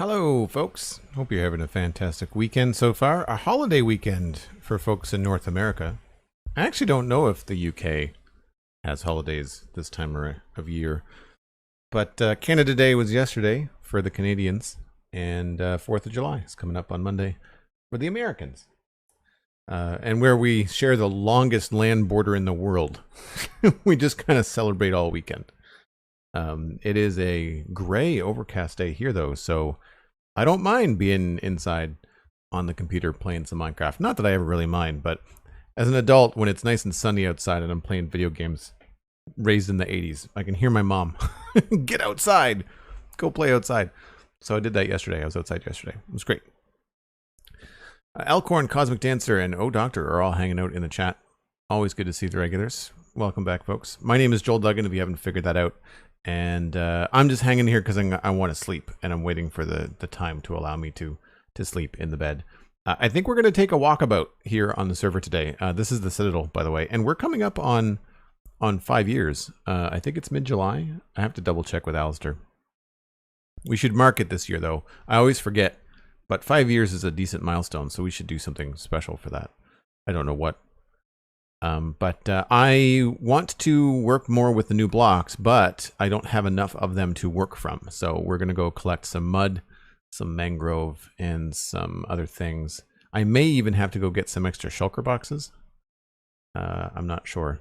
Hello, folks. Hope you're having a fantastic weekend so far. A holiday weekend for folks in North America. I actually don't know if the UK has holidays this time of year. But Canada Day was yesterday for the Canadians, and 4th of July is coming up on Monday for the Americans. And where we share the longest land border in the world, we just kind of celebrate all weekend. It is a gray, overcast day here, though, so I don't mind being inside on the computer playing some Minecraft. Not that I ever really mind, but as an adult, when it's nice and sunny outside and I'm playing video games, raised in the 80s, I can hear my mom, get outside, go play outside. So I did that yesterday. I was outside yesterday. It was great. Alcorn, Cosmic Dancer, and O Doctor are all hanging out in the chat. Always good to see the regulars. Welcome back, folks. My name is Joel Duggan, if you haven't figured that out. And I'm just hanging here because I want to sleep, and I'm waiting for the time to allow me to sleep in the bed. I think we're going to take a walkabout here on the server today. This is the Citadel, by the way, and we're coming up on 5 years. I think it's mid-July. I have to double check with Alistair. We should mark it this year, though. I always forget, but 5 years is a decent milestone, so we should do something special for that. I don't know what. But I want to work more with the new blocks, but I don't have enough of them to work from. So we're going to go collect some mud, some mangrove, and some other things. I may even have to go get some extra shulker boxes. I'm not sure.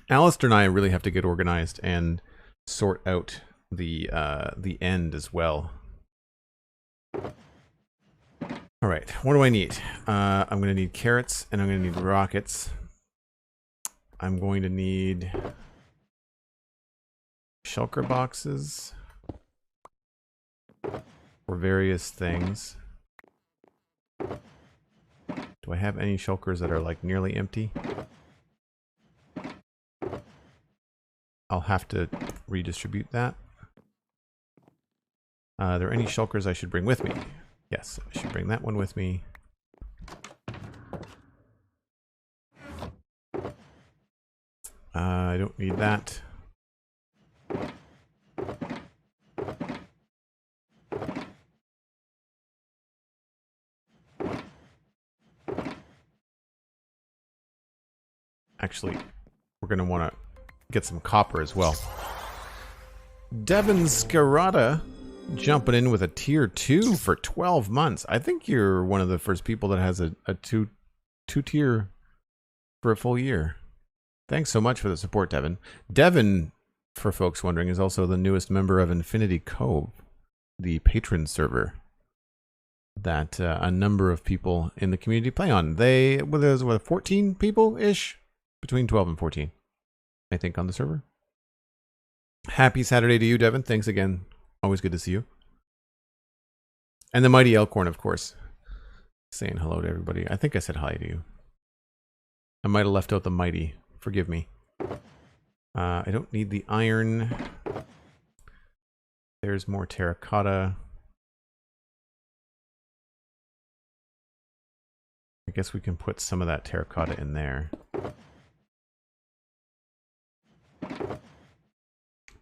Alistair and I really have to get organized and sort out the end as well. All right, what do I need? I'm going to need carrots, and I'm going to need rockets. I'm going to need shulker boxes for various things. Do I have any shulkers that are like nearly empty? I'll have to redistribute that. Are there any shulkers I should bring with me? Yes, I should bring that one with me. I don't need that. Actually, we're going to want to get some copper as well. DevonSkirata jumping in with a tier 2 for 12 months. I think you're one of the first people that has a two tier for a full year. Thanks so much for the support, Devon. Devon, for folks wondering, is also the newest member of Infinity Cove, the patron server that a number of people in the community play on. There's 14 people-ish? Between 12 and 14, I think, on the server. Happy Saturday to you, Devon. Thanks again. Always good to see you. And the Mighty Elkhorn, of course. Saying hello to everybody. I think I said hi to you. I might have left out the Mighty. Forgive me. I don't need the iron. There's more terracotta. I guess we can put some of that terracotta in there.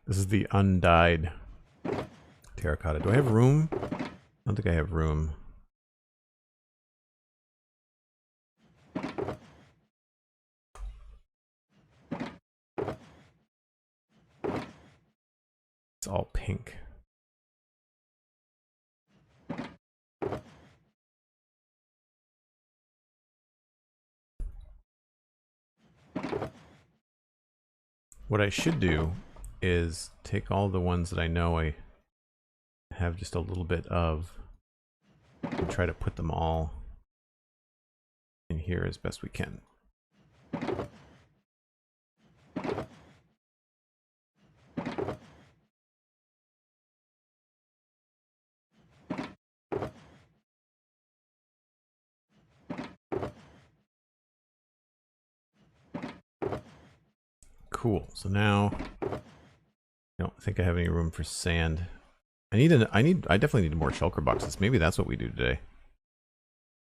This is the undyed terracotta. Do I have room? I don't think I have room. It's all pink. What I should do is take all the ones that I know I have just a little bit of and try to put them all in here as best we can. Cool. So now I don't think I have any room for sand. I definitely need more shulker boxes. Maybe that's what we do today.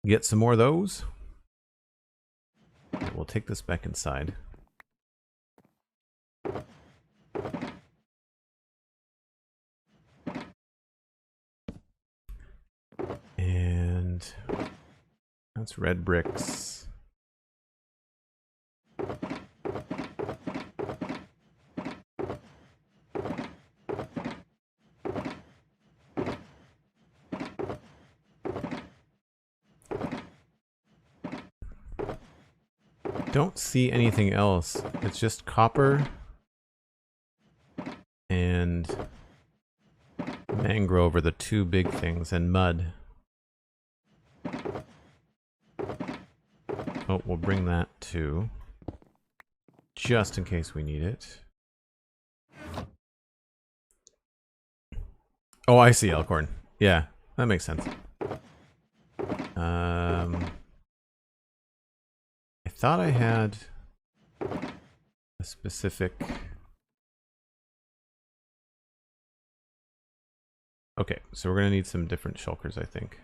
Get some more of those. We'll take this back inside. bricks, red bricks. Don't see anything else. It's just copper and mangrove are the two big things, and mud. Oh, we'll bring that too, just in case we need it. Oh, I see, Elkhorn. Yeah, that makes sense. I thought I had a specific... Okay, so we're going to need some different shulkers, I think.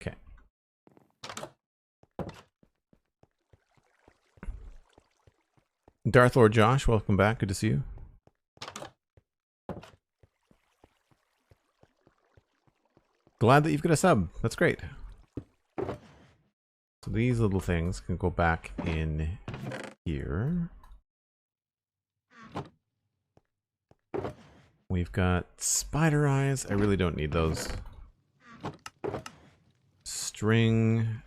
Okay. Darth Lord Josh, welcome back. Good to see you. Glad that you've got a sub. That's great. So these little things can go back in here. We've got spider eyes. I really don't need those. String.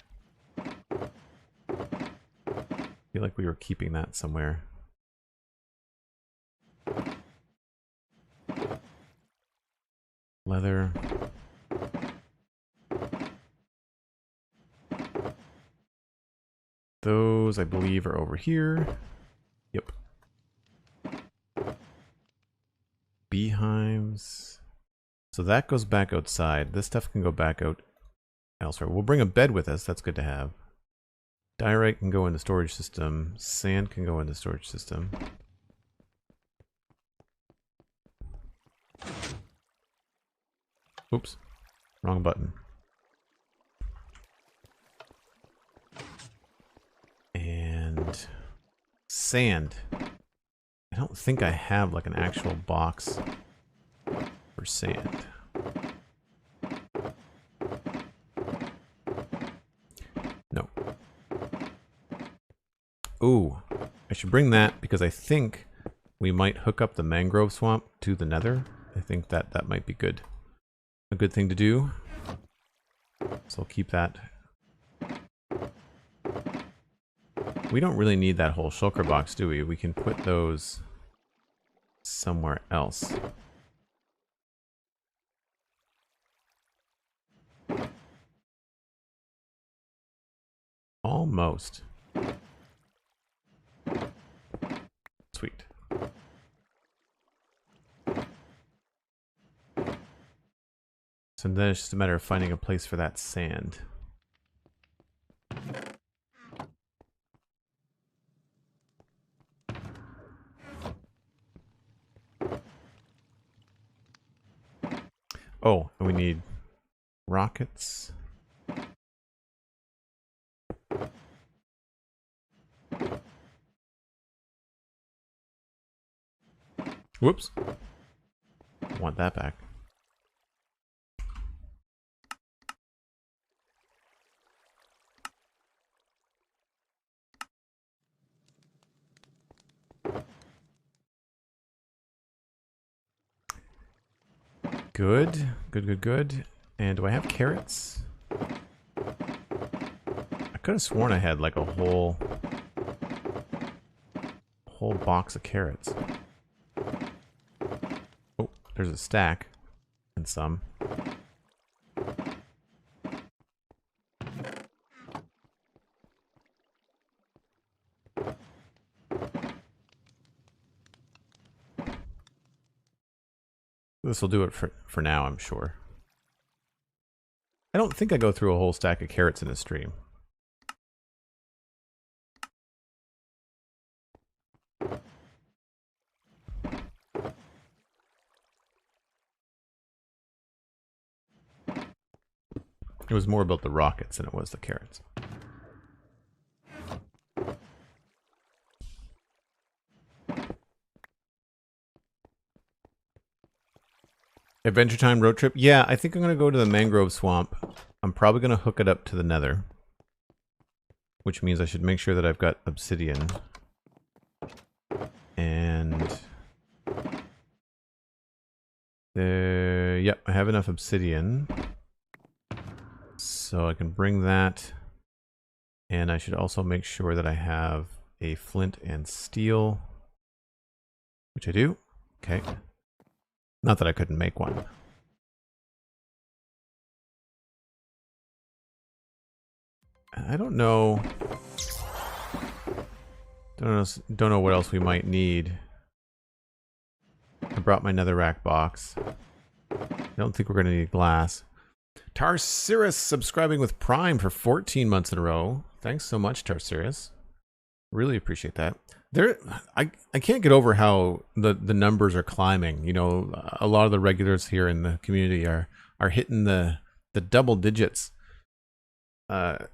I feel like we were keeping that somewhere. Leather. Those, I believe, are over here. Yep. Beehives. So that goes back outside. This stuff can go back out elsewhere. We'll bring a bed with us. That's good to have. Diorite can go in the storage system. Sand can go in the storage system. Oops. Wrong button. And sand. I don't think I have like an actual box for sand. No. Ooh, I should bring that because I think we might hook up the mangrove swamp to the Nether. I think that might be good. A good thing to do. So I'll keep that. We don't really need that whole shulker box, do we? We can put those somewhere else. Almost. Sweet. So then it's just a matter of finding a place for that sand. Oh, and we need rockets. Whoops. I want that back. Good. Good. And do I have carrots? I could have sworn I had like a whole box of carrots. Oh, there's a stack and some. This will do it for now, I'm sure. I don't think I go through a whole stack of carrots in a stream. It was more about the rockets than it was the carrots. Adventure Time road trip. Yeah, I think I'm going to go to the Mangrove Swamp. I'm probably going to hook it up to the Nether. Which means I should make sure that I've got obsidian. And... yep, I have enough obsidian. So I can bring that. And I should also make sure that I have a flint and steel. Which I do. Okay. Not that I couldn't make one. I don't know. Don't know what else we might need. I brought my netherrack box. I don't think we're going to need glass. Tarsiris subscribing with Prime for 14 months in a row. Thanks so much, Tarsiris. Really appreciate that. I can't get over how the numbers are climbing. You know, a lot of the regulars here in the community are hitting the double digits quite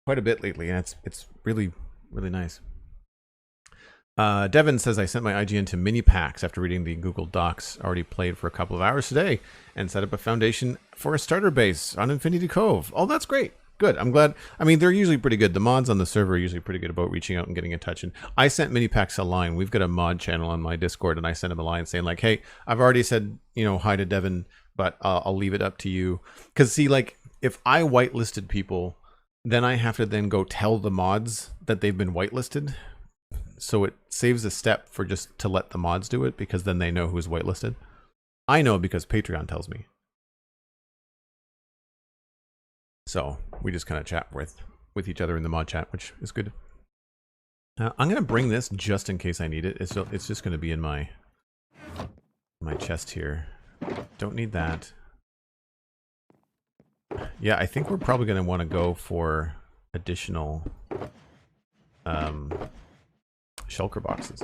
a bit lately, and it's really nice. Devon says, I sent my IGN to mini packs after reading the Google Docs. Already played for a couple of hours today and set up a foundation for a starter base on Infinity Cove. Oh, that's great. Good. I'm glad. I mean, they're usually pretty good. The mods on the server are usually pretty good about reaching out and getting in touch. And I sent mini packs a line. We've got a mod channel on my Discord, and I sent him a line saying like, hey, I've already said, you know, hi to Devon, but I'll leave it up to you. Because see, like, if I whitelisted people, then I have to then go tell the mods that they've been whitelisted. So it saves a step for just to let the mods do it, because then they know who's whitelisted. I know because Patreon tells me. So we just kind of chat with each other in the mod chat, which is good. I'm going to bring this just in case I need it. It's just going to be in my chest here. Don't need that. Yeah, I think we're probably going to want to go for additional shulker boxes.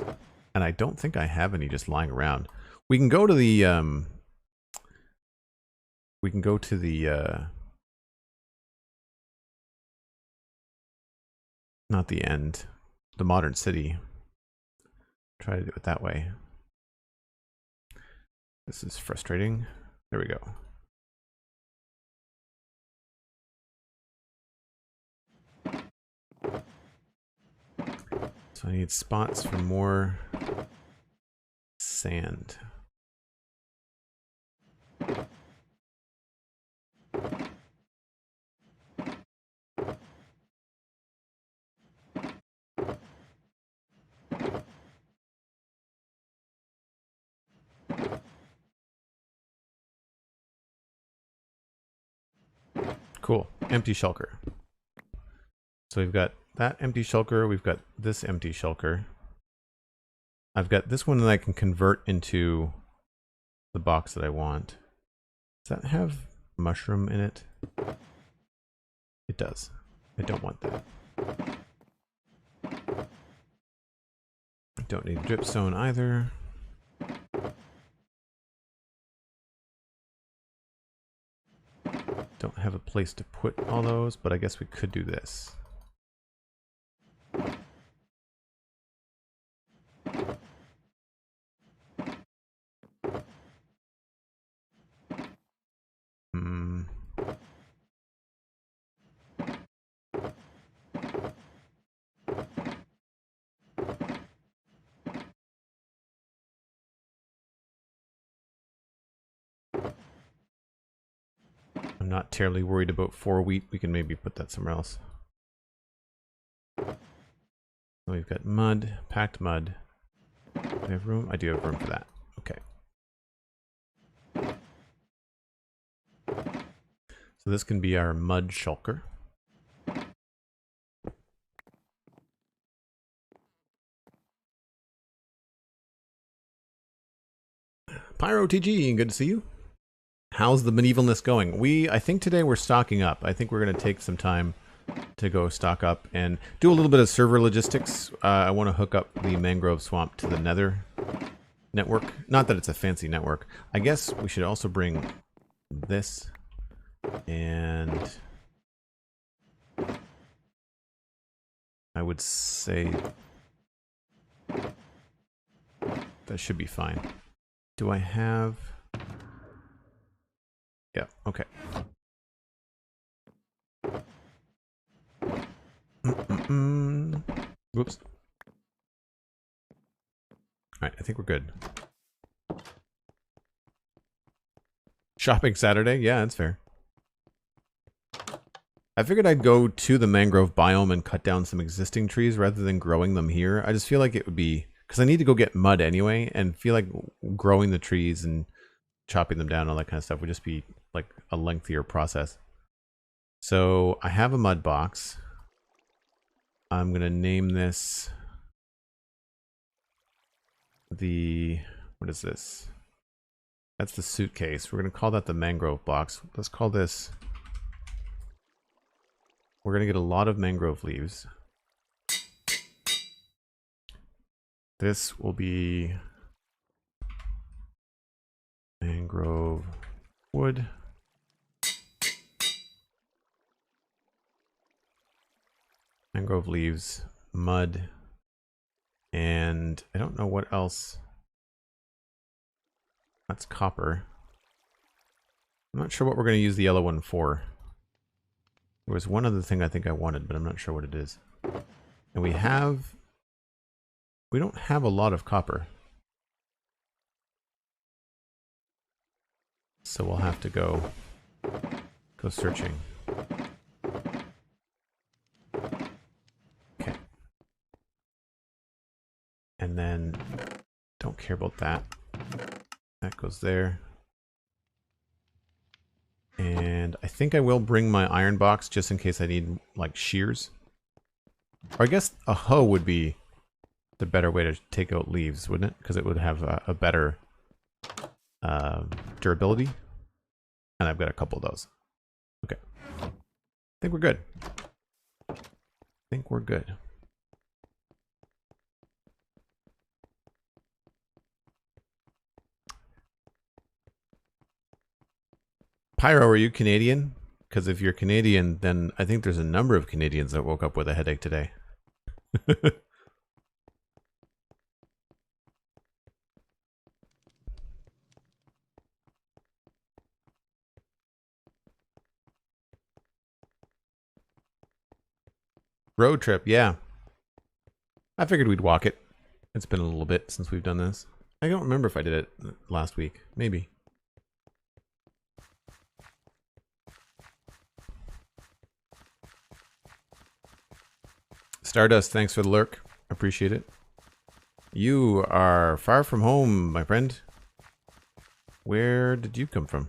And I don't think I have any just lying around. We can go to the not the end, the modern city. Try to do it that way. This is frustrating. There we go. So I need spots for more sand. Cool. Empty shulker. So we've got that empty shulker. We've got this empty shulker. I've got this one that I can convert into the box that I want. Does that have mushroom in it? It does. I don't want that. I don't need dripstone either. Don't have a place to put all those, but I guess we could do this. I'm not terribly worried about 4 wheat. We can maybe put that somewhere else. So we've got mud, packed mud. Do I have room? I do have room for that. Okay. So this can be our mud shulker. Pyro TG, good to see you. How's the medievalness going? I think today we're stocking up. I think we're going to take some time to go stock up and do a little bit of server logistics. I want to hook up the Mangrove Swamp to the Nether network. Not that it's a fancy network. I guess we should also bring this, and I would say that should be fine. Do I have... Yeah, okay. Whoops. Alright, I think we're good. Shopping Saturday? Yeah, that's fair. I figured I'd go to the mangrove biome and cut down some existing trees rather than growing them here. I just feel like it would be... because I need to go get mud anyway, and feel like growing the trees and chopping them down and all that kind of stuff would just be like a lengthier process. So I have a mud box. I'm going to name this the... what is this? That's the suitcase. We're going to call that the mangrove box. Let's call this... we're going to get a lot of mangrove leaves. This will be mangrove wood. Mangrove leaves, mud, and I don't know what else. That's copper. I'm not sure what we're going to use the yellow one for. There was one other thing I think I wanted, but I'm not sure what it is. And we don't have a lot of copper. So we'll have to go searching. Okay. And then don't care about that. That goes there. And I think I will bring my iron box just in case I need like shears. Or I guess a hoe would be the better way to take out leaves, wouldn't it? Because it would have a better durability. And I've got a couple of those. Okay. I think we're good. I think we're good. Pyro, are you Canadian? Because if you're Canadian, then I think there's a number of Canadians that woke up with a headache today. Road trip, yeah. I figured we'd walk it. It's been a little bit since we've done this. I don't remember if I did it last week. Maybe. Stardust, thanks for the lurk. Appreciate it. You are far from home, my friend. Where did you come from?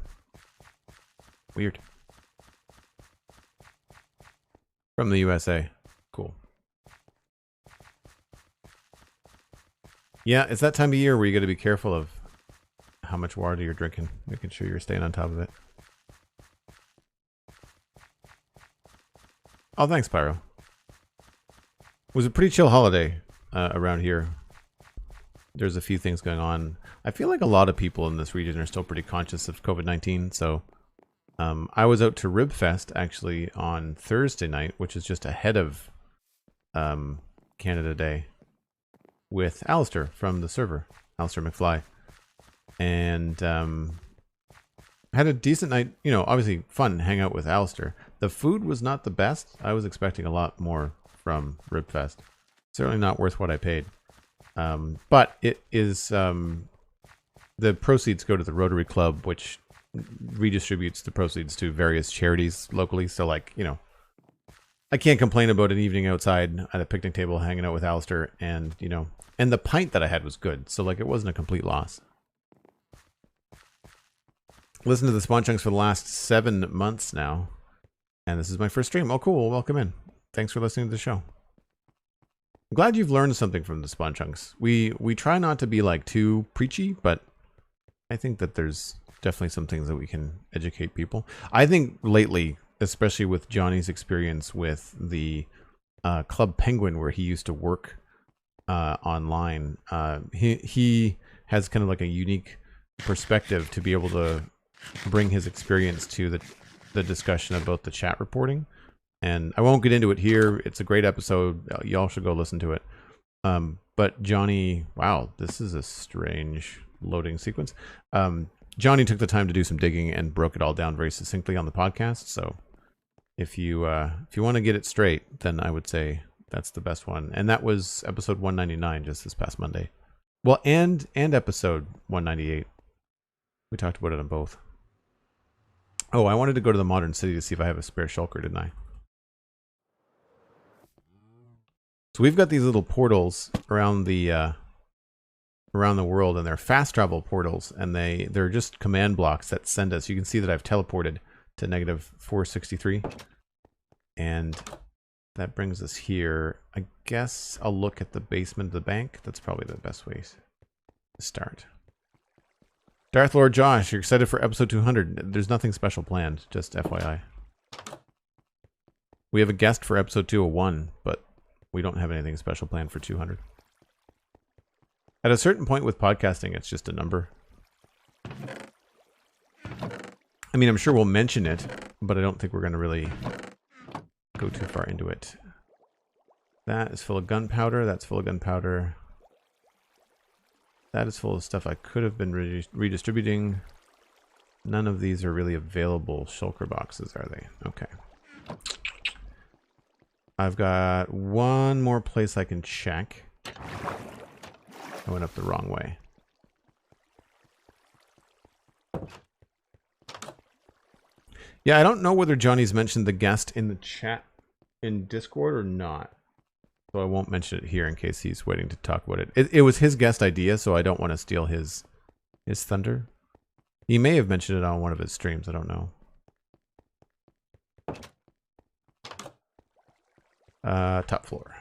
Weird. From the USA. Cool. Yeah, it's that time of year where you got to be careful of how much water you're drinking, making sure you're staying on top of it. Oh, thanks, Pyro. It was a pretty chill holiday around here. There's a few things going on. I feel like a lot of people in this region are still pretty conscious of COVID-19, so I was out to Ribfest actually on Thursday night, which is just ahead of Canada Day, with Alistair from the server, Alistair McFly. And had a decent night, you know, obviously fun hang out with Alistair. The food was not the best. I was expecting a lot more from Ribfest. Certainly not worth what I paid. But it is, the proceeds go to the Rotary Club, which redistributes the proceeds to various charities locally. So, like, you know, I can't complain about an evening outside at a picnic table hanging out with Alistair, and, you know, and the pint that I had was good. So, like, it wasn't a complete loss. Listened to the Spawn Chunks for the last 7 months now, and this is my first stream. Oh, cool. Welcome in. Thanks for listening to the show. I'm glad you've learned something from the Spawn Chunks. We try not to be like too preachy, but I think that there's definitely some things that we can educate people. I think lately, especially with Johnny's experience with the Club Penguin, where he used to work online, he has kind of like a unique perspective to be able to bring his experience to the discussion about the chat reporting. And I won't get into it here. It's a great episode. Y'all should go listen to it. But Johnny, wow, this is a strange loading sequence. Johnny took the time to do some digging and broke it all down very succinctly on the podcast. So if you want to get it straight, then I would say that's the best one. And that was episode 199 just this past Monday. Well, and episode 198. We talked about it on both. Oh, I wanted to go to the modern city to see if I have a spare shulker, didn't I? So we've got these little portals around the world, and they're fast travel portals, and they're just command blocks that send us. You can see that I've teleported to negative 463, and that brings us here. I guess I'll look at the basement of the bank. That's probably the best way to start. Darth Lord Josh, you're excited for episode 200. There's nothing special planned, just FYI. We have a guest for episode 201, but we don't have anything special planned for 200. At a certain point with podcasting, it's just a number. I mean, I'm sure we'll mention it, but I don't think we're going to really go too far into it. That is full of gunpowder. That's full of gunpowder. That is full of stuff I could have been redistributing. None of these are really available shulker boxes, are they? Okay. I've got one more place I can check. I went up the wrong way. Yeah, I don't know whether Johnny's mentioned the guest in the chat in Discord or not. So I won't mention it here in case he's waiting to talk about it. It was his guest idea, so I don't want to steal his thunder. He may have mentioned it on one of his streams, I don't know. Top floor.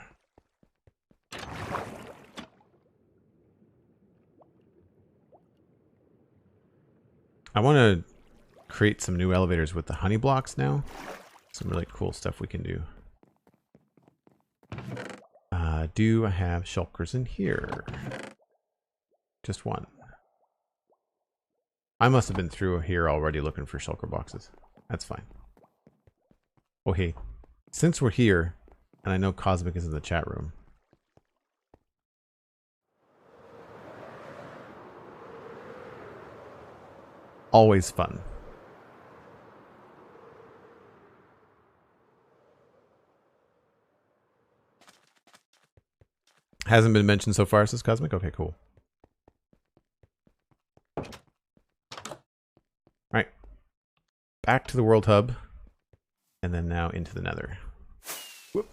I want to create some new elevators with the honey blocks now. Some really cool stuff we can do. Do I have shulkers in here? Just one. I must have been through here already looking for shulker boxes. That's fine. Oh, hey. Since we're here, and I know Cosmic is in the chat room. Always fun. Hasn't been mentioned so far, says Cosmic. Okay, cool. Alright. Back to the World Hub. And then now into the Nether. Whoop.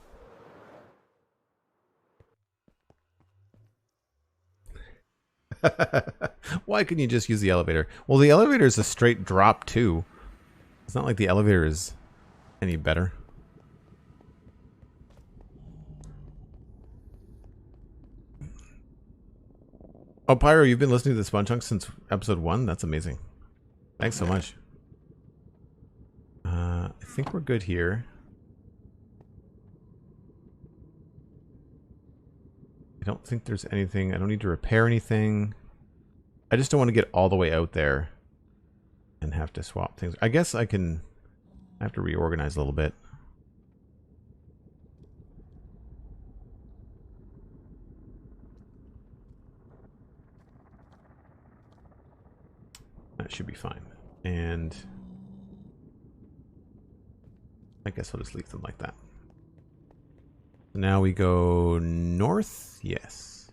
Why couldn't you just use the elevator? Well, the elevator is a straight drop, too. It's not like the elevator is any better. Oh, Pyro, you've been listening to the Spawn Chunks since episode 1? That's amazing. Thanks so much. I think we're good here. I don't think there's anything. I don't need to repair anything. I just don't want to get all the way out there and have to swap things. I guess I have to reorganize a little bit. That should be fine. And I guess I'll just leave them like that. Now we go north. Yes.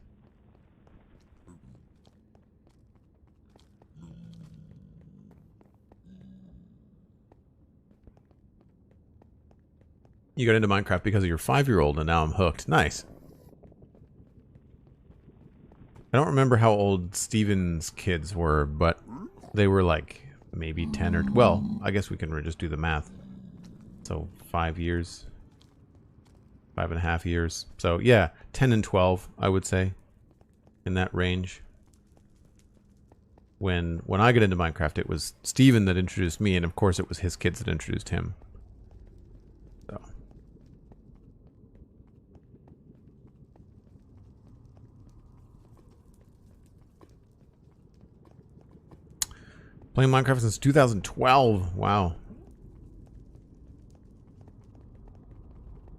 You got into Minecraft because of your 5-year-old, and now I'm hooked. Nice. I don't remember how old Steven's kids were, but they were like maybe 10 or... Well, I guess we can just do the math. So 5 years. 5.5 years. So yeah, 10 and 12, I would say. In that range. When I got into Minecraft, it was Steven that introduced me, and of course it was his kids that introduced him. So... Playing Minecraft since 2012. Wow.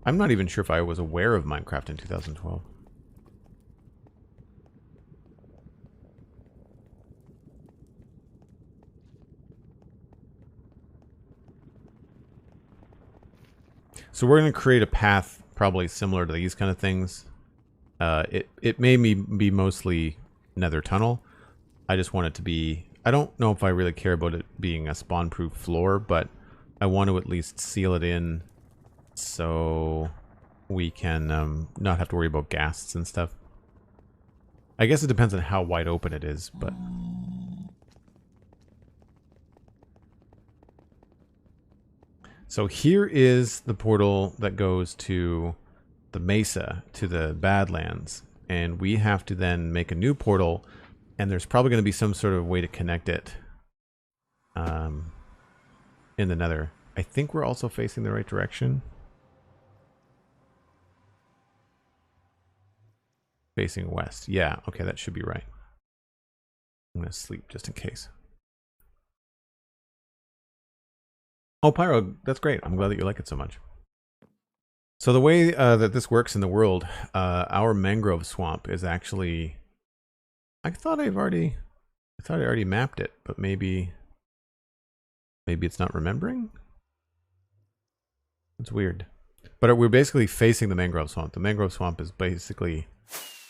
I'm not even sure if I was aware of Minecraft in 2012. So we're going to create a path probably similar to these kind of things. It may be mostly nether tunnel. I just want it to be... I don't know if I really care about it being a spawn-proof floor, but I want to at least seal it in so we can not have to worry about ghasts and stuff. I guess it depends on how wide open it is, but... So here is the portal that goes to the Mesa, to the Badlands. And we have to then make a new portal, and there's probably going to be some sort of way to connect it in the Nether. I think we're also facing the right direction. Facing west. Yeah, okay, that should be right. I'm going to sleep just in case. Oh, Pyro, that's great. I'm glad that you like it so much. So the way that this works in the world, our mangrove swamp is actually... I thought I already mapped it, but maybe it's not remembering? It's weird. But we're basically facing the mangrove swamp. The mangrove swamp is basically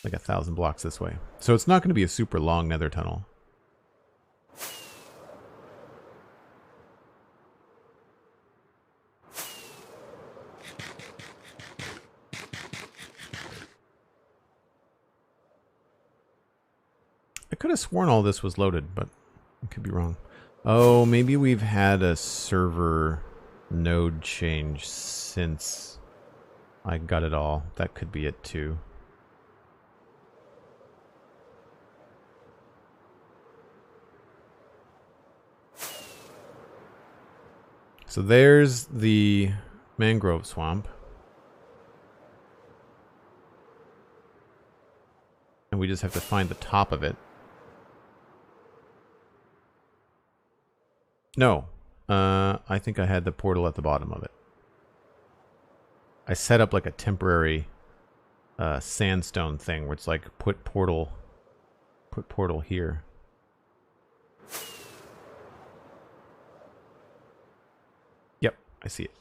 like 1,000 blocks this way. So it's not going to be a super long nether tunnel. I could have sworn all this was loaded, but I could be wrong. Oh, maybe we've had a server node change since I got it all. That could be it too. So there's the mangrove swamp. And we just have to find the top of it. No, I think I had the portal at the bottom of it. I set up like a temporary sandstone thing where it's like put portal here. Yep, I see it.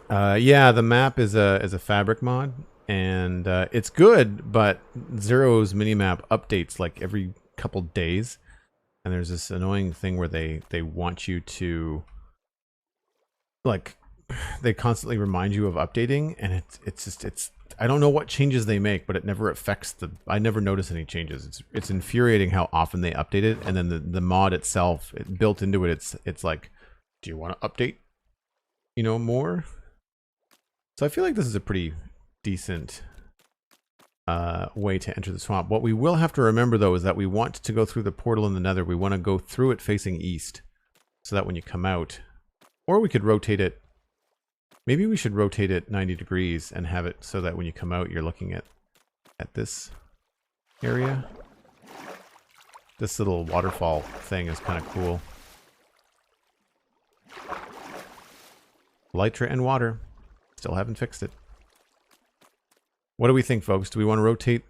Yeah, the map is a fabric mod. And it's good, but Zero's minimap updates like every couple days. And there's this annoying thing where they want you to, like, they constantly remind you of updating. And it's I don't know what changes they make, but it never affects the, I never notice any changes. It's infuriating how often they update it. And then the mod itself, built into it, it's like, do you want to update, you know, more? So I feel like this is a pretty decent way to enter the swamp. What we will have to remember though is that we want to go through the portal in the Nether. We want to go through it facing east so that when you come out, or we could rotate it. Maybe we should rotate it 90 degrees and have it so that when you come out you're looking at this area. This little waterfall thing is kind of cool. Elytra and water. Still haven't fixed it. What do we think, folks? Do we want to rotate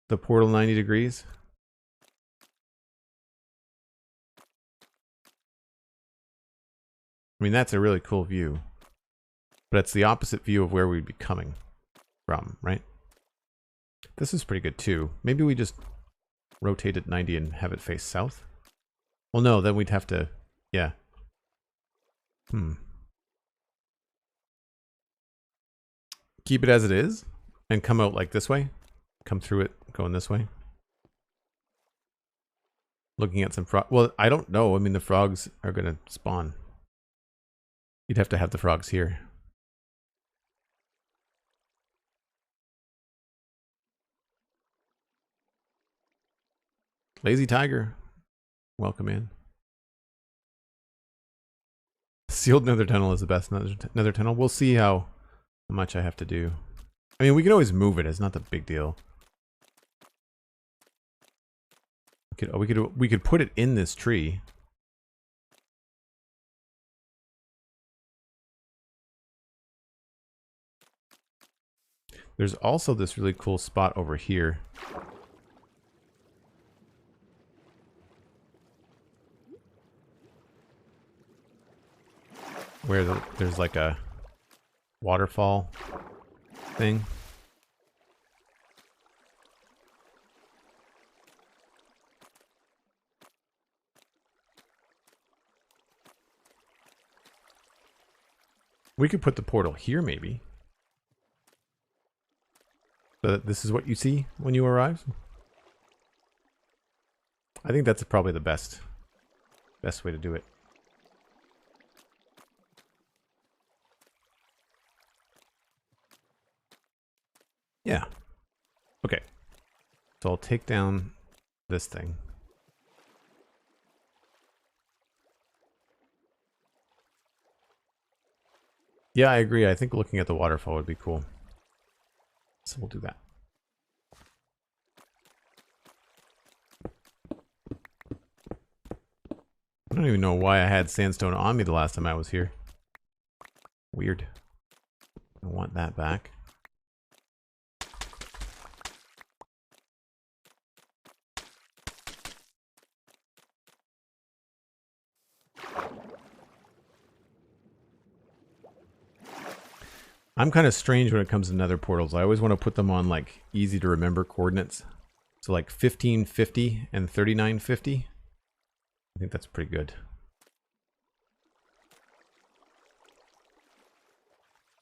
the portal 90 degrees? I mean, that's a really cool view. But it's the opposite view of where we'd be coming from, right? This is pretty good too. Maybe we just rotate it 90 and have it face south? Well, no, then we'd have to... Yeah. Keep it as it is? And come out like this way? Come through it going this way? Looking at some frog... Well, I don't know. I mean, the frogs are going to spawn. You'd have to have the frogs here. Lazy Tiger. Welcome in. Sealed nether tunnel is the best nether tunnel. We'll see how much I have to do. I mean, we can always move it. It's not the big deal. We could put it in this tree. There's also this really cool spot over here. where there's like a waterfall thing. We could put the portal here, maybe. So that this is what you see when you arrive. I think that's probably the best way to do it. Yeah. Okay. So I'll take down this thing. Yeah, I agree. I think looking at the waterfall would be cool. So we'll do that. I don't even know why I had sandstone on me the last time I was here. Weird. I want that back. I'm kind of strange when it comes to nether portals. I always want to put them on like easy to remember coordinates. So like 1550 and 3950. I think that's pretty good.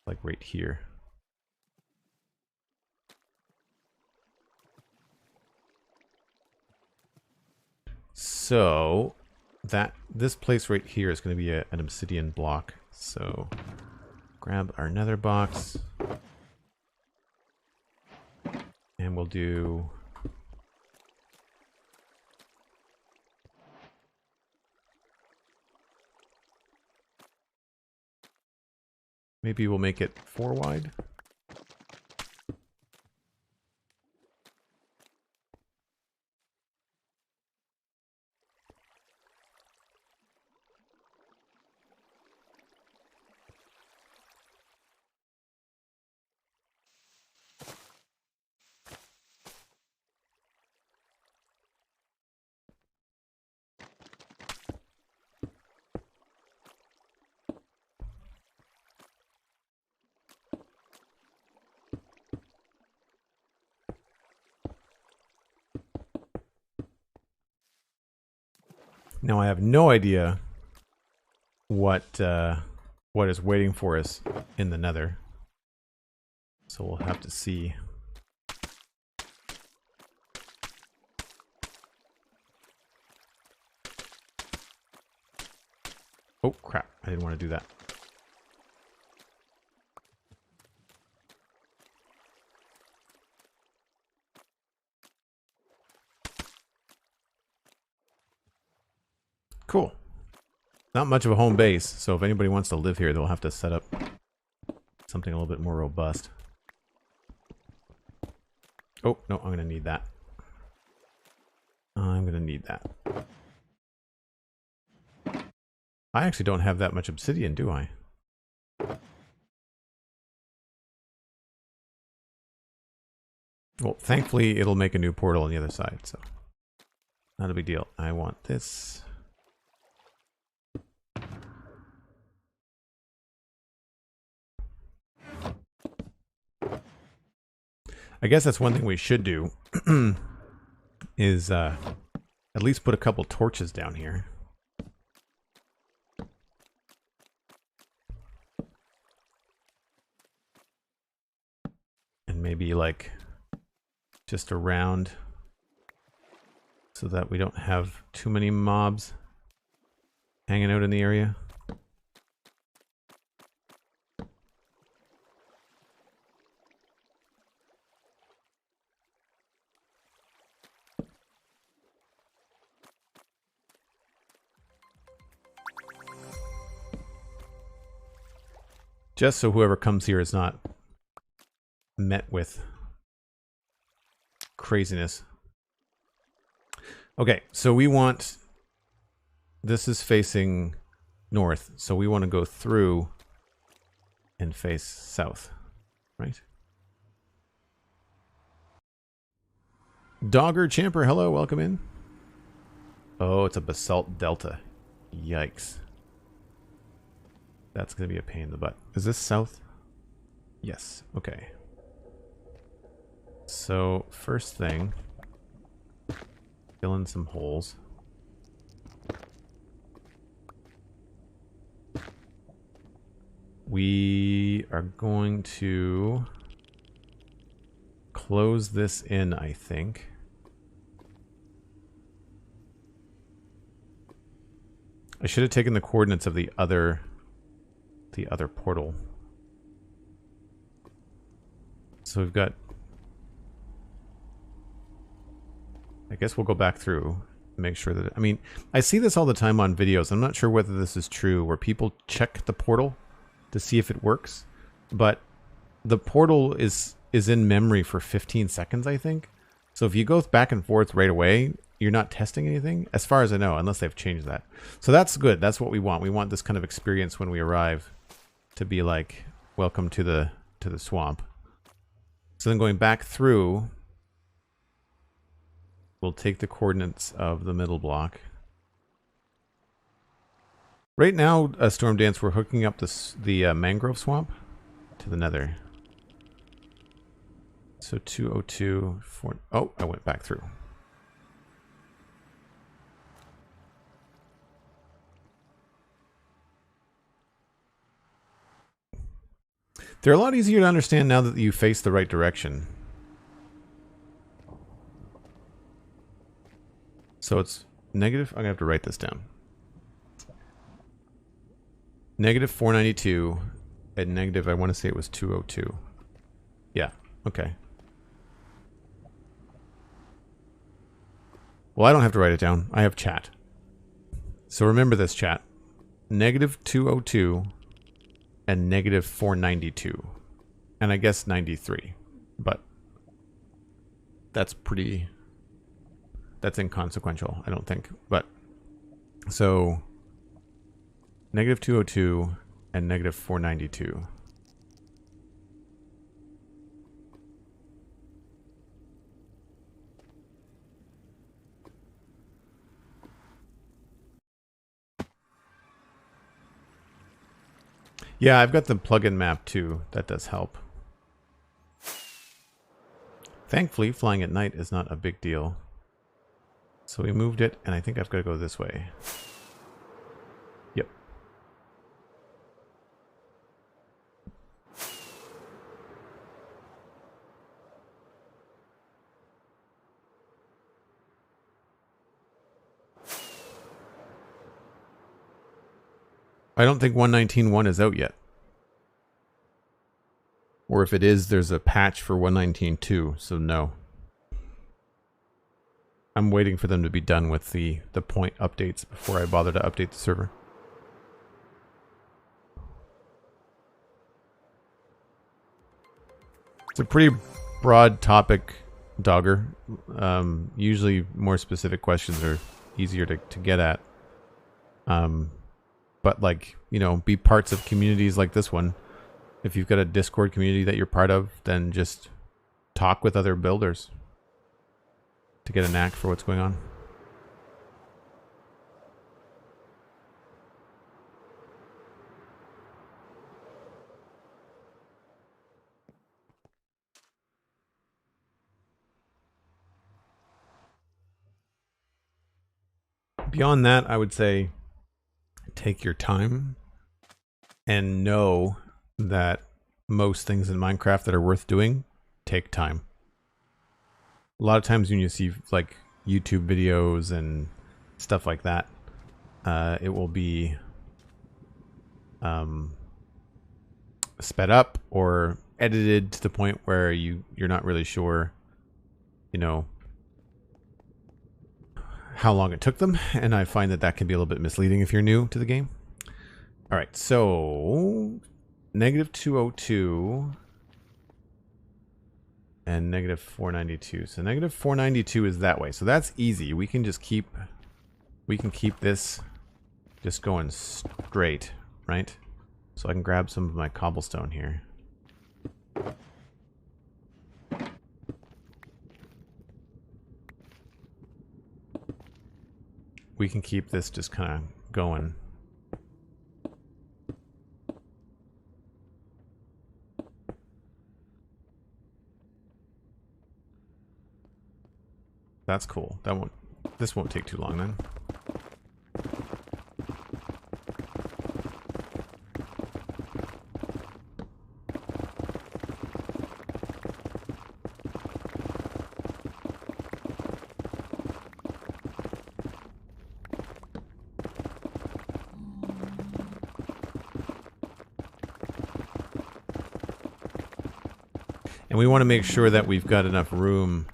Like right here. So this place right here is going to be an obsidian block. So grab our nether box. And we'll do... Maybe we'll make it 4 wide. Now I have no idea what is waiting for us in the nether. So we'll have to see. Oh crap, I didn't want to do that. Cool. Not much of a home base, so if anybody wants to live here, they'll have to set up something a little bit more robust. Oh, no, I'm going to need that. I'm going to need that. I actually don't have that much obsidian, do I? Well, thankfully, it'll make a new portal on the other side, so not a big deal. I want this. I guess that's one thing we should do, is at least put a couple torches down here. And maybe like just around so that we don't have too many mobs hanging out in the area. Just so whoever comes here is not met with craziness. Okay, so we want... This is facing north, so we want to go through and face south, right? Dogger Champer, hello, welcome in. Oh, it's a basalt delta. Yikes. That's going to be a pain in the butt. Is this south? Yes. Okay. So, first thing, fill in some holes. We are going to close this in, I think. I should have taken the coordinates of the other portal. So we've got, I guess we'll go back through and make sure that, I mean, I see this all the time on videos. I'm not sure whether this is true, where people check the portal to see if it works, but the portal is in memory for 15 seconds, I think. So if you go back and forth right away, you're not testing anything, as far as I know, unless they've changed that. So that's good. That's what we want. We want this kind of experience when we arrive to be like, welcome to the swamp. So then going back through, we'll take the coordinates of the middle block. Right now, Storm Dance, we're hooking up the mangrove swamp to the Nether. So 202, 4... Oh, I went back through. They're a lot easier to understand now that you face the right direction. So it's negative... I'm going to have to write this down. Negative 492 and negative, I want to say it was 202. Yeah, okay. Well, I don't have to write it down. I have chat. So remember this, chat. Negative 202 and negative 492. And I guess 93. But that's pretty... That's inconsequential, I don't think. But, so... Negative 202 and negative 492. Yeah, I've got the plugin map too. That does help. Thankfully, flying at night is not a big deal. So we moved it, and I think I've got to go this way. Yep. I don't think 119.1 is out yet. Or if it is, there's a patch for 119.2, so no. I'm waiting for them to be done with the point updates before I bother to update the server. It's a pretty broad topic, Dogger. Usually more specific questions are easier to get at. But like, you know, be parts of communities like this one. If you've got a Discord community that you're part of, then just talk with other builders to get a knack for what's going on. Beyond that, I would say take your time and know that most things in Minecraft that are worth doing take time. A lot of times when you see like YouTube videos and stuff like that, it will be sped up or edited to the point where you're not really sure, you know, how long it took them, and I find that can be a little bit misleading if you're new to the game. All right, so negative 202 and negative 492. So negative 492 is that way. So that's easy. We can just keep this just going straight, right? So I can grab some of my cobblestone here. We can keep this just kind of going. That's cool. This won't take too long then. And we want to make sure that we've got enough room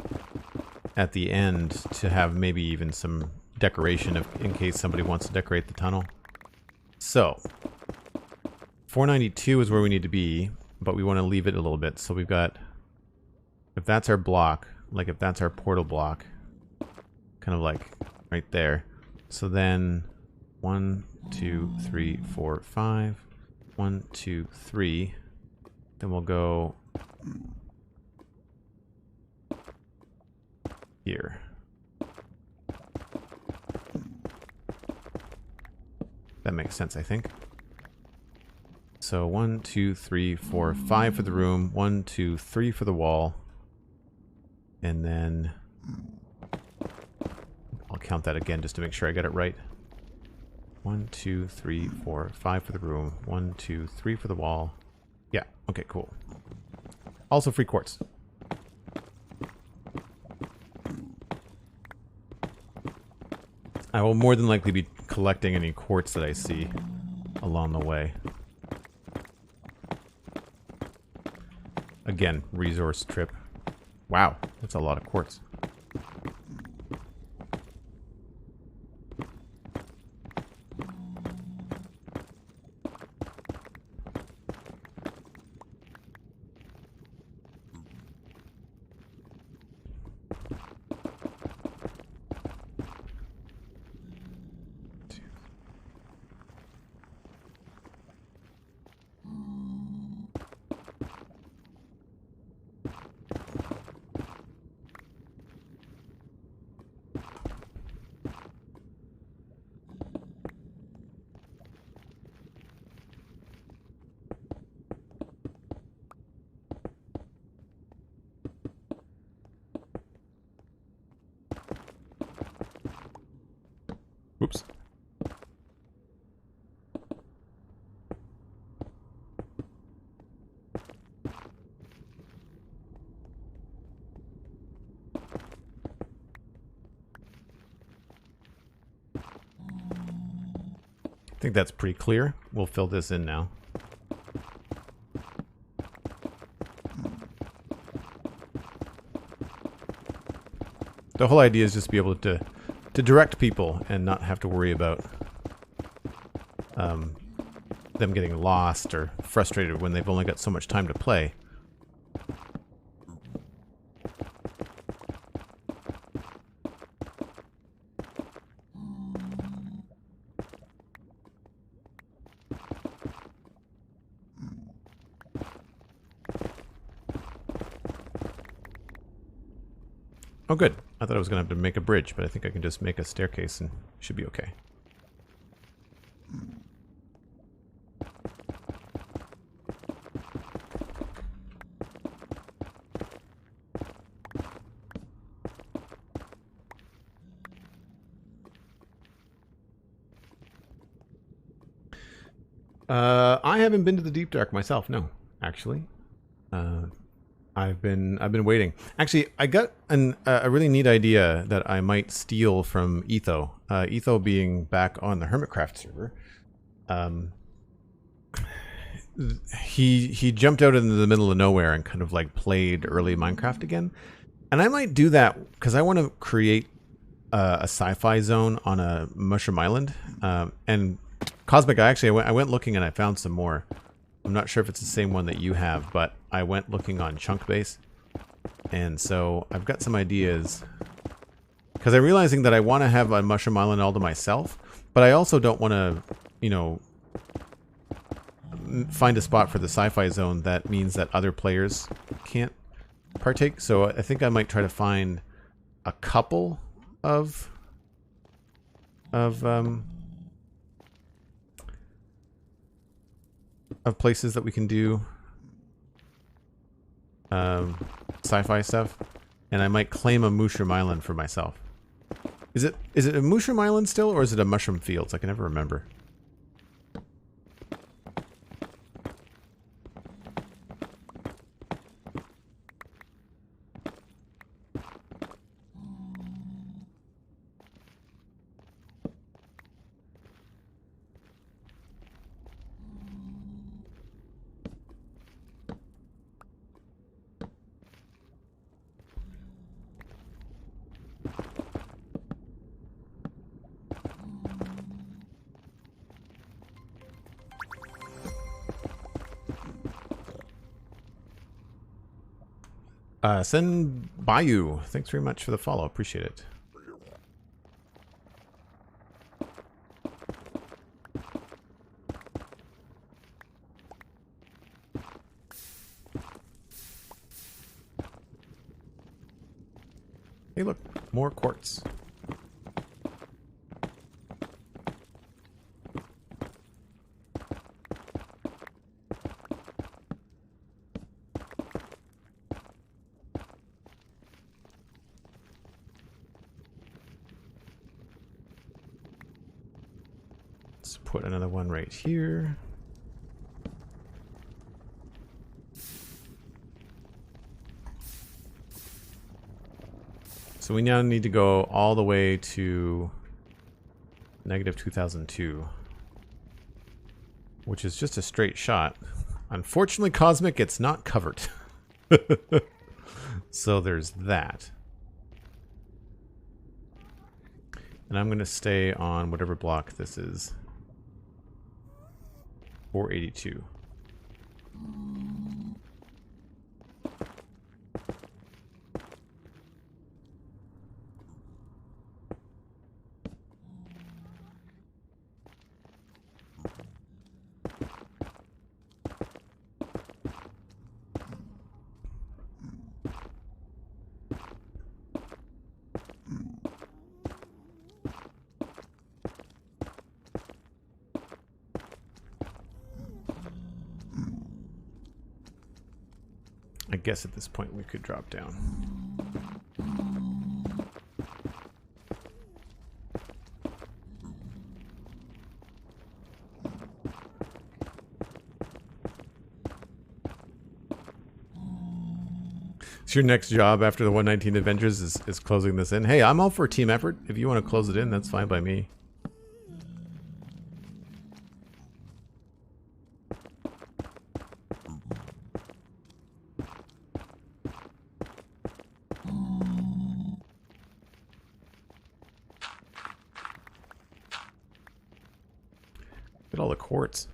at the end to have maybe even some decoration in case somebody wants to decorate the tunnel. So, 492 is where we need to be, but we want to leave it a little bit. So we've got, if that's our block, like if that's our portal block, kind of like right there. So then 1, 2, 3, 4, 5. 1, 2, 3. Then we'll go here. That makes sense, I think. So 1, 2, 3, 4, 5 for the room. 1, 2, 3 for the wall. And then I'll count that again just to make sure I get it right. 1, 2, 3, 4, 5 for the room. 1, 2, 3 for the wall. Yeah, okay, cool. Also free quartz. I will more than likely be collecting any quartz that I see along the way. Again, resource trip. Wow, that's a lot of quartz. Oops. I think that's pretty clear. We'll fill this in now. The whole idea is just to be able to direct people and not have to worry about them getting lost or frustrated when they've only got so much time to play. Oh, good. I thought I was going to have to make a bridge, but I think I can just make a staircase and should be okay. I haven't been to the Deep Dark myself, no, actually. I've been waiting. Actually, I got a really neat idea that I might steal from Etho. Etho being back on the Hermitcraft server. He jumped out into the middle of nowhere and kind of like played early Minecraft again. And I might do that because I want to create a sci-fi zone on a mushroom island. And Cosmic, I went looking and I found some more. I'm not sure if it's the same one that you have, but I went looking on Chunkbase. And so I've got some ideas. Because I'm realizing that I want to have a mushroom island all to myself, but I also don't want to, you know, find a spot for the sci-fi zone that means that other players can't partake. So I think I might try to find a couple of places that we can do sci-fi stuff. And I might claim a mushroom island for myself. Is it a mushroom island still, or is it a mushroom fields? I can never remember. Send Bayou. Thanks very much for the follow. Appreciate it. Hey, look, more quartz. Put another one right here. So we now need to go all the way to negative 2002, which is just a straight shot. Unfortunately, Cosmic, it's not covered. So there's that. And I'm going to stay on whatever block this is. 482. I guess at this point we could drop down. So your next job after the 119 Adventures is closing this in. Hey, I'm all for a team effort. If you want to close it in, that's fine by me. Look at all the quartz.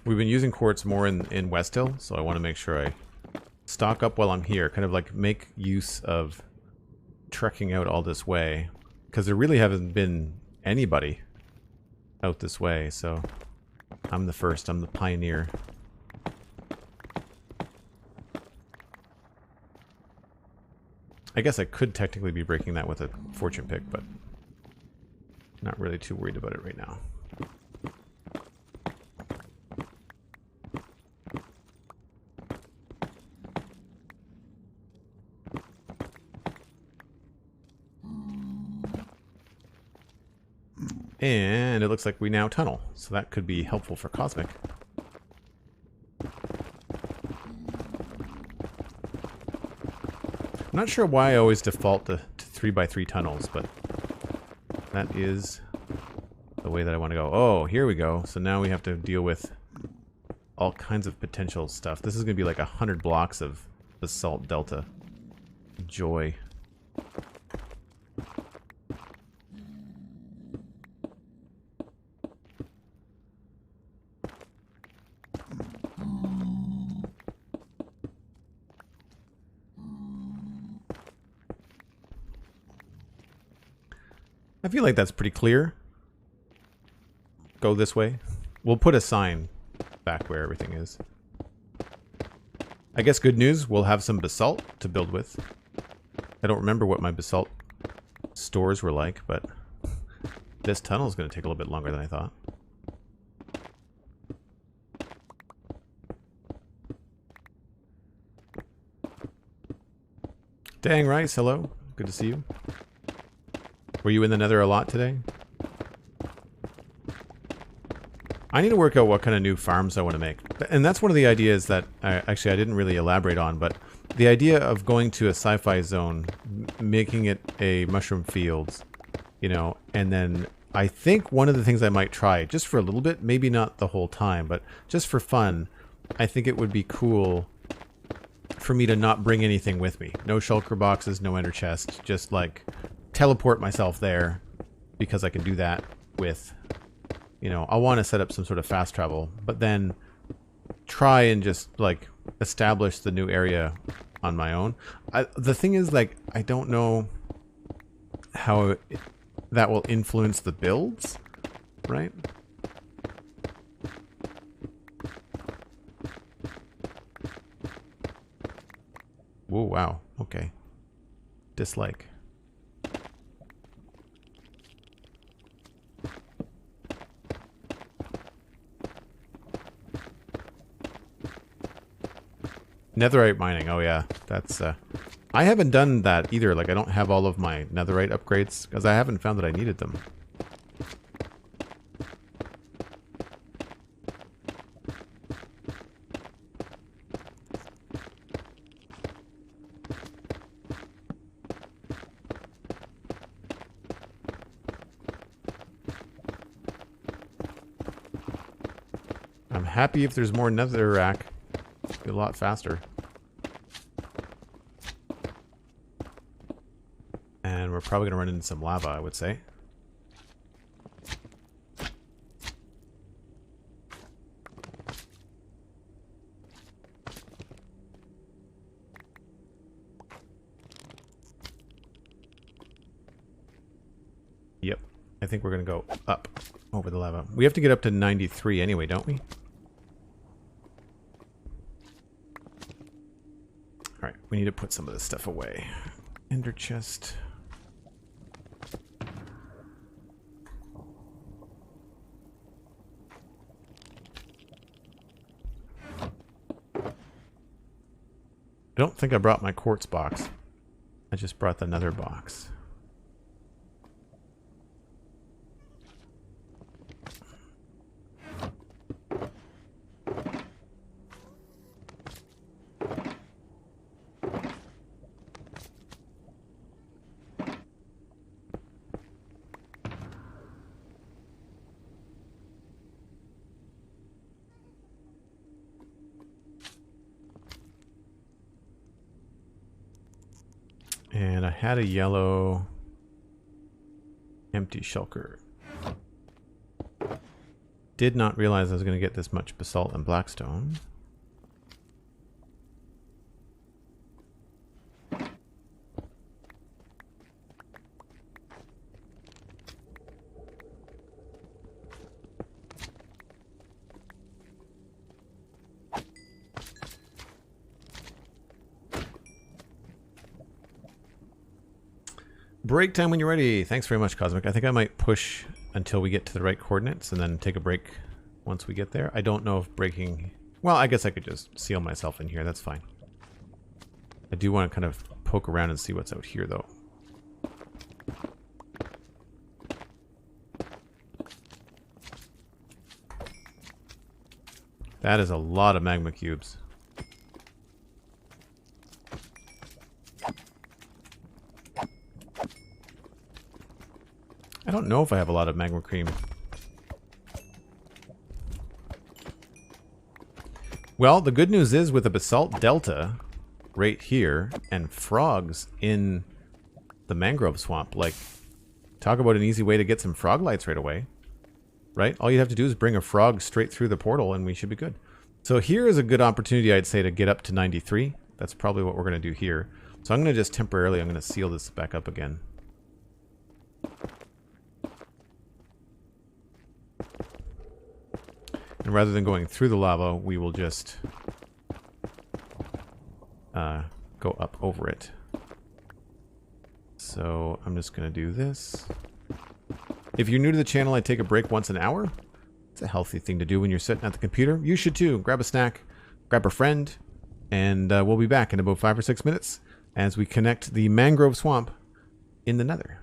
We've been using quartz more in West Hill, so I want to make sure I stock up while I'm here. Kind of like make use of trekking out all this way, because there really haven't been anybody out this way, so I'm the first, I'm the pioneer. I guess I could technically be breaking that with a fortune pick, but not really too worried about it right now. And it looks like we now tunnel, so that could be helpful for Cosmic. I'm not sure why I always default to 3x3 tunnels, but that is the way that I want to go. Oh, here we go. So now we have to deal with all kinds of potential stuff. This is going to be like 100 blocks of basalt delta. Joy. I feel like that's pretty clear. Go this way. We'll put a sign back where everything is. I guess good news, we'll have some basalt to build with. I don't remember what my basalt stores were like, but This tunnel is going to take a little bit longer than I thought. Dang Rice, hello. Good to see you. Were you in the Nether a lot today? I need to work out what kind of new farms I want to make. And that's one of the ideas that I didn't really elaborate on, but the idea of going to a sci-fi zone, making it a mushroom fields, you know, and then I think one of the things I might try, just for a little bit, maybe not the whole time, but just for fun, I think it would be cool for me to not bring anything with me. No shulker boxes, no ender chest, just like teleport myself there because I can do that with, you know, I want to set up some sort of fast travel, but then try and just like establish the new area on my own. The thing is, like, I don't know how that will influence the builds, right? Whoa, wow. Okay. Dislike. Netherite mining. Oh yeah, that's I haven't done that either. Like, I don't have all of my netherite upgrades because I haven't found that I needed them. I'm happy if there's more netherrack. Be a lot faster. And we're probably going to run into some lava, I would say. Yep. I think we're going to go up over the lava. We have to get up to 93 anyway, don't we? Alright, we need to put some of this stuff away. Ender chest. I don't think I brought my quartz box. I just brought the nether box. And I had a yellow empty shulker. Did not realize I was going to get this much basalt and blackstone. Break time when you're ready. Thanks very much, Cosmic. I think I might push until we get to the right coordinates and then take a break once we get there. I don't know if breaking... Well, I guess I could just seal myself in here. That's fine. I do want to kind of poke around and see what's out here, though. That is a lot of magma cubes. I don't know if I have a lot of magma cream. Well, the good news is with a basalt delta right here and frogs in the mangrove swamp, like, talk about an easy way to get some frog lights right away, right? All you have to do is bring a frog straight through the portal and we should be good. So here is a good opportunity, I'd say, to get up to 93. That's probably what we're going to do here. So I'm going to just temporarily, I'm going to seal this back up again. And rather than going through the lava, we will just go up over it. So I'm just going to do this. If you're new to the channel, I take a break once an hour. It's a healthy thing to do when you're sitting at the computer. You should too. Grab a snack, grab a friend, and we'll be back in about 5 or 6 minutes as we connect the mangrove swamp in the Nether.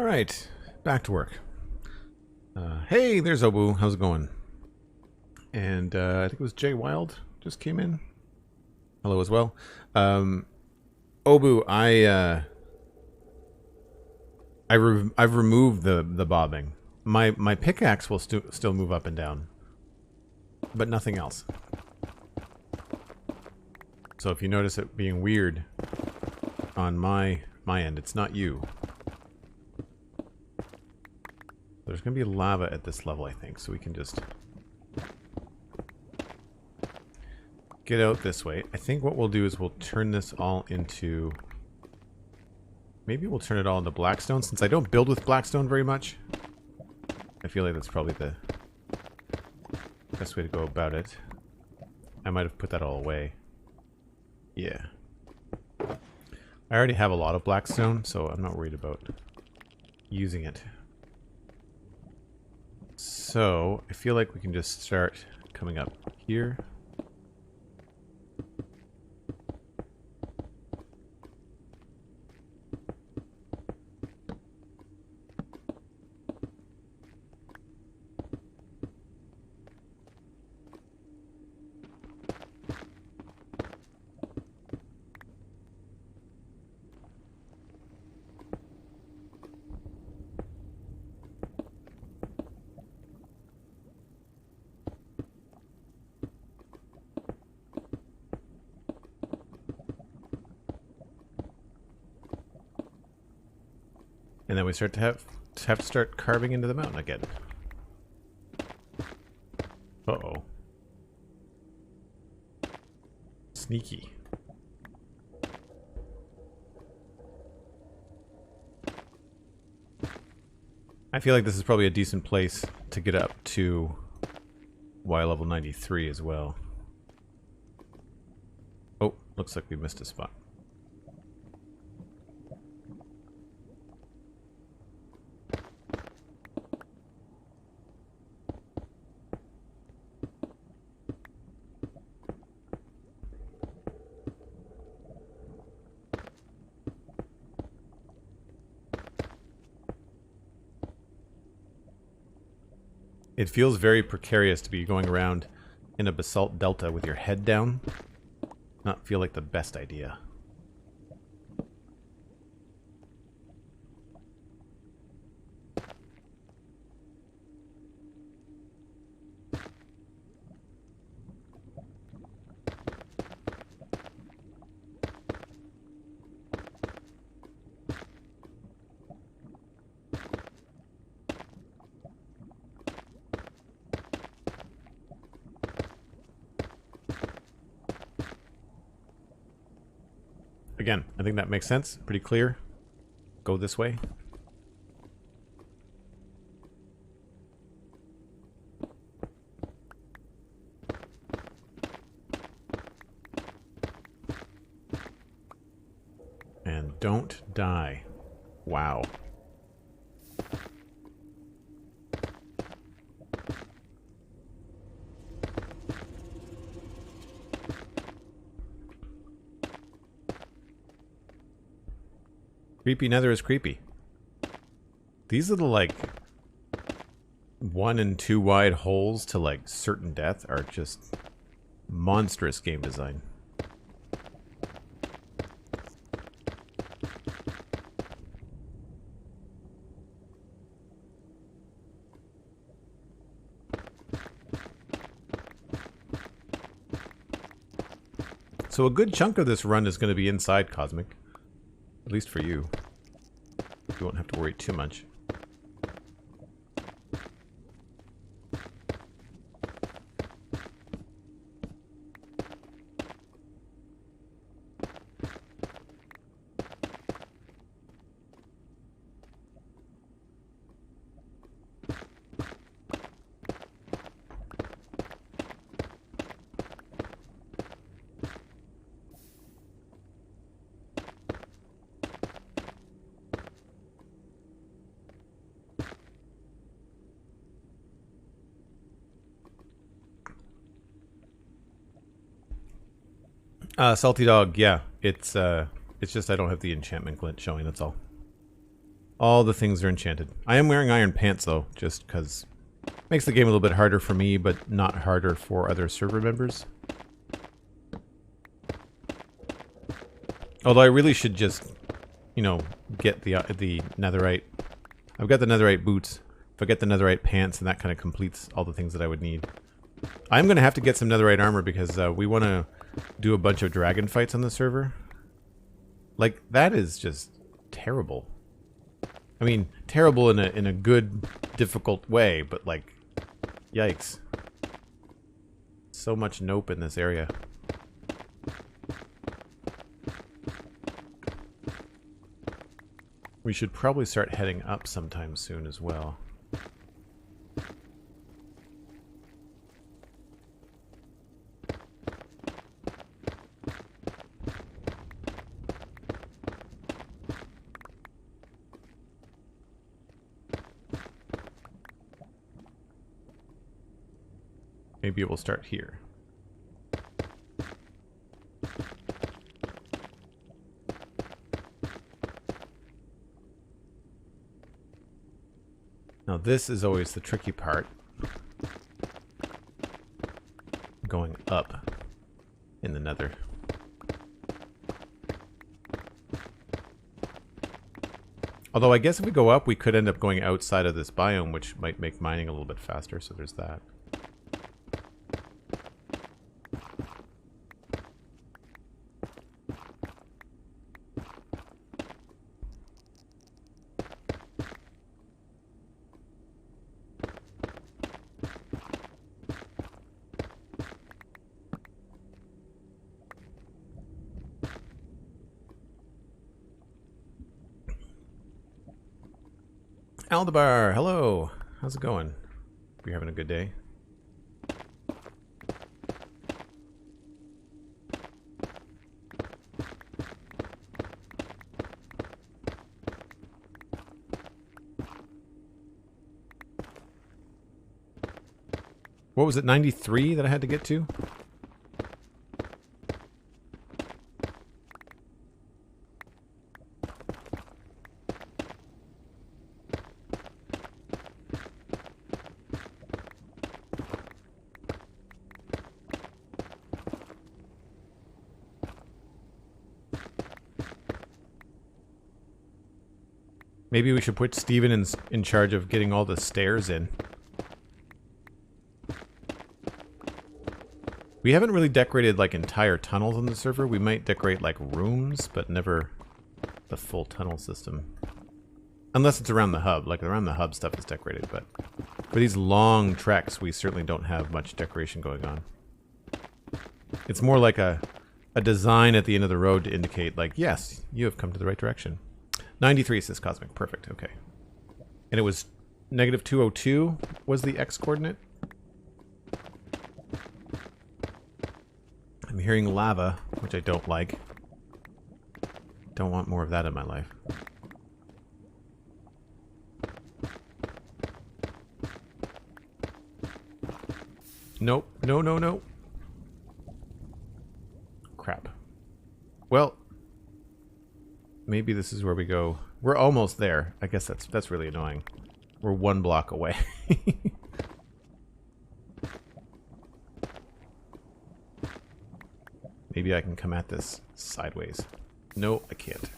All right, back to work. Hey, there's Obu. How's it going? And I think it was Jay Wild just came in. Hello as well. Obu, I've removed the bobbing. My pickaxe will still move up and down, but nothing else. So if you notice it being weird on my end, it's not you. There's going to be lava at this level, I think, so we can just get out this way. I think what we'll do is we'll turn this all into... Maybe we'll turn it all into blackstone, since I don't build with blackstone very much. I feel like that's probably the best way to go about it. I might have put that all away. Yeah. I already have a lot of blackstone, so I'm not worried about using it. So, I feel like we can just start coming up here. And then we start to have to start carving into the mountain again. Uh-oh. Sneaky. I feel like this is probably a decent place to get up to Y level 93 as well. Oh, looks like we missed a spot. It feels very precarious to be going around in a basalt delta with your head down. Not feel like the best idea. Again, I think that makes sense. Pretty clear. Go this way. And don't die. Wow. Creepy Nether is creepy. These little, like, 1 and 2 wide holes to, like, certain death are just monstrous game design. So a good chunk of this run is going to be inside Cosmic. At least for you. You won't have to worry too much. Salty Dog, yeah. It's just I don't have the enchantment glint showing, that's all. All the things are enchanted. I am wearing iron pants though, just because makes the game a little bit harder for me, but not harder for other server members. Although I really should just, you know, get the netherite. I've got the netherite boots. If I get the netherite pants, then that kind of completes all the things that I would need. I'm going to have to get some netherite armor because we want to do a bunch of dragon fights on the server. Like, that is just terrible. I mean, terrible in a good, difficult way, but like, yikes. So much nope in this area. We should probably start heading up sometime soon as well. Maybe it will start here. Now this is always the tricky part. Going up in the nether. Although I guess if we go up, we could end up going outside of this biome, which might make mining a little bit faster, so there's that. Aldebar, hello. How's it going? Hope you're having a good day. What was it, 93 that I had to get to? Maybe we should put Steven in charge of getting all the stairs in. We haven't really decorated like entire tunnels on the server. We might decorate like rooms, but never the full tunnel system. Unless it's around the hub. Like around the hub stuff is decorated, but for these long treks we certainly don't have much decoration going on. It's more like a design at the end of the road to indicate like, yes, you have come to the right direction. 93 says Cosmic. Perfect. Okay. And it was negative 202 was the X coordinate. I'm hearing lava, which I don't like. Don't want more of that in my life. Nope. No, no, no. Crap. Well, maybe this is where we go. We're almost there. I guess that's really annoying. We're one block away. Maybe I can come at this sideways. No, I can't.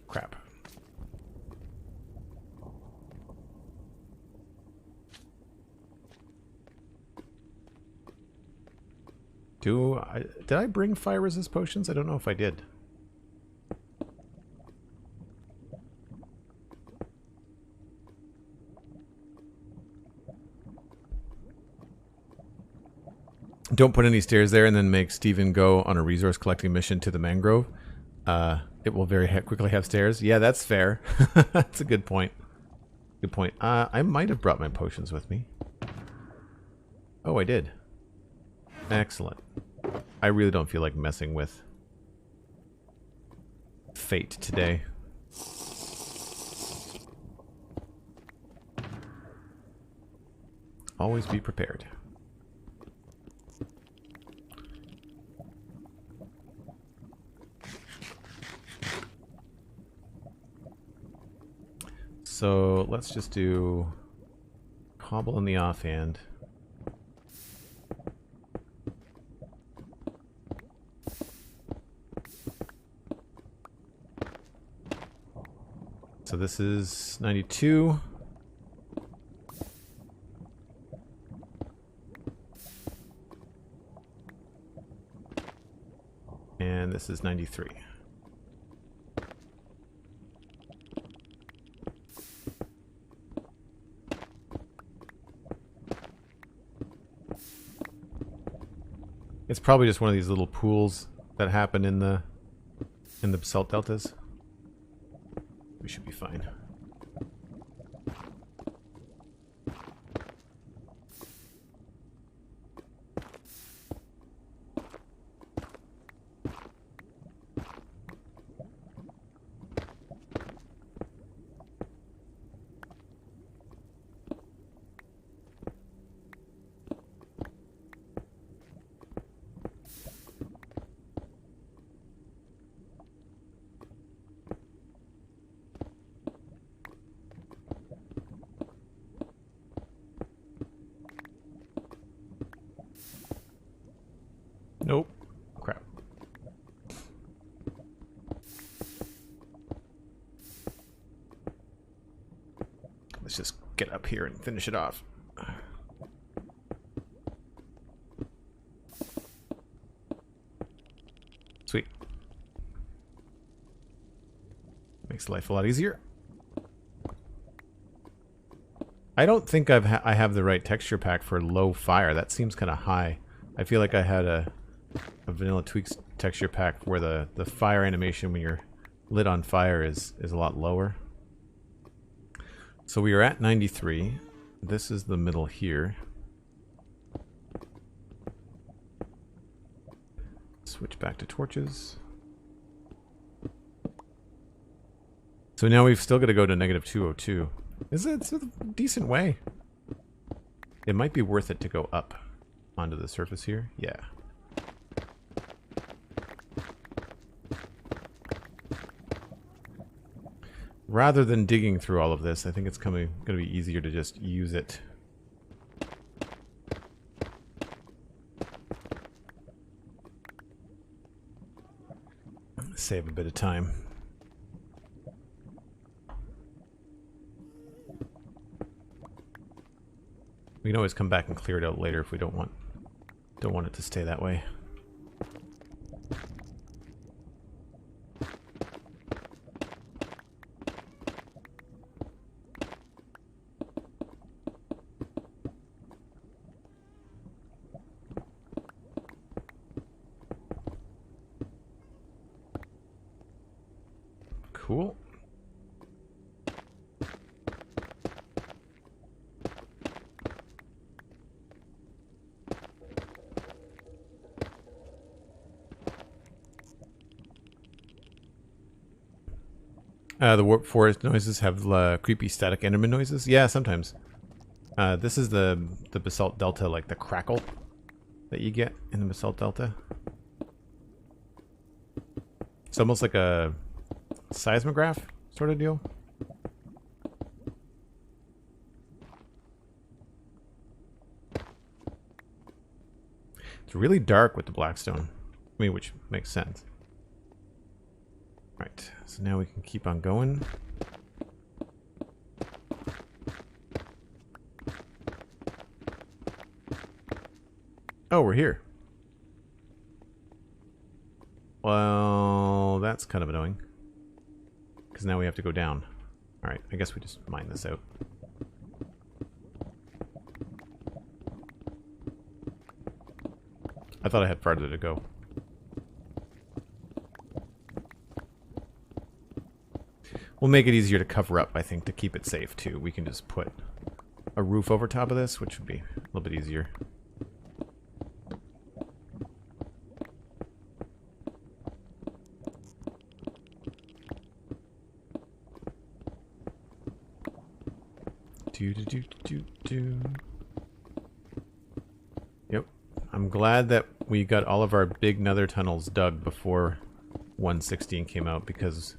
Crap. Did I bring fire resist potions? I don't know if I did. Don't put any stairs there and then make Steven go on a resource collecting mission to the Mangrove. It will very quickly have stairs. Yeah, that's fair. That's a good point. Good point. I might have brought my potions with me. Oh, I did. Excellent. I really don't feel like messing with fate today. Always be prepared. So let's just do cobble in the offhand. So this is 92. And this is 93. It's probably just one of these little pools that happen in the basalt deltas. We should be fine. Nope. Crap. Let's just get up here and finish it off. Sweet. Makes life a lot easier. I don't think I have the right texture pack for low fire. That seems kind of high. I feel like I had a Vanilla Tweaks texture pack where the fire animation when you're lit on fire is a lot lower. So we are at 93. This is the middle here. Switch back to torches. So now we've still got to go to negative 202. It's a decent way. It might be worth it to go up onto the surface here. Yeah. Rather than digging through all of this, I think it's going to be easier to just use it. Save a bit of time. We can always come back and clear it out later if we don't want it to stay that way. Cool. The warp forest noises have creepy static enderman noises. Yeah, sometimes. This is the basalt delta, like the crackle that you get in the basalt delta. It's almost like a seismograph sort of deal. It's really dark with the blackstone. I mean, which makes sense. Right, so now we can keep on going. Oh, we're here. Well, that's kind of annoying. Because now we have to go down. Alright, I guess we just mine this out. I thought I had farther to go. We'll make it easier to cover up, I think, to keep it safe, too. We can just put a roof over top of this, which would be a little bit easier. Yep. I'm glad that we got all of our big nether tunnels dug before 1.16 came out, because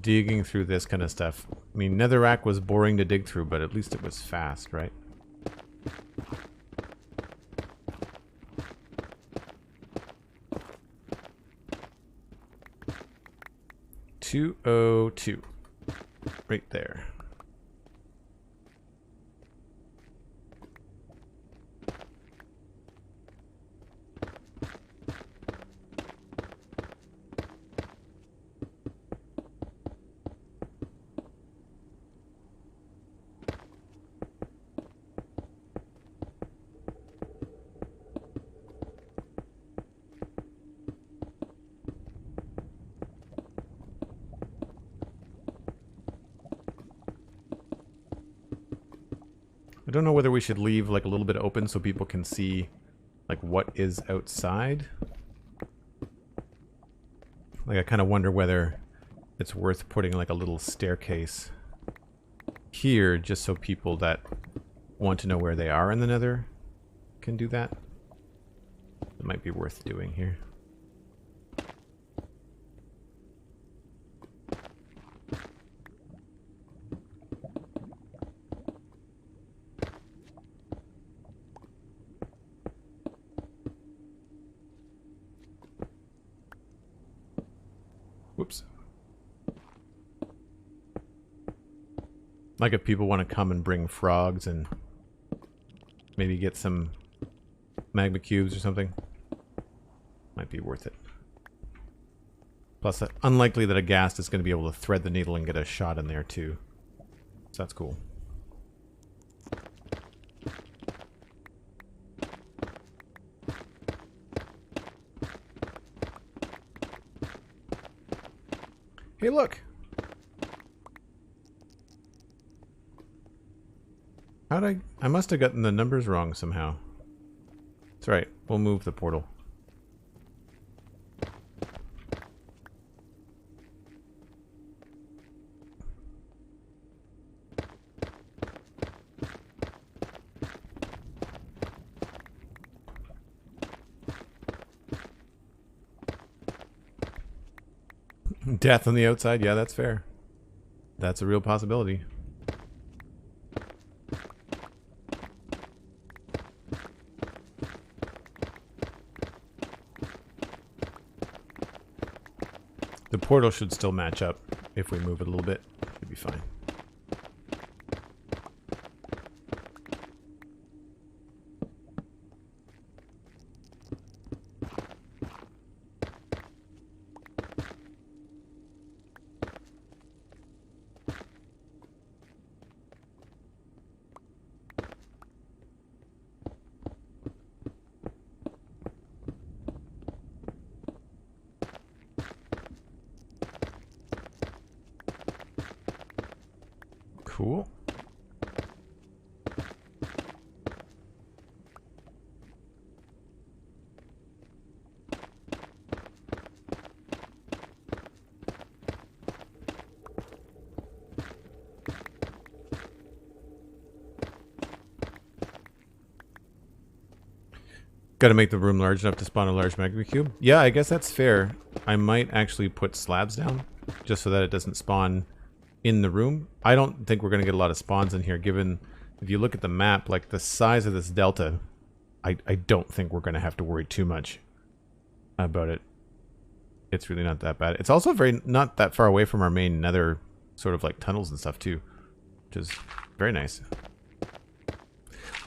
digging through this kind of stuff. I mean, netherrack was boring to dig through, but at least it was fast, right? $202. Right there. I don't know whether we should leave like a little bit open so people can see like what is outside. Like I kind of wonder whether it's worth putting like a little staircase here just so people that want to know where they are in the Nether can do that. It might be worth doing here. Whoops. Like if people want to come and bring frogs and maybe get some magma cubes or something, might be worth it. Plus, unlikely that a ghast is going to be able to thread the needle and get a shot in there too. So that's cool. Hey, look! I must have gotten the numbers wrong somehow. That's right, we'll move the portal. Death on the outside, yeah, that's fair. That's a real possibility. The portal should still match up if we move it a little bit. Should be fine. Cool. Got to make the room large enough to spawn a large magma cube. Yeah, I guess that's fair. I might actually put slabs down just so that it doesn't spawn in the room. I don't think we're going to get a lot of spawns in here, given if you look at the map, like the size of this delta, I don't think we're going to have to worry too much about it. It's really not that bad. It's also not that far away from our main nether sort of like tunnels and stuff too, which is very nice.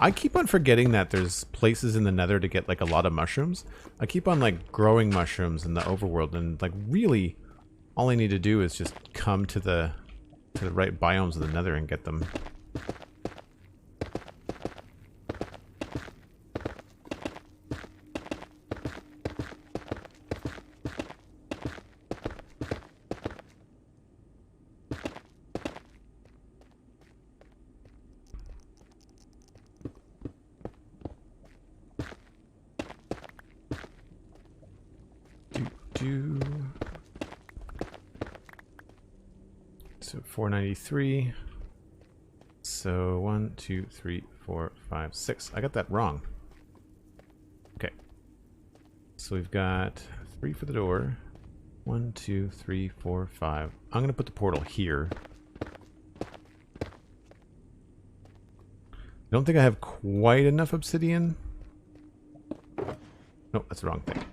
I keep on forgetting that there's places in the nether to get like a lot of mushrooms. I keep on like growing mushrooms in the overworld, and like really all I need to do is just come to the right biomes of the nether and get them. So 493. So 1, 2, 3, 4, 5, 6. I got that wrong. Okay. So we've got 3 for the door. 1, 2, 3, 4, 5. I'm going to put the portal here. I don't think I have quite enough obsidian. No, that's the wrong thing.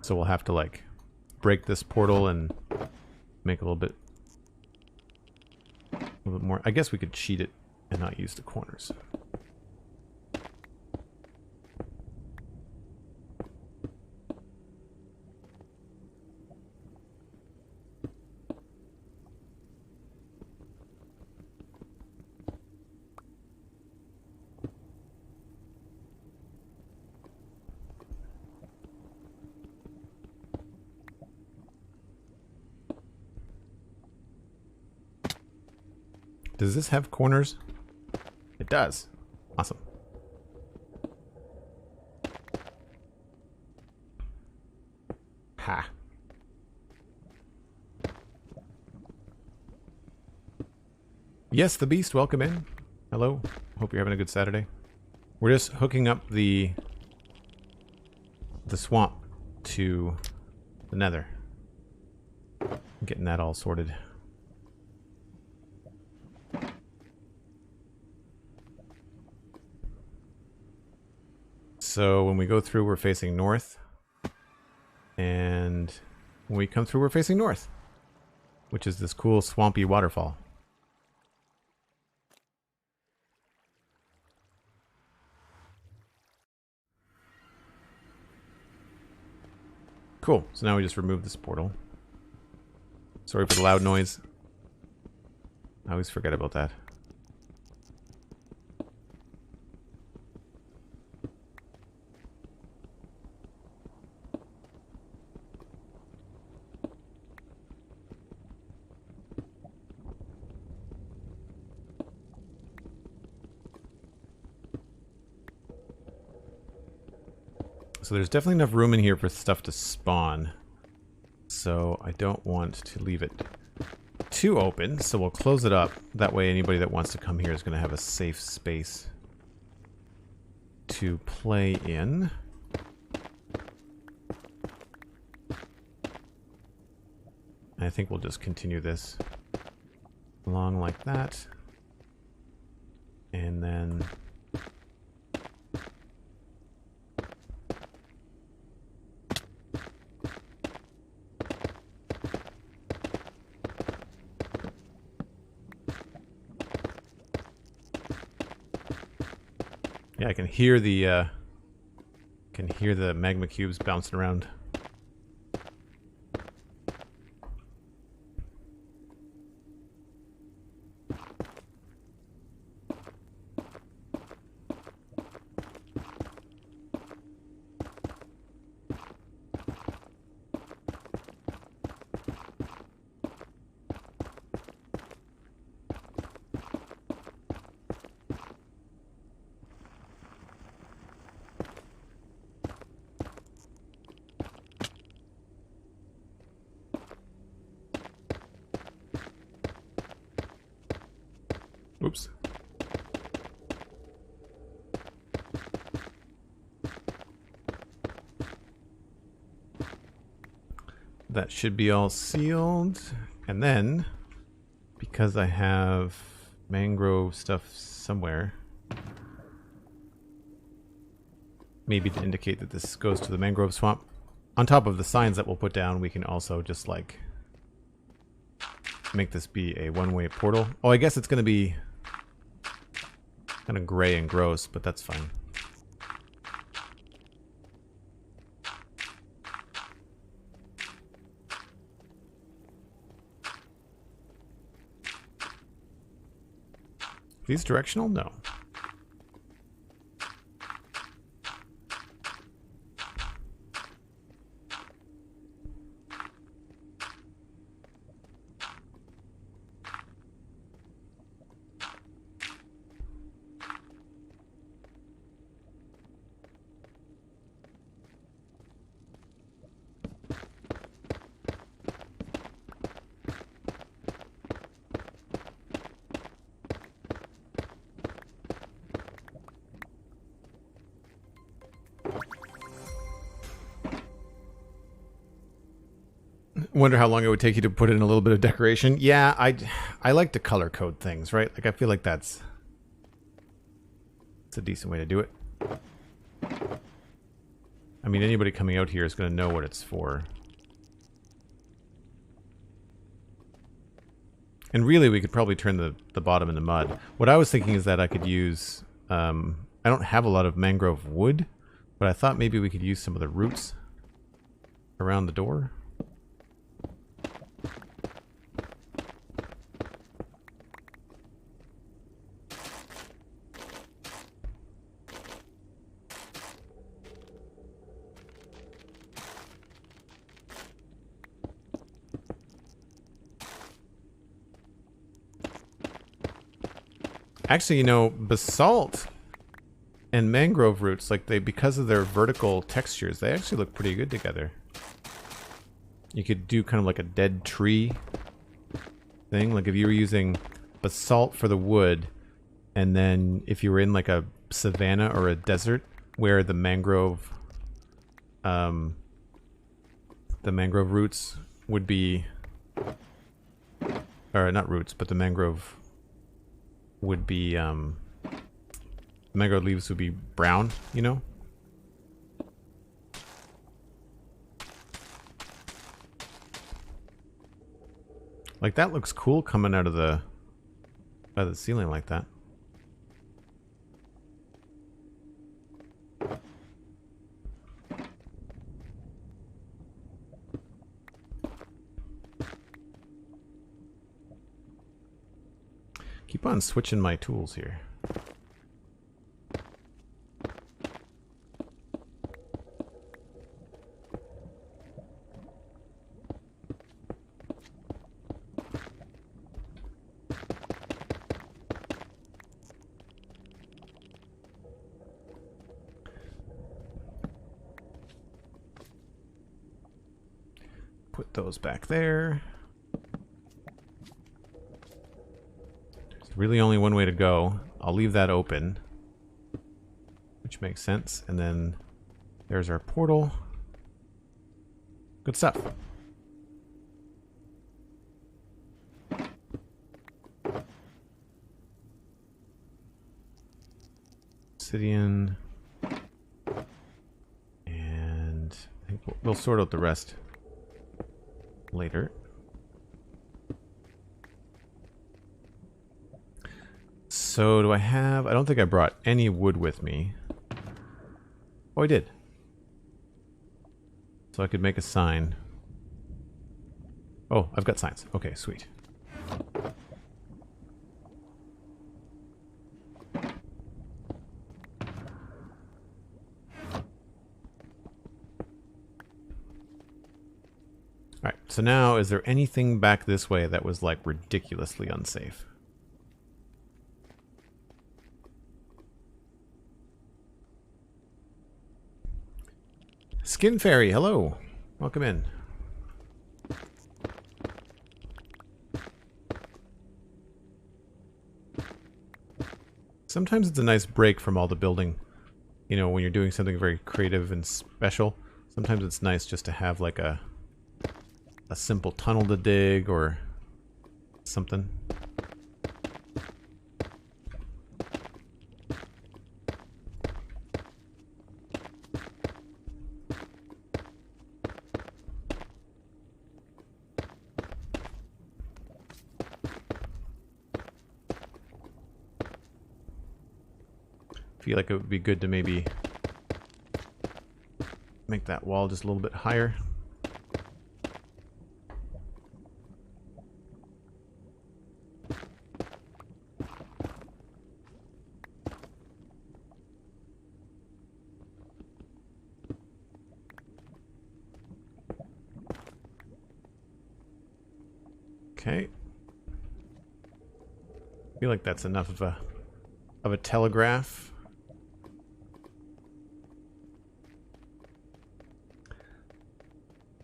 So we'll have to like break this portal and make a little bit more. I guess we could cheat it and not use the corners. Does this have corners? It does. Awesome. Ha. Yes, the Beast, welcome in. Hello. Hope you're having a good Saturday. We're just hooking up the swamp to the Nether. Getting that all sorted. So when we go through, we're facing north. And when we come through, we're facing north, which is this cool swampy waterfall. Cool. So now we just remove this portal. Sorry for the loud noise. I always forget about that. So there's definitely enough room in here for stuff to spawn. So I don't want to leave it too open, so we'll close it up. That way anybody that wants to come here is going to have a safe space to play in. And I think we'll just continue this along like that. And then yeah, I can hear the magma cubes bouncing around. Oops. That should be all sealed. And then, because I have mangrove stuff somewhere, maybe to indicate that this goes to the mangrove swamp, on top of the signs that we'll put down, we can also just like make this be a one-way portal. Oh, I guess it's going to be kind of gray and gross, but that's fine. These directional? No. Wonder how long it would take you to put in a little bit of decoration. Yeah, I like to color code things, right? Like I feel like it's a decent way to do it. I mean, anybody coming out here is going to know what it's for. And really, we could probably turn the bottom into mud. What I was thinking is that I could use... I don't have a lot of mangrove wood, but I thought maybe we could use some of the roots around the door. Actually, you know, basalt and mangrove roots, like because of their vertical textures, they actually look pretty good together. You could do kind of like a dead tree thing. Like if you were using basalt for the wood, and then if you were in like a savanna or a desert where the mangrove roots would be, or not roots, but the mangrove would be, mangrove leaves would be brown, you know? Like that looks cool coming out of the ceiling like that. Keep on switching my tools here. Put those back there. There's really only one way to go. I'll leave that open, which makes sense. And then there's our portal. Good stuff. Obsidian. And I think we'll sort out the rest later. So do I have... I don't think I brought any wood with me. Oh, I did. So I could make a sign. Oh, I've got signs. Okay, sweet. Alright, so now is there anything back this way that was like ridiculously unsafe? Skin Fairy, hello. Welcome in. Sometimes it's a nice break from all the building. You know, when you're doing something very creative and special, sometimes it's nice just to have like a simple tunnel to dig or something. Feel like it would be good to maybe make that wall just a little bit higher. Okay. I feel like that's enough of a telegraph.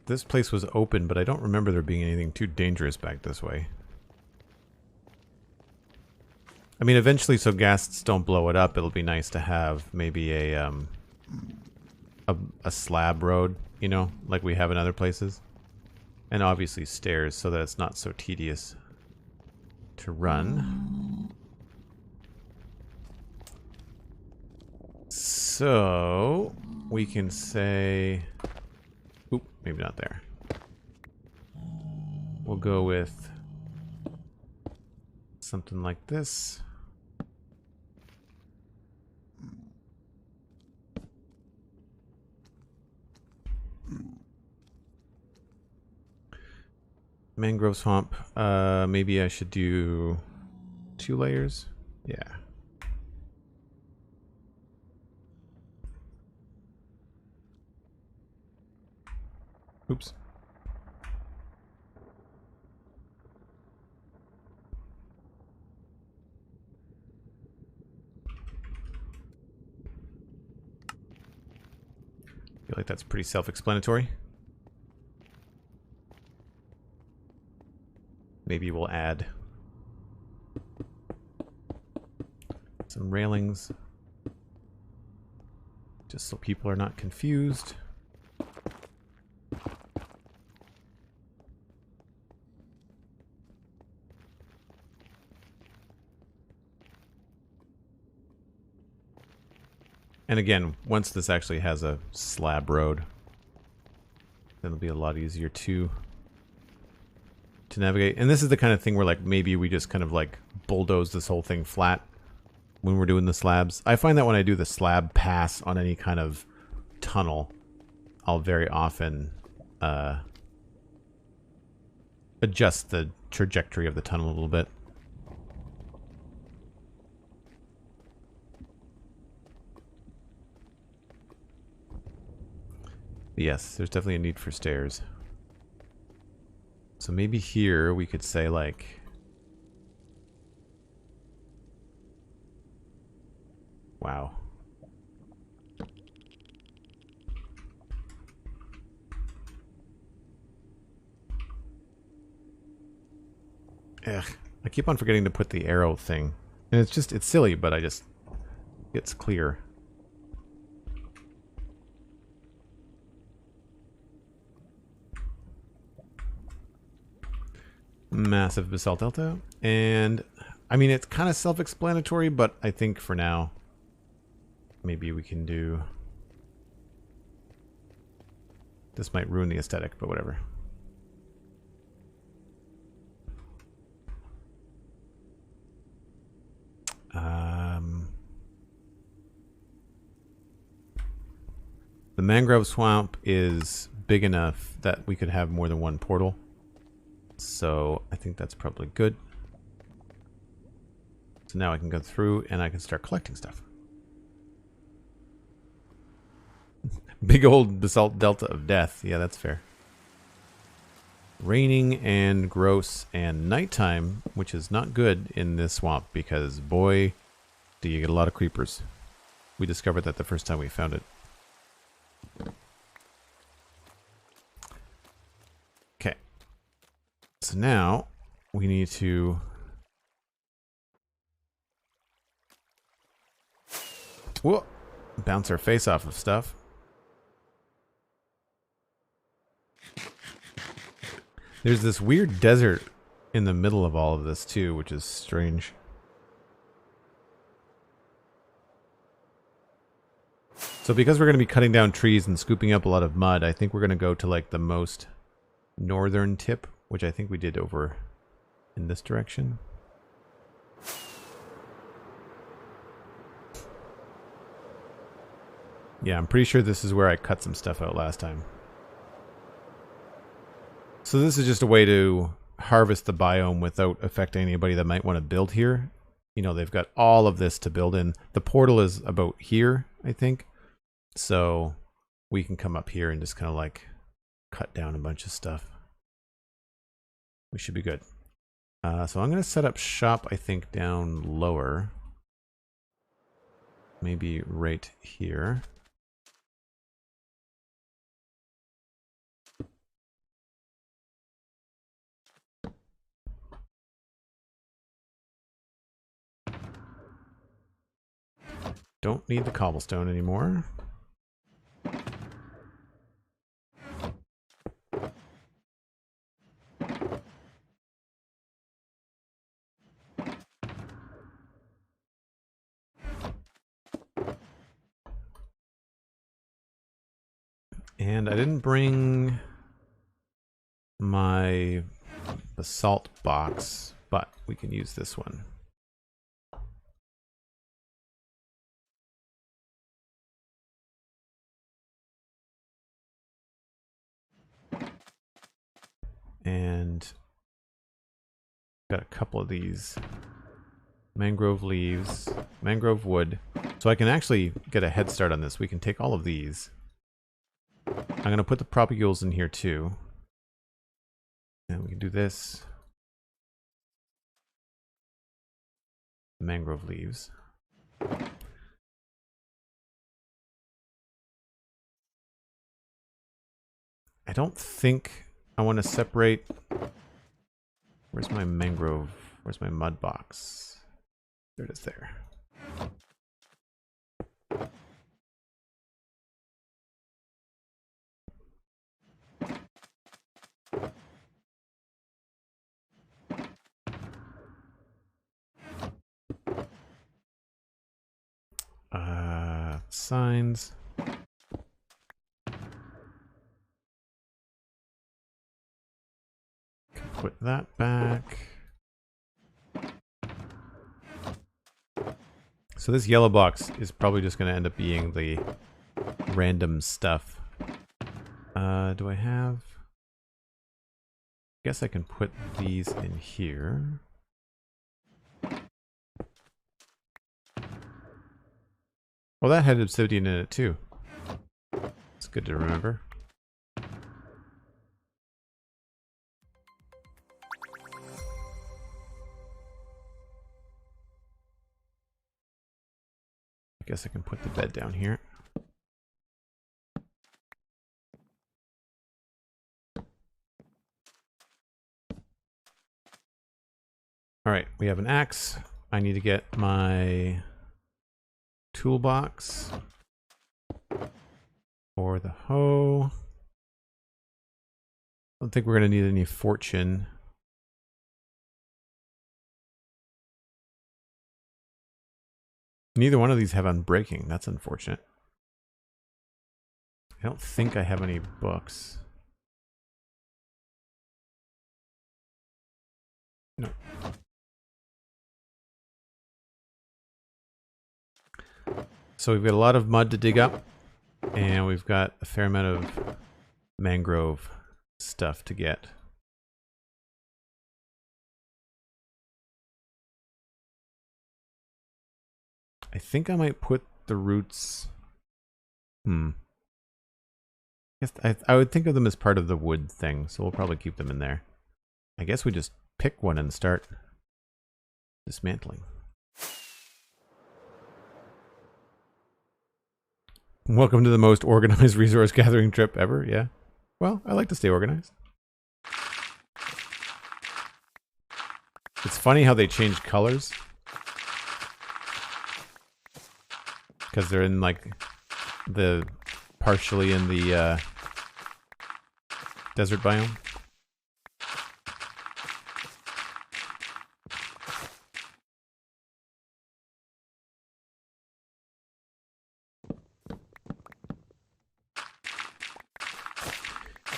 This place was open, but I don't remember there being anything too dangerous back this way. I mean, eventually, so ghasts don't blow it up, it'll be nice to have maybe a slab road, you know, like we have in other places. And obviously stairs so that it's not so tedious to run. So we can say, oop, maybe not there. We'll go with something like this. Mangrove swamp. Maybe I should do 2 layers. Yeah. Oops. I feel like that's pretty self-explanatory. Maybe we'll add some railings just so people are not confused. And again, once this actually has a slab road, then it'll be a lot easier to navigate. And this is the kind of thing where like maybe we just kind of like bulldoze this whole thing flat when we're doing the slabs. I find that when I do the slab pass on any kind of tunnel, I'll very often adjust the trajectory of the tunnel a little bit. Yes, there's definitely a need for stairs. So maybe here we could say like, wow. Ugh, I keep on forgetting to put the arrow thing. And it's silly, but it's clear. Massive basalt delta. And I mean, it's kind of self-explanatory, but I think for now, maybe we can do... This might ruin the aesthetic, but whatever. The mangrove swamp is big enough that we could have more than one portal. So I think that's probably good. So now I can go through and I can start collecting stuff. Big old basalt delta of death. Yeah, that's fair. Raining and gross and nighttime, which is not good in this swamp because boy, do you get a lot of creepers. We discovered that the first time we found it. Okay. So now we need to bounce our face off of stuff. There's this weird desert in the middle of all of this too, which is strange. So because we're going to be cutting down trees and scooping up a lot of mud, I think we're going to go to like the most northern tip, which I think we did over in this direction. Yeah, I'm pretty sure this is where I cut some stuff out last time. So this is just a way to harvest the biome without affecting anybody that might want to build here. You know, they've got all of this to build in. The portal is about here, I think. So we can come up here and just kind of like cut down a bunch of stuff. We should be good. So I'm going to set up shop, I think, down lower. Maybe right here. Don't need the cobblestone anymore. And I didn't bring my basalt box, but we can use this one. And got a couple of these mangrove leaves, mangrove wood. So I can actually get a head start on this. We can take all of these. I'm going to put the propagules in here too. And we can do this. Mangrove leaves. I don't think I want to separate. Where's my mangrove? Where's my mud box? There it is there. Signs. Put that back. So this yellow box is probably just going to end up being the random stuff. Do I have... I guess I can put these in here. Well, that had obsidian in it too. It's good to remember. I guess I can put the bed down here. Alright, we have an axe. I need to get my toolbox for the hoe. I don't think we're going to need any fortune. Neither one of these have unbreaking. That's unfortunate. I don't think I have any books. No. So we've got a lot of mud to dig up, and we've got a fair amount of mangrove stuff to get. I think I might put the roots... I would think of them as part of the wood thing, so we'll probably keep them in there. I guess we just pick one and start dismantling. Welcome to the most organized resource gathering trip ever, yeah. Well, I like to stay organized. It's funny how they change colors. Because they're in like the partially in the desert biome.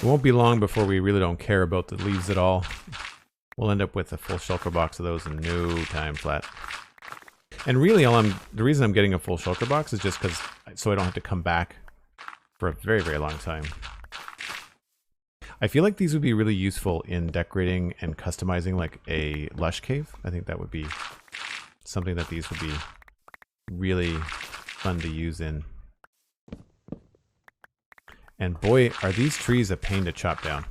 It won't be long before we really don't care about the leaves at all. We'll end up with a full shulker box of those in no time flat. And really, the reason I'm getting a full shulker box is just because so I don't have to come back for a very, very long time. I feel like these would be really useful in decorating and customizing like a lush cave. I think that would be something that these would be really fun to use in. And boy, are these trees a pain to chop down.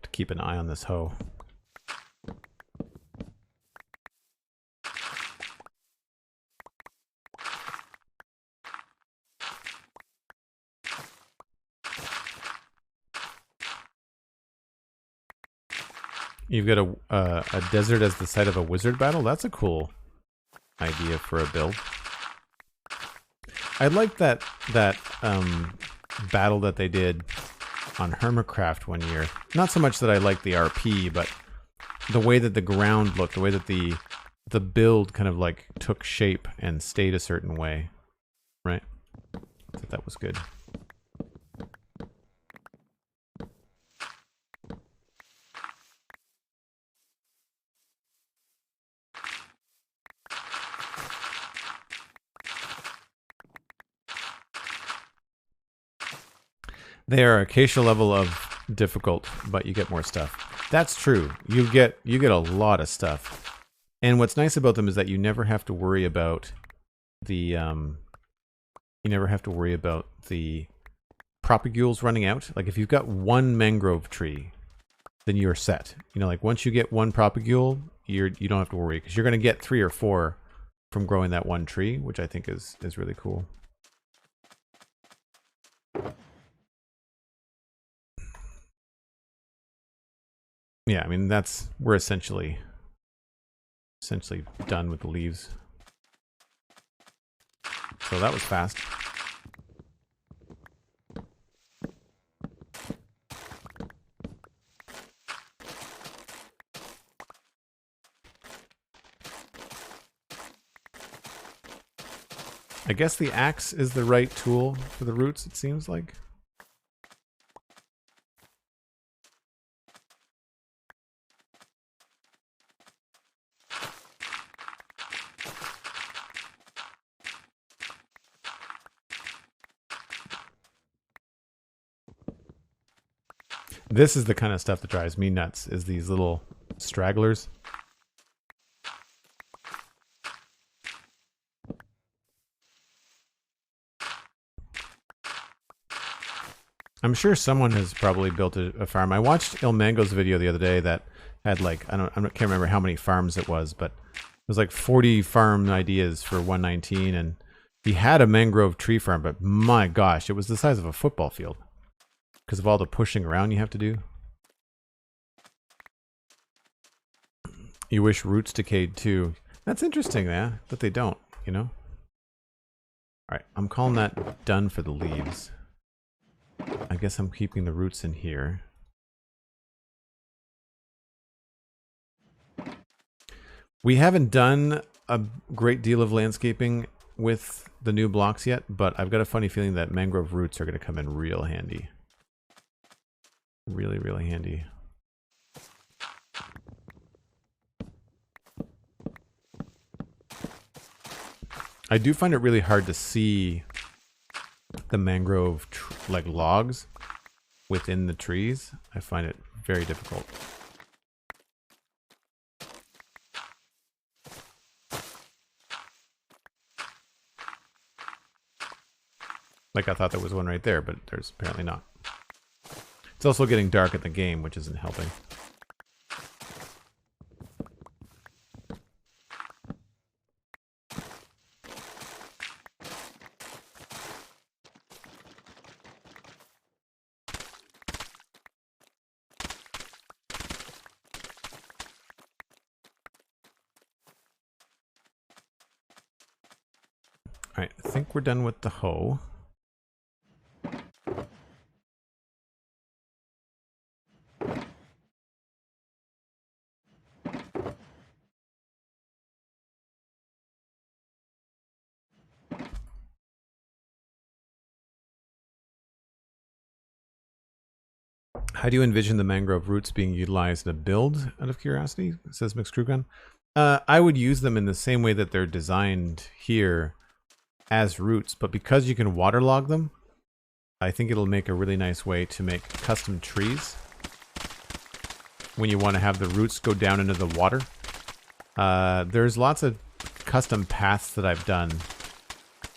To keep an eye on this hoe. You've got a desert as the site of a wizard battle? That's a cool idea for a build. I like that battle that they did on Hermitcraft one year. Not so much that I like the RP, but the way that the ground looked, the way that the build kind of like took shape and stayed a certain way, right? I thought that was good. They are acacia level of difficult, but you get more stuff. That's true. You get a lot of stuff. And what's nice about them is that you never have to worry about the propagules running out. Like if you've got one mangrove tree, then you're set. You know, like once you get one propagule, you don't have to worry because you're going to get 3 or 4 from growing that one tree, which I think is really cool. Yeah, I mean we're essentially done with the leaves. So that was fast. I guess the axe is the right tool for the roots, it seems like. This is the kind of stuff that drives me nuts, is these little stragglers. I'm sure someone has probably built a farm. I watched Ilmango's video the other day that had like, I can't remember how many farms it was, but it was like 40 farm ideas for 119, and he had a mangrove tree farm, but my gosh, it was the size of a football field because of all the pushing around you have to do. You wish roots decayed too. That's interesting, yeah, but they don't, you know? Alright, I'm calling that done for the leaves. I guess I'm keeping the roots in here. We haven't done a great deal of landscaping with the new blocks yet, but I've got a funny feeling that mangrove roots are going to come in real handy. Really, really handy. I do find it really hard to see the mangrove like logs within the trees. I find it very difficult. Like I thought there was one right there, but there's apparently not. It's also getting dark at the game, which isn't helping. Alright, I think we're done with the hoe. How do you envision the mangrove roots being utilized in a build, out of curiosity? Says MixCrewGun. I would use them in the same way that they're designed here as roots, but because you can waterlog them, I think it'll make a really nice way to make custom trees when you want to have the roots go down into the water. There's lots of custom paths that I've done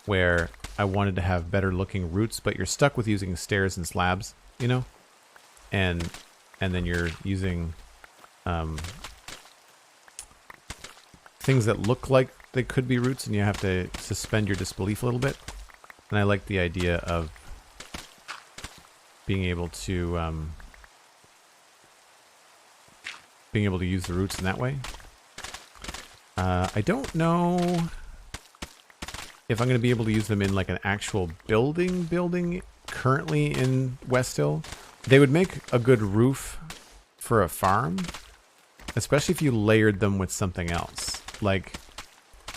where I wanted to have better looking roots, but you're stuck with using stairs and slabs, you know? And then you're using things that look like they could be roots, and you have to suspend your disbelief a little bit. And I like the idea of being able to use the roots in that way. I don't know if I'm going to be able to use them in like an actual building currently in West Hill. They would make a good roof for a farm, especially if you layered them with something else, like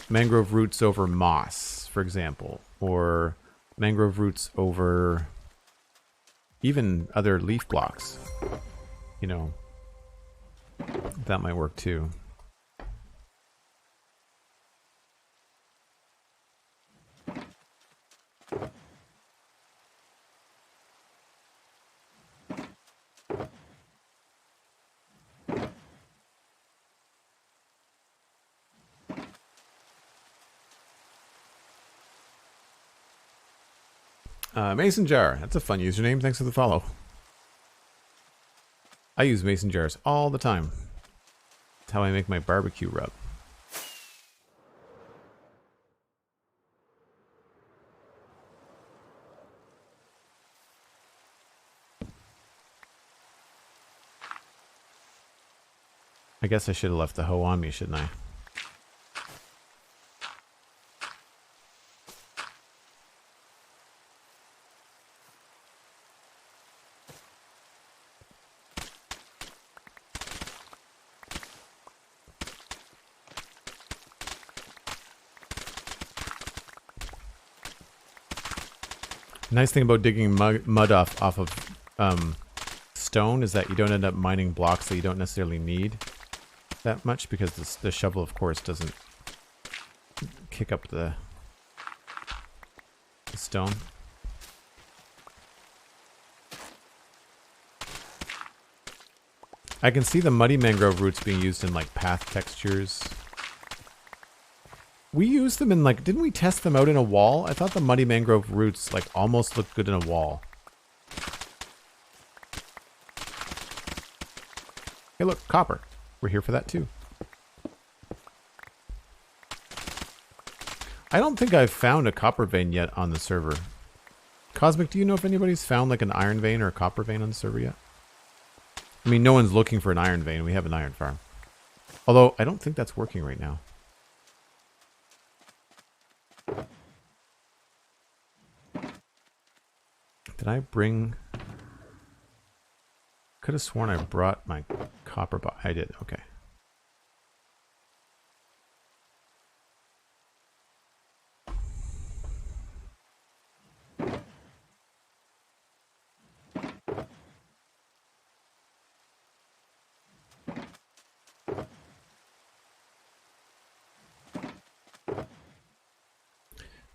mangrove roots over moss, for example, or mangrove roots over even other leaf blocks. You know, that might work too. Mason Jar, that's a fun username. Thanks for the follow. I use mason jars all the time. That's how I make my barbecue rub. I guess I should have left the hoe on me, shouldn't I? Nice thing about digging mud off of stone is that you don't end up mining blocks that you don't necessarily need that much, because the shovel, of course, doesn't kick up the stone. I can see the muddy mangrove roots being used in like path textures. We used them in like, didn't we test them out in a wall? I thought the muddy mangrove roots like almost looked good in a wall. Hey look, copper. We're here for that too. I don't think I've found a copper vein yet on the server. Cosmic, do you know if anybody's found like an iron vein or a copper vein on the server yet? I mean, no one's looking for an iron vein. We have an iron farm. Although, I don't think that's working right now. Did I bring... Could have sworn I brought my copper box. I did, okay.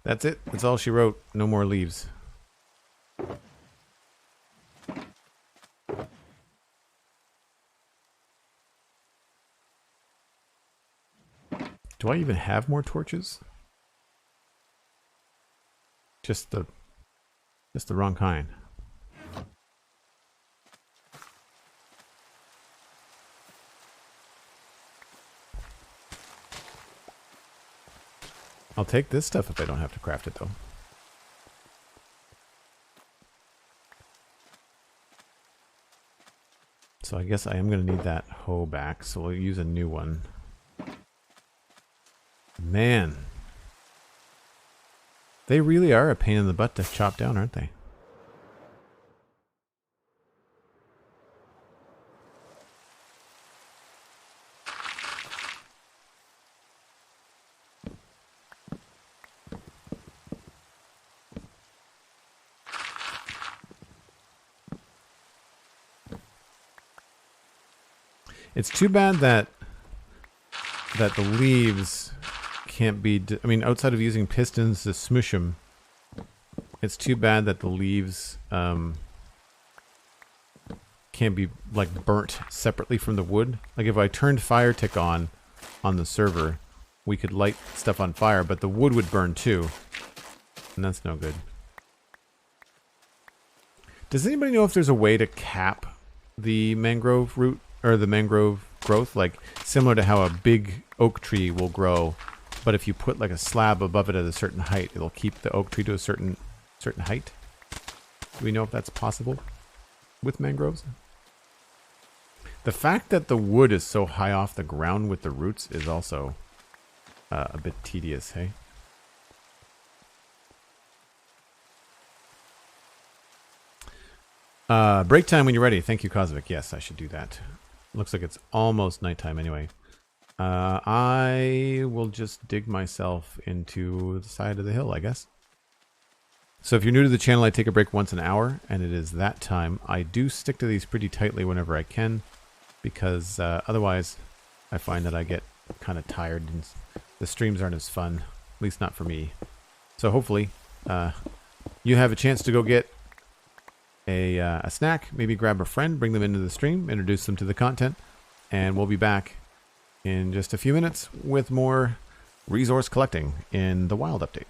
That's it. That's all she wrote. No more leaves. Do I even have more torches? Just the wrong kind. I'll take this stuff if I don't have to craft it, though. So I guess I am going to need that hoe back, so we'll use a new one. Man. They really are a pain in the butt to chop down, aren't they? It's too bad that the leaves can't be... I mean, outside of using pistons to smoosh them, it's too bad that the leaves can't be, like, burnt separately from the wood. Like, if I turned fire tick on the server, we could light stuff on fire, but the wood would burn too. And that's no good. Does anybody know if there's a way to cap the mangrove root? Or the mangrove growth, like similar to how a big oak tree will grow, but if you put like a slab above it at a certain height, it'll keep the oak tree to a certain height. Do we know if that's possible with mangroves? The fact that the wood is so high off the ground with the roots is also a bit tedious, hey? Break time when you're ready. Thank you, Kozvik. Yes, I should do that. Looks like it's almost nighttime anyway. I will just dig myself into the side of the hill, I guess. So if you're new to the channel, I take a break once an hour, and it is that time. I do stick to these pretty tightly whenever I can, because otherwise I find that I get kind of tired and the streams aren't as fun, at least not for me. So hopefully you have a chance to go get a snack, maybe grab a friend, bring them into the stream, introduce them to the content, and we'll be back in just a few minutes with more resource collecting in the Wild update.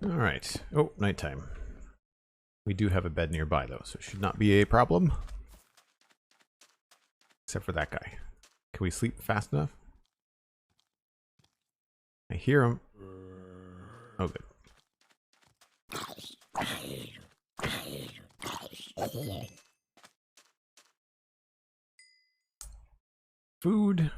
All right. Oh, nighttime. We do have a bed nearby, though, so it should not be a problem. Except for that guy. Can we sleep fast enough? I hear him. Oh, good. Food.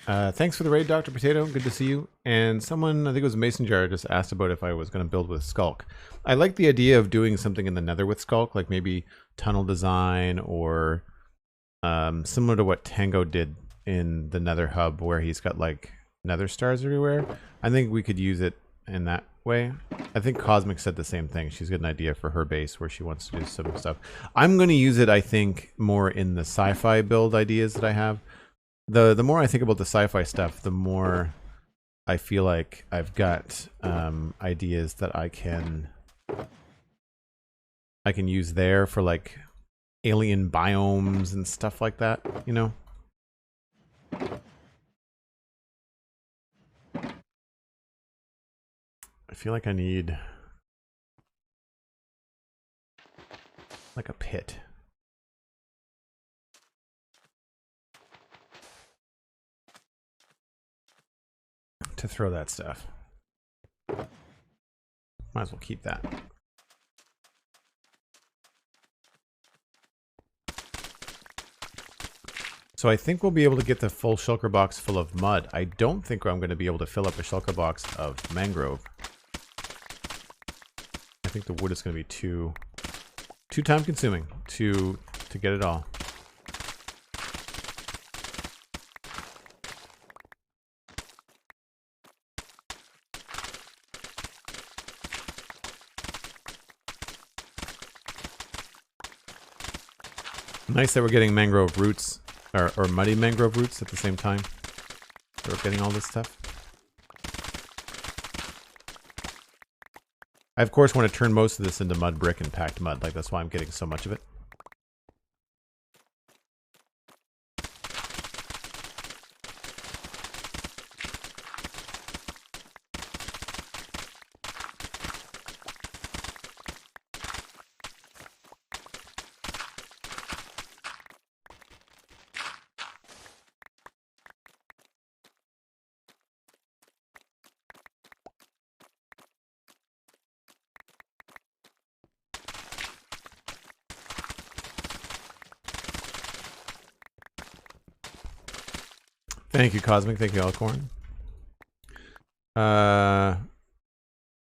Thanks for the raid, Dr. Potato. Good to see you. And someone, I think it was Mason Jar, just asked about if I was going to build with Skulk. I like the idea of doing something in the Nether with Skulk, like maybe tunnel design or similar to what Tango did in the Nether hub, where he's got like Nether stars everywhere. I think we could use it in that way. I think Cosmic said the same thing. She's got an idea for her base where she wants to do some stuff. I'm going to use it, I think, more in the sci-fi build ideas that I have. The more I think about the sci-fi stuff, the more I feel like I've got ideas that I can use there for like alien biomes and stuff like that, you know? I feel like I need like a pit. To throw that stuff. Might as well keep that. So I think we'll be able to get the full shulker box full of mud. I don't think I'm going to be able to fill up a shulker box of mangrove. I think the wood is going to be too time consuming to get it all. Nice that we're getting mangrove roots, or muddy mangrove roots at the same time. So we're getting all this stuff. I, of course, want to turn most of this into mud brick and packed mud. Like, that's why I'm getting so much of it. Thank you, Cosmic. Thank you, Alcorn.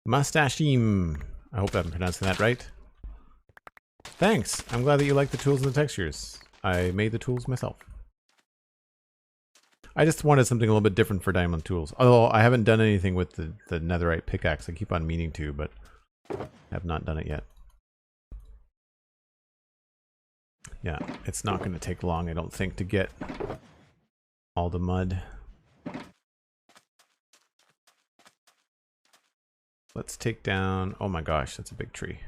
Mustacheme. I hope I'm pronouncing that right. Thanks. I'm glad that you like the tools and the textures. I made the tools myself. I just wanted something a little bit different for diamond tools. Although I haven't done anything with the netherite pickaxe. I keep on meaning to, but have not done it yet. Yeah, it's not going to take long, I don't think, to get all the mud. Let's take down... Oh my gosh, that's a big tree.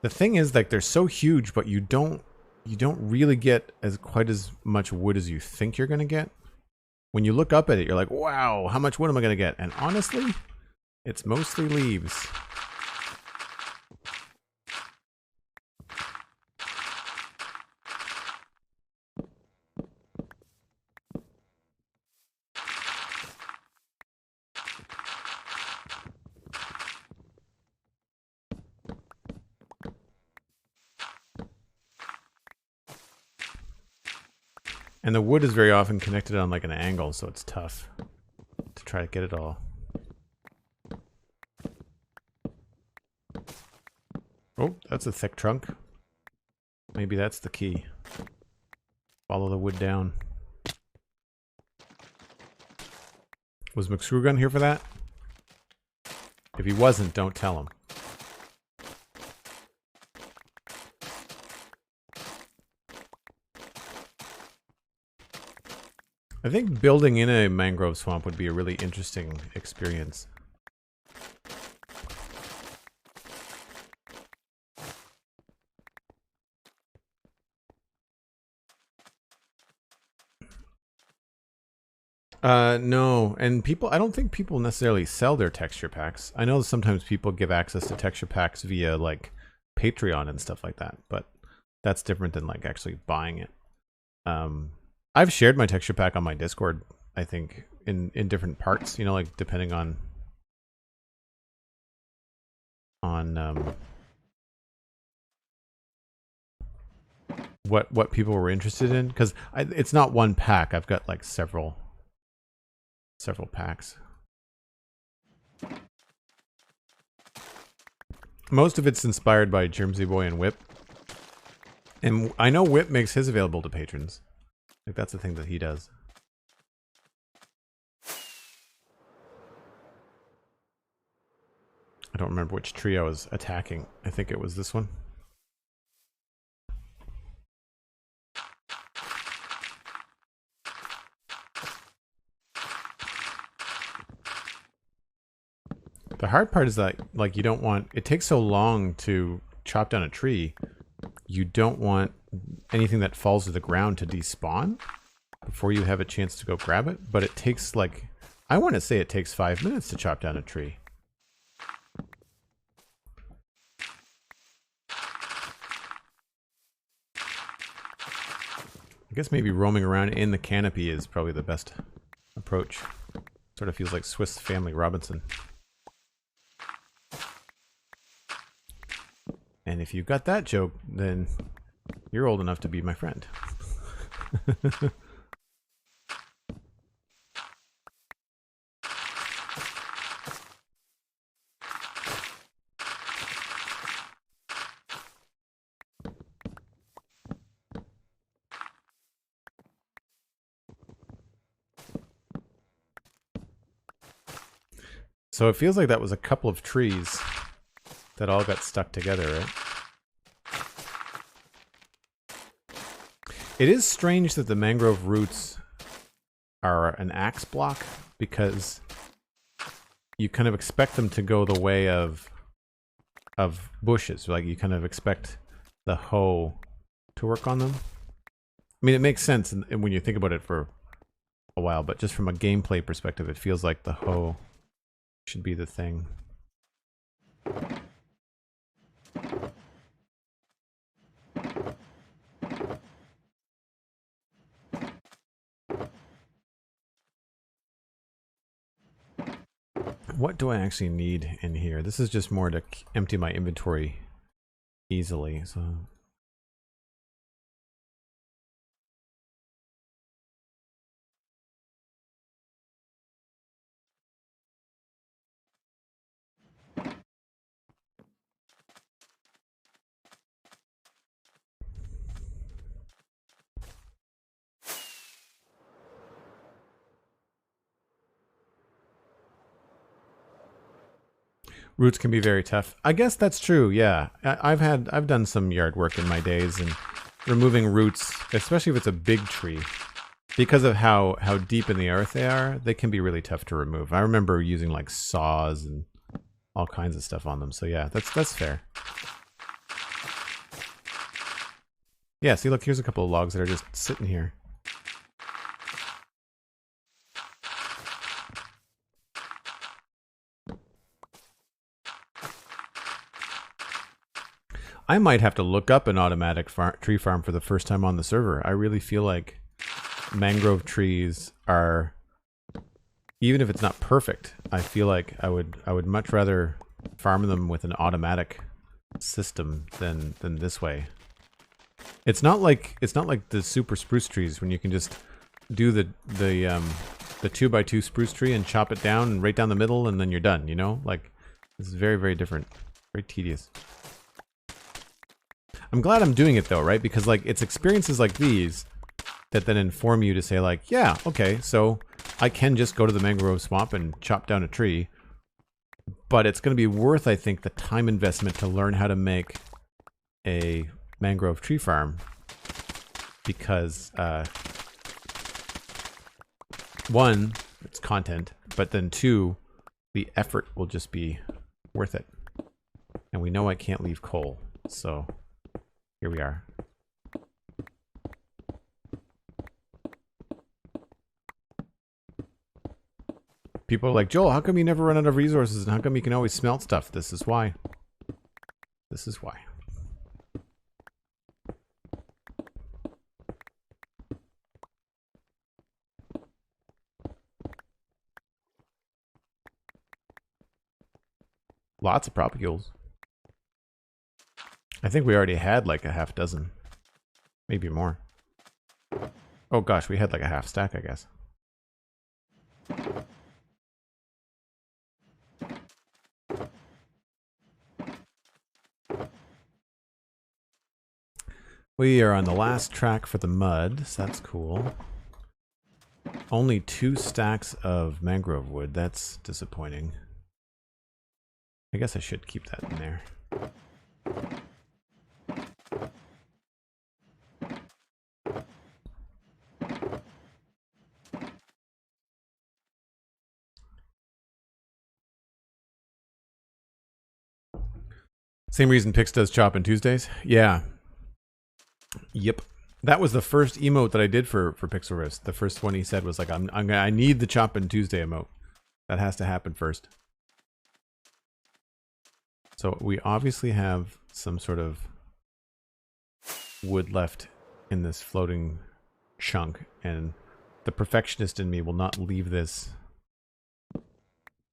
The thing is, like, they're so huge, but you don't really get quite as much wood as you think you're going to get. When you look up at it, you're like, wow, how much wood am I going to get? And honestly, it's mostly leaves. And the wood is very often connected on like an angle, so it's tough to try to get it all. Oh, that's a thick trunk. Maybe that's the key. Follow the wood down. Was McScrewgun here for that? If he wasn't, don't tell him. I think building in a mangrove swamp would be a really interesting experience. No, and people, I don't think people necessarily sell their texture packs. I know sometimes people give access to texture packs via like Patreon and stuff like that, but that's different than like actually buying it. I've shared my texture pack on my Discord, I think, in different parts, you know, like depending on what people were interested in, because it's not one pack. I've got like several packs. Most of it's inspired by Germsy Boy and Whip. And I know Whip makes his available to patrons. Like, that's the thing that he does. I don't remember which tree I was attacking. I think it was this one. The hard part is that, like, you don't want... It takes so long to chop down a tree. You don't want anything that falls to the ground to despawn before you have a chance to go grab it. But it takes, like... I want to say it takes 5 minutes to chop down a tree. I guess maybe roaming around in the canopy is probably the best approach. Sort of feels like Swiss Family Robinson. And if you got that joke, then you're old enough to be my friend. So it feels like that was a couple of trees that all got stuck together, right? It is strange that the mangrove roots are an axe block, because you kind of expect them to go the way of bushes. Like, you kind of expect the hoe to work on them. I mean, it makes sense when you think about it for a while, but just from a gameplay perspective, it feels like the hoe should be the thing. What do I actually need in here? This is just more to empty my inventory easily, so... Roots can be very tough. I guess that's true, yeah. I've done some yard work in my days, and removing roots, especially if it's a big tree, because of how deep in the earth they are, they can be really tough to remove. I remember using like saws and all kinds of stuff on them, so yeah, that's fair. Yeah, see, look, here's a couple of logs that are just sitting here. I might have to look up an automatic tree farm for the first time on the server. I really feel like mangrove trees are, even if it's not perfect, I feel like I would much rather farm them with an automatic system than this way. It's not like the super spruce trees when you can just do the 2x2 spruce tree and chop it down right down the middle and then you're done, you know? Like, this is very, very different. Very tedious. I'm glad I'm doing it though, right? Because like, it's experiences like these that then inform you to say like, yeah, okay, so I can just go to the mangrove swamp and chop down a tree, but it's going to be worth, I think, the time investment to learn how to make a mangrove tree farm, because one, it's content, but then two, the effort will just be worth it. And we know I can't leave coal, so here we are. People are like, Joel, how come you never run out of resources and how come you can always smelt stuff? This is why. This is why. Lots of propagules. I think we already had like a half dozen. Maybe more. Oh gosh, we had like a half stack, I guess. We are on the last track for the mud, so that's cool. Only 2 stacks of mangrove wood. That's disappointing. I guess I should keep that in there. Same reason Pix does chop on Tuesdays? Yeah. Yep. That was the first emote that I did for Pixel Riffs. The first one he said was like, I need the chop on Tuesday emote. That has to happen first. So we obviously have some sort of wood left in this floating chunk, and the perfectionist in me will not leave this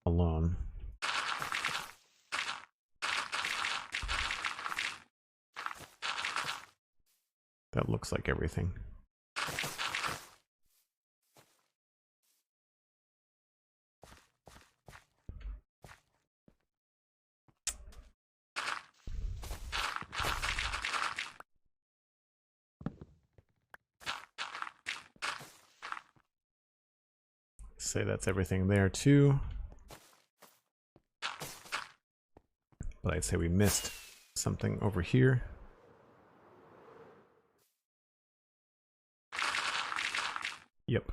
alone. That looks like everything. Say that's everything there too. But I'd say we missed something over here. Yep.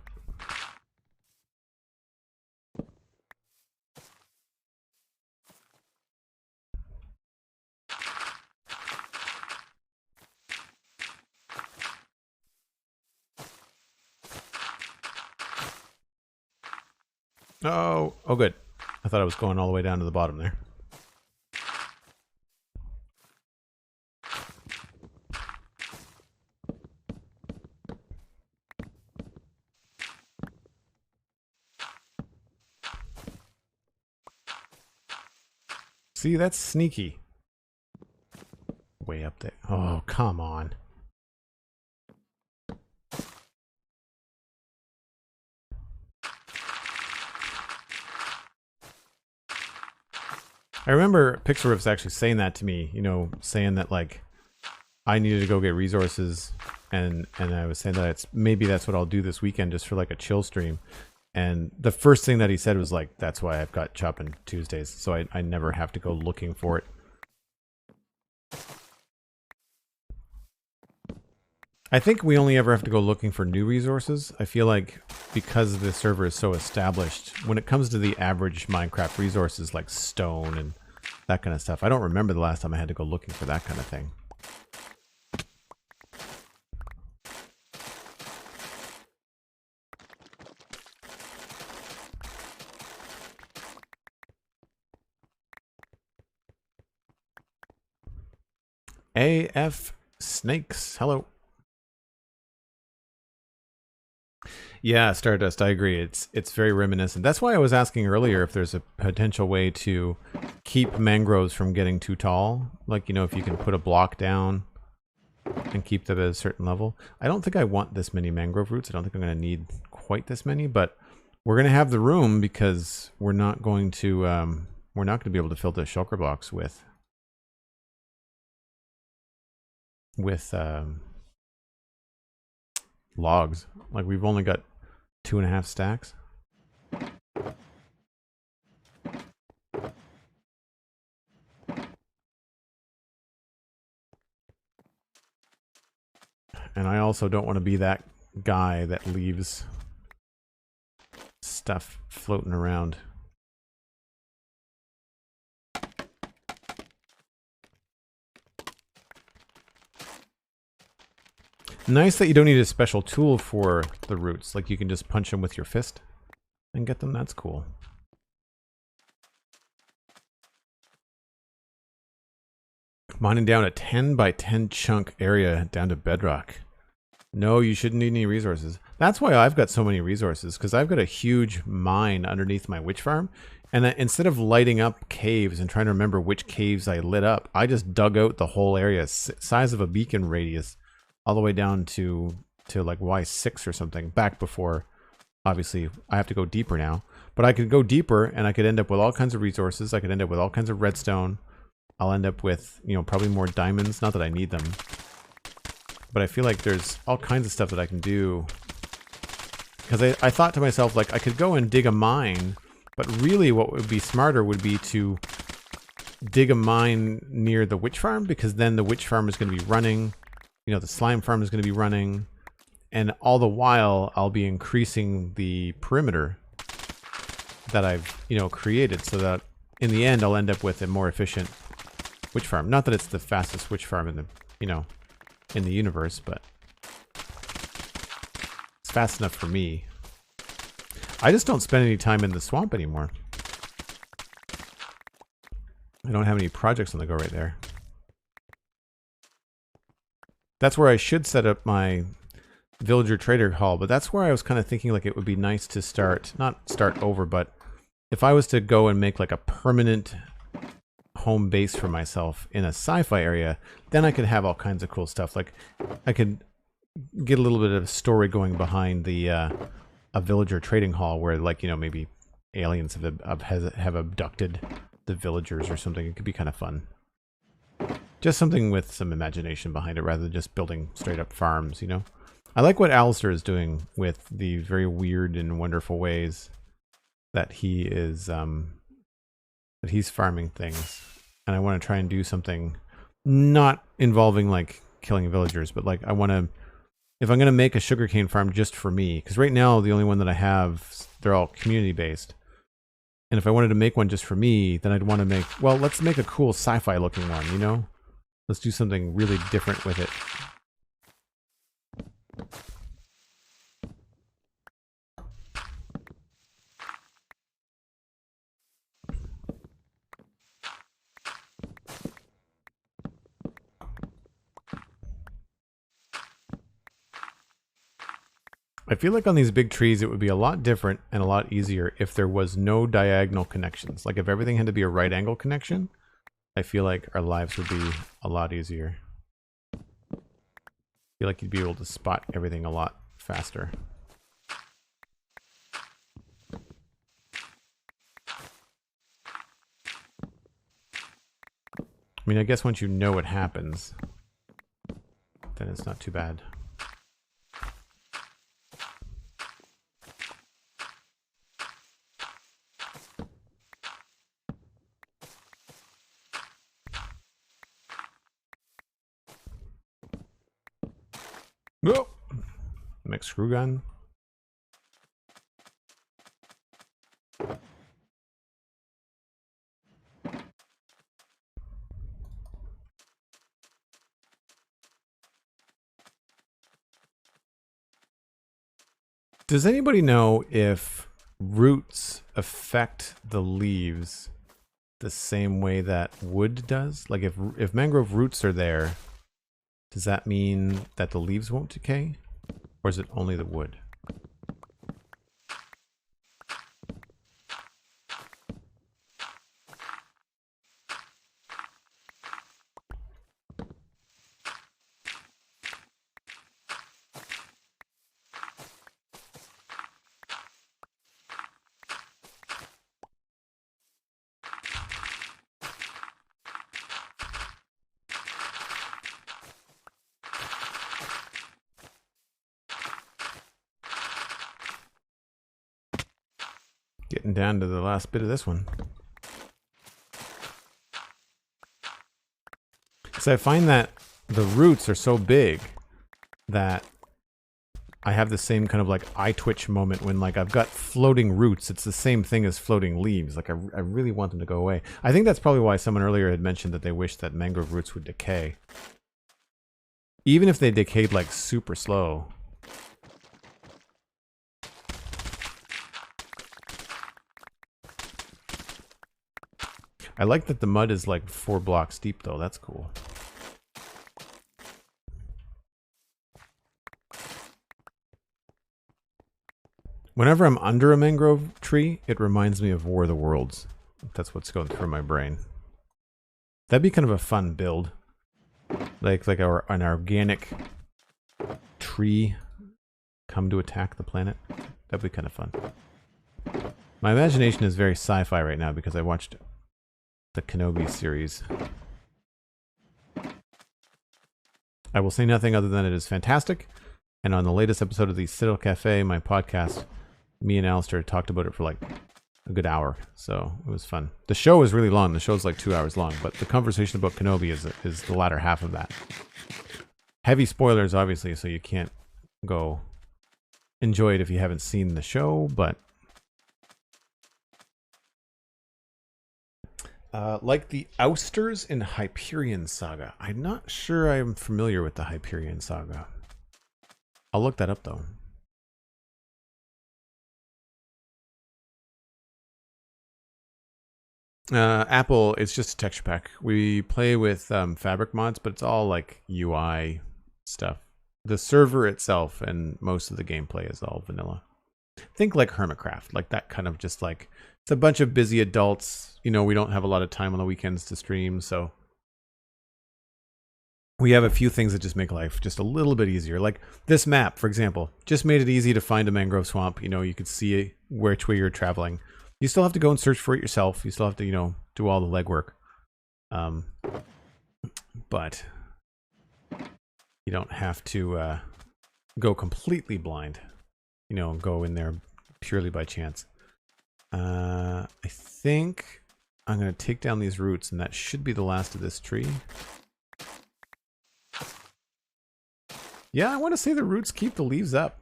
Oh, good. I thought I was going all the way down to the bottom there. See, that's sneaky. Way up there. Oh, come on. I remember Pixel Riffs actually saying that to me, you know, saying that like I needed to go get resources, and I was saying that maybe that's what I'll do this weekend just for like a chill stream. And the first thing that he said was like, that's why I've got chopping Tuesdays, so I never have to go looking for it. I think we only ever have to go looking for new resources. I feel like because the server is so established, when it comes to the average Minecraft resources like stone and that kind of stuff, I don't remember the last time I had to go looking for that kind of thing. AF Snakes, hello. Yeah, Stardust, I agree. It's very reminiscent. That's why I was asking earlier if there's a potential way to keep mangroves from getting too tall. Like, you know, if you can put a block down and keep them at a certain level. I don't think I want this many mangrove roots. I don't think I'm going to need quite this many, but we're going to have the room because we're not going to be able to fill the shulker blocks with logs. Like, we've only got 2.5 stacks. And I also don't want to be that guy that leaves stuff floating around. Nice that you don't need a special tool for the roots. Like, you can just punch them with your fist and get them. That's cool. Mining down a 10 by 10 chunk area down to bedrock. No, you shouldn't need any resources. That's why I've got so many resources, because I've got a huge mine underneath my witch farm. And instead of lighting up caves and trying to remember which caves I lit up, I just dug out the whole area, size of a beacon radius, all the way down to like Y6 or something, back before, obviously, I have to go deeper now. But I could go deeper, and I could end up with all kinds of resources. I could end up with all kinds of redstone. I'll end up with, you know, probably more diamonds. Not that I need them. But I feel like there's all kinds of stuff that I can do. Because I thought to myself, like, I could go and dig a mine, but really what would be smarter would be to dig a mine near the witch farm, because then the witch farm is going to be running, you know, the slime farm is going to be running, and all the while I'll be increasing the perimeter that I've, you know, created, so that in the end I'll end up with a more efficient witch farm. Not that it's the fastest witch farm in the, you know, in the universe, but it's fast enough for me. I just don't spend any time in the swamp anymore. I don't have any projects on the go right there. That's where I should set up my villager trader hall, but that's where I was kind of thinking like it would be nice to start, not start over, but if I was to go and make like a permanent home base for myself in a sci-fi area, then I could have all kinds of cool stuff. Like I could get a little bit of story going behind the a villager trading hall where, like, you know, maybe aliens have abducted the villagers or something. It could be kind of fun. Just something with some imagination behind it rather than just building straight up farms, you know? I like what Alistair is doing with the very weird and wonderful ways that he is that he's farming things. And I want to try and do something not involving like killing villagers, but like I want to, if I'm going to make a sugarcane farm just for me, because right now the only one that I have, they're all community based. And if I wanted to make one just for me, then I'd want to make, well, let's make a cool sci-fi looking one, you know? Let's do something really different with it. I feel like on these big trees it would be a lot different and a lot easier if there was no diagonal connections. Like if everything had to be a right angle connection, I feel like our lives would be a lot easier. I feel like you'd be able to spot everything a lot faster. I mean, I guess once you know what happens, then it's not too bad. Oh! Mixed screw gun. Does anybody know if roots affect the leaves the same way that wood does? Like if mangrove roots are there, does that mean that the leaves won't decay? Or is it only the wood? Getting down to the last bit of this one. So I find that the roots are so big that I have the same kind of like eye twitch moment when like I've got floating roots. It's the same thing as floating leaves. Like I really want them to go away. I think that's probably why someone earlier had mentioned that they wish that mangrove roots would decay. Even if they decayed like super slow. I like that the mud is like 4 blocks deep though. That's cool. Whenever I'm under a mangrove tree, it reminds me of War of the Worlds. That's what's going through my brain. That'd be kind of a fun build. Like an organic tree come to attack the planet. That'd be kind of fun. My imagination is very sci-fi right now because I watched the Kenobi series. I will say nothing other than it is fantastic. And on the latest episode of the Citadel Cafe, my podcast, me and Alistair talked about it for like a good hour. So it was fun. The show is really long. The show's like 2 hours long, but the conversation about Kenobi is the latter half of that. Heavy spoilers, obviously, so you can't go enjoy it if you haven't seen the show, but like the ousters in Hyperion Saga. I'm not sure I'm familiar with the Hyperion Saga. I'll look that up though. Apple, it's just a texture pack. We play with fabric mods, but it's all like UI stuff. The server itself and most of the gameplay is all vanilla. Think like Hermitcraft, like that kind of just like, it's a bunch of busy adults. You know, we don't have a lot of time on the weekends to stream, so we have a few things that just make life just a little bit easier. Like this map, for example, just made it easy to find a mangrove swamp. You know, you could see which way you're traveling. You still have to go and search for it yourself. You still have to, you know, do all the legwork. But you don't have to go completely blind. You know, go in there purely by chance. I think I'm going to take down these roots, and that should be the last of this tree. Yeah, I want to say the roots keep the leaves up.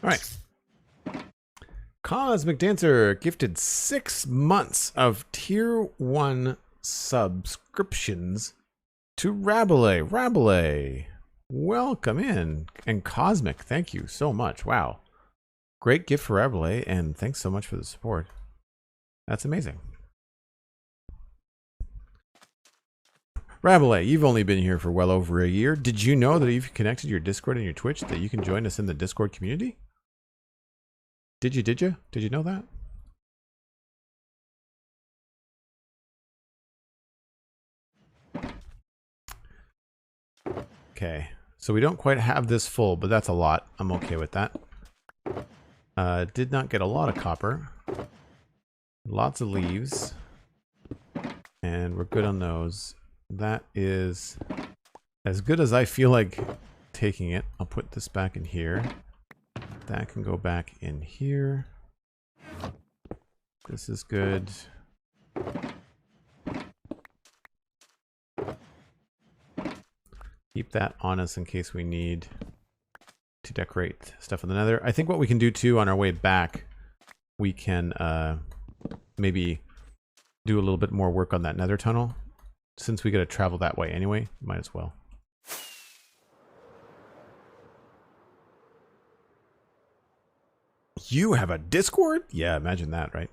All right. Cosmic Dancer gifted 6 months of tier 1 subscriptions to Rabelais. Rabelais, welcome in. And Cosmic, thank you so much. Wow. Great gift for Rabelais, and thanks so much for the support. That's amazing. Rabelais, you've only been here for well over a year. Did you know that if you connected your Discord and your Twitch that you can join us in the Discord community? Did you? Did you know that? Okay, so we don't quite have this full, but that's a lot. I'm okay with that. Did not get a lot of copper. Lots of leaves. And we're good on those. That is as good as I feel like taking it. I'll put this back in here. That can go back in here. This is good. Keep that on us in case we need to decorate stuff in the Nether. I think what we can do too on our way back, we can maybe do a little bit more work on that Nether tunnel. Since we got to travel that way anyway, might as well. You have a Discord? Yeah, imagine that, right?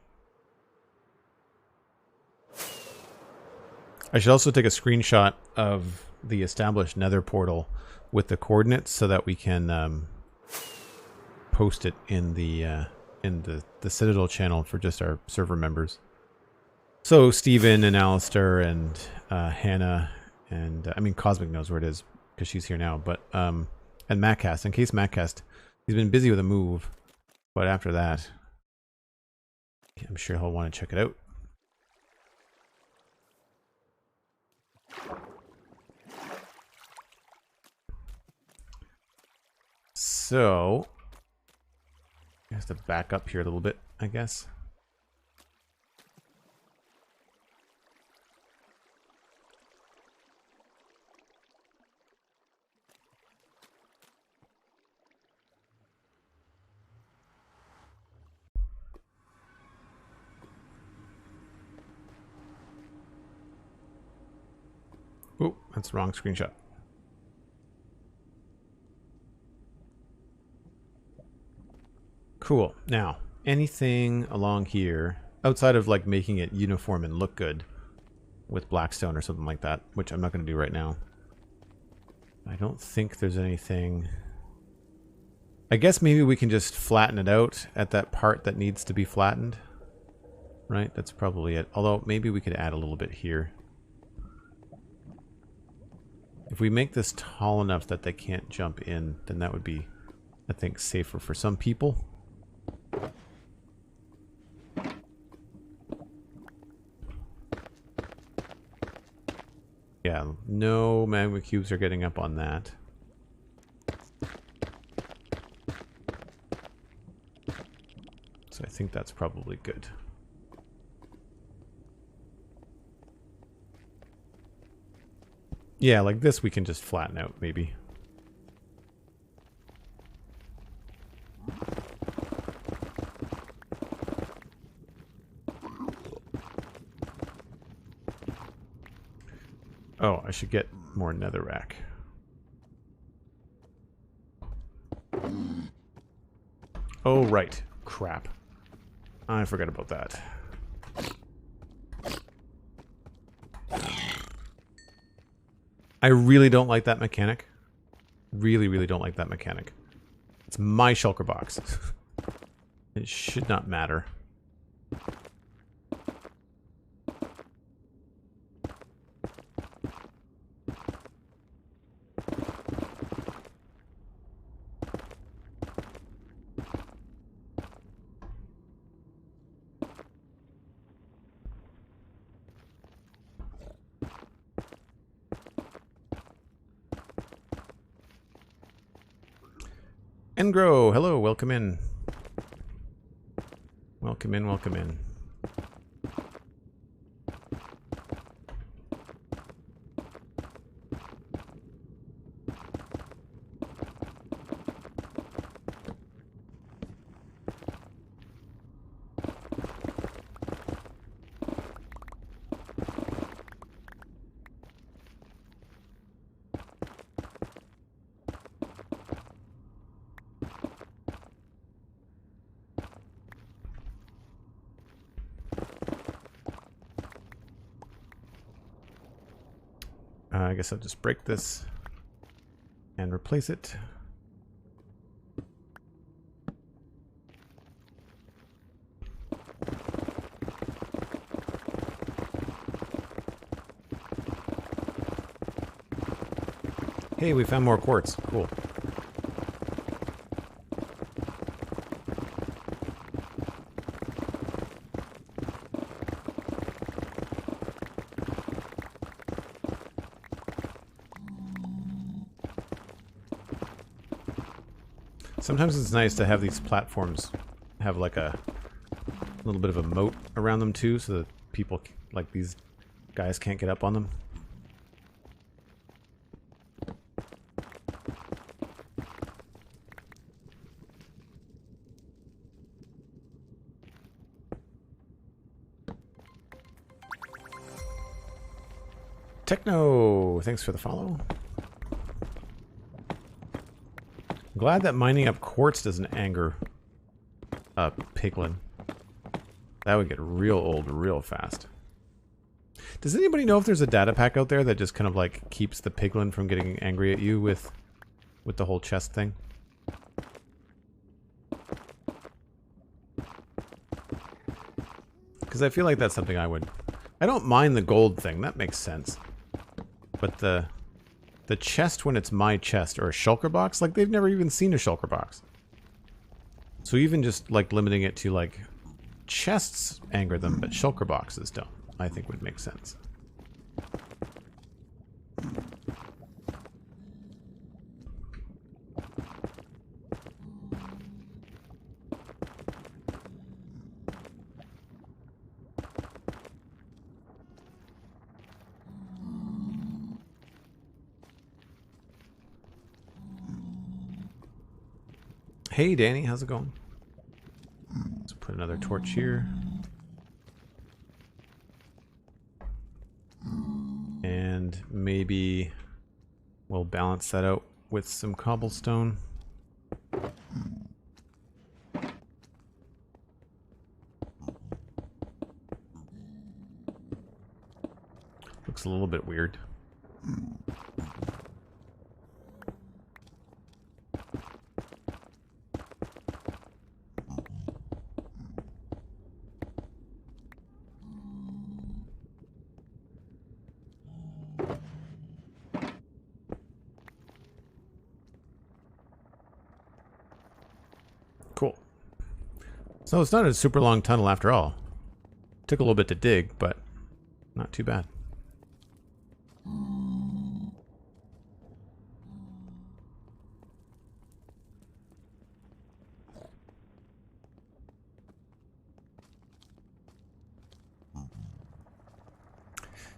I should also take a screenshot of the established Nether portal with the coordinates so that we can post it in the Citadel channel for just our server members. So Steven and Alistair and Hannah and I mean Cosmic knows where it is because she's here now, but and Mattcast, in case Mattcast, he's been busy with a move, but after that I'm sure he'll want to check it out. So I have to back up here a little bit, I guess. Oh, that's the wrong screenshot. Cool. Now, anything along here outside of like making it uniform and look good with blackstone or something like that, which I'm not going to do right now. I don't think there's anything. I guess maybe we can just flatten it out at that part that needs to be flattened. Right? That's probably it. Although maybe we could add a little bit here. If we make this tall enough that they can't jump in, then that would be, I think, safer for some people. Yeah, no magma cubes are getting up on that. So I think that's probably good. Yeah, like this we can just flatten out, maybe. Oh, I should get more netherrack. Oh, right. Crap. I forgot about that. I really don't like that mechanic. Really, really don't like that mechanic. It's my shulker box. It should not matter. Mangrove, hello, welcome in. Welcome in, welcome in. I guess I'll just break this and replace it. Hey, we found more quartz. Cool. Sometimes it's nice to have these platforms have like a little bit of a moat around them too, so that people like these guys can't get up on them. Techno, thanks for the follow. Glad that mining up quartz doesn't anger piglin. That would get real old real fast. Does anybody know if there's a data pack out there that just kind of like keeps the piglin from getting angry at you with the whole chest thing? Because I feel like that's something I would... I don't mind the gold thing, that makes sense. But the chest when it's my chest or a shulker box, like they've never even seen a shulker box. So even just like limiting it to like chests anger them, but shulker boxes don't, I think would make sense. Hey Danny, how's it going? Let's put another torch here. And maybe we'll balance that out with some cobblestone. Looks a little bit weird. Cool. So it's not a super long tunnel after all. Took a little bit to dig, but not too bad.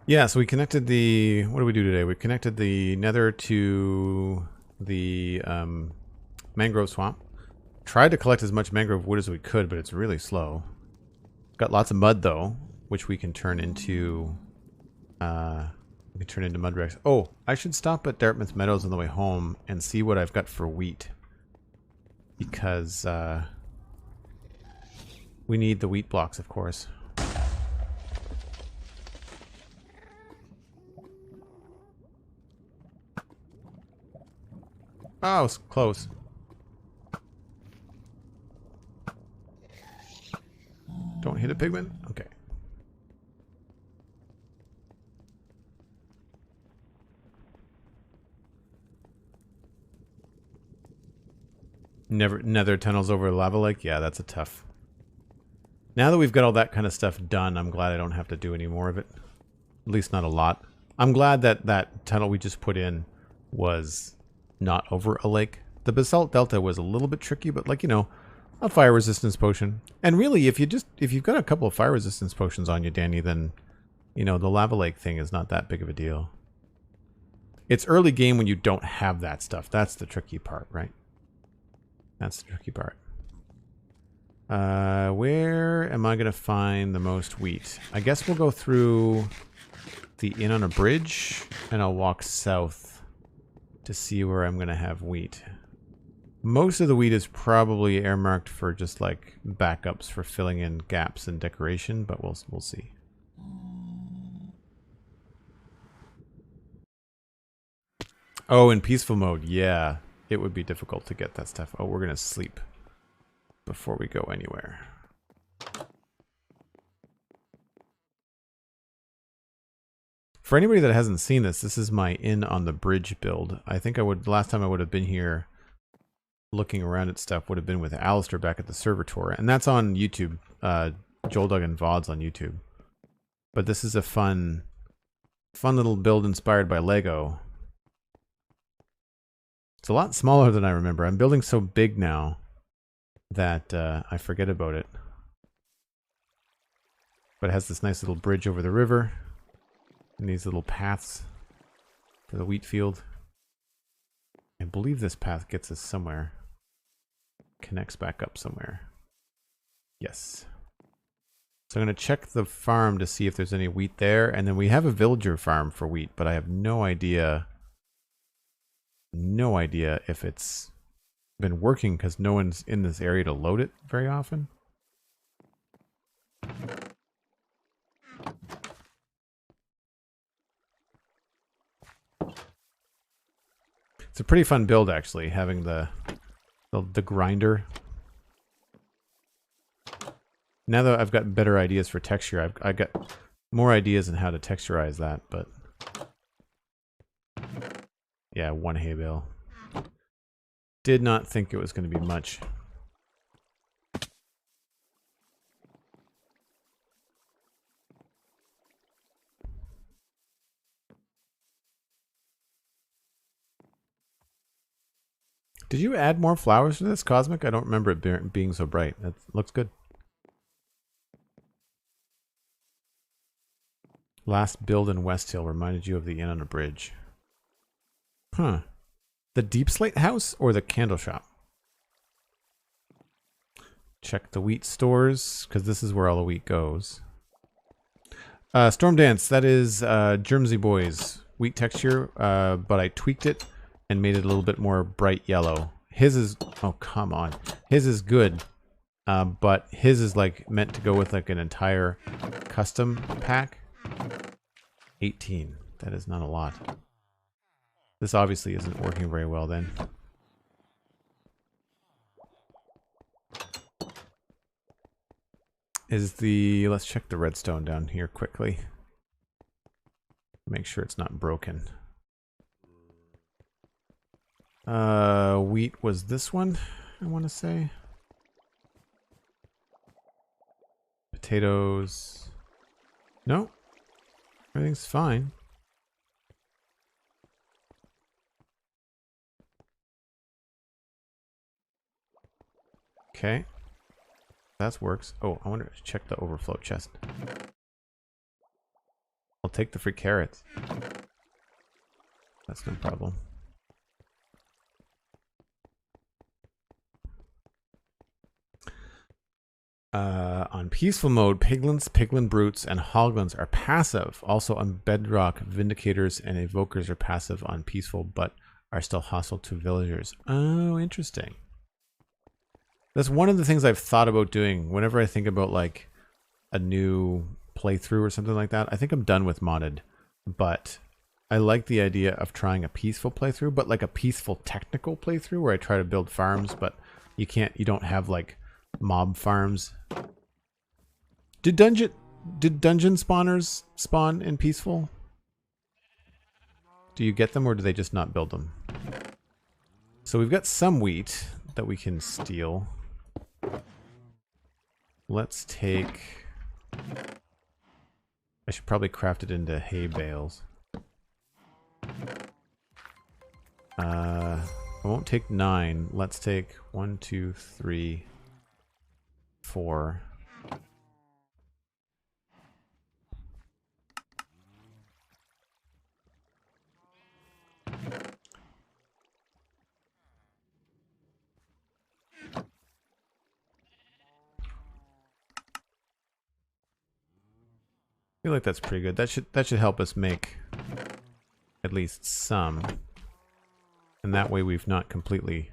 Yeah, so we connected the... What did we do today? We connected the Nether to the mangrove swamp. Tried to collect as much mangrove wood as we could, but it's really slow. Got lots of mud, though, which we can turn into... mud bricks. Oh, I should stop at Dartmouth Meadows on the way home and see what I've got for wheat. Because we need the wheat blocks, of course. Oh, it's close. Don't hit a pigman? Okay. Nether tunnels over a lava lake? Yeah, that's a tough. Now that we've got all that kind of stuff done, I'm glad I don't have to do any more of it. At least not a lot. I'm glad that that tunnel we just put in was not over a lake. The basalt delta was a little bit tricky, but like, you know, a fire resistance potion. And really, if you've got a couple of fire resistance potions on you, Danny, then, you know, the lava lake thing is not that big of a deal. It's early game when you don't have that stuff. That's the tricky part, right? That's the tricky part. Where am I going to find the most wheat? I guess we'll go through the inn on a bridge, and I'll walk south to see where I'm going to have wheat. Most of the wheat is probably earmarked for just like backups for filling in gaps in decoration, but we'll see. Oh, in peaceful mode, yeah. It would be difficult to get that stuff. Oh, we're going to sleep before we go anywhere. For anybody that hasn't seen this, this is my inn on the bridge build. I think last time I would have been here looking around at stuff would have been with Alistair back at the server tour. And that's on YouTube. Joel Duggan VODs on YouTube. But this is a fun little build inspired by Lego. It's a lot smaller than I remember. I'm building so big now that I forget about it. But it has this nice little bridge over the river. And these little paths for the wheat field. I believe this path gets us somewhere. Connects back up somewhere. Yes. So I'm going to check the farm to see if there's any wheat there. And then we have a villager farm for wheat, but I have no idea if it's been working because no one's in this area to load it very often. It's a pretty fun build, actually, having the grinder. Now that I've got better ideas for texture, I've got more ideas on how to texturize that, but yeah, one hay bale. Did not think it was going to be much. Did you add more flowers to this, Cosmic? I don't remember it being so bright. That looks good. Last build in West Hill reminded you of the inn on a bridge. Huh. The Deep Slate house or the candle shop? Check the wheat stores, because this is where all the wheat goes. Storm Dance, that is Germsy Boy's wheat texture, but I tweaked it and made it a little bit more bright yellow. His is, oh come on, his is good, but his is like meant to go with like an entire custom pack. 18, that is not a lot. This obviously isn't working very well then. Let's check the redstone down here quickly. Make sure it's not broken. Wheat was this one, I want to say. Potatoes. No, everything's fine. Okay. That works. Oh, I wonder, check the overflow chest. I'll take the free carrots. That's no problem. On peaceful mode, piglins, piglin brutes, and hoglins are passive. Also on bedrock, vindicators and evokers are passive on peaceful, but are still hostile to villagers. Oh, interesting. That's one of the things I've thought about doing whenever I think about like a new playthrough or something like that. I think I'm done with modded, but I like the idea of trying a peaceful playthrough, but like a peaceful technical playthrough where I try to build farms, but you don't have like mob farms. Did dungeon spawners spawn in peaceful? Do you get them or do they just not build them? So we've got some wheat that we can steal. Let's take... I should probably craft it into hay bales. I won't take 9. Let's take 1, 2, 3, 4. I feel like that's pretty good. That should help us make at least some. And that way we've not completely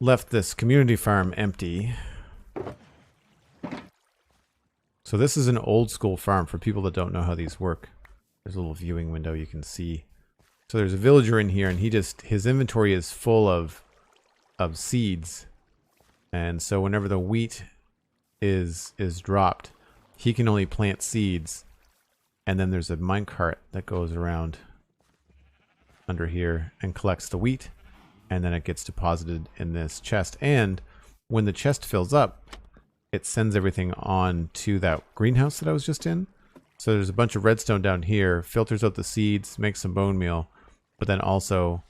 left this community farm empty. So this is an old school farm for people that don't know how these work. There's a little viewing window you can see. So there's a villager in here and his inventory is full of seeds. And so whenever the wheat is dropped, he can only plant seeds, and then there's a minecart that goes around under here and collects the wheat, and then it gets deposited in this chest. And when the chest fills up, it sends everything on to that greenhouse that I was just in. So there's a bunch of redstone down here, filters out the seeds, makes some bone meal, but then also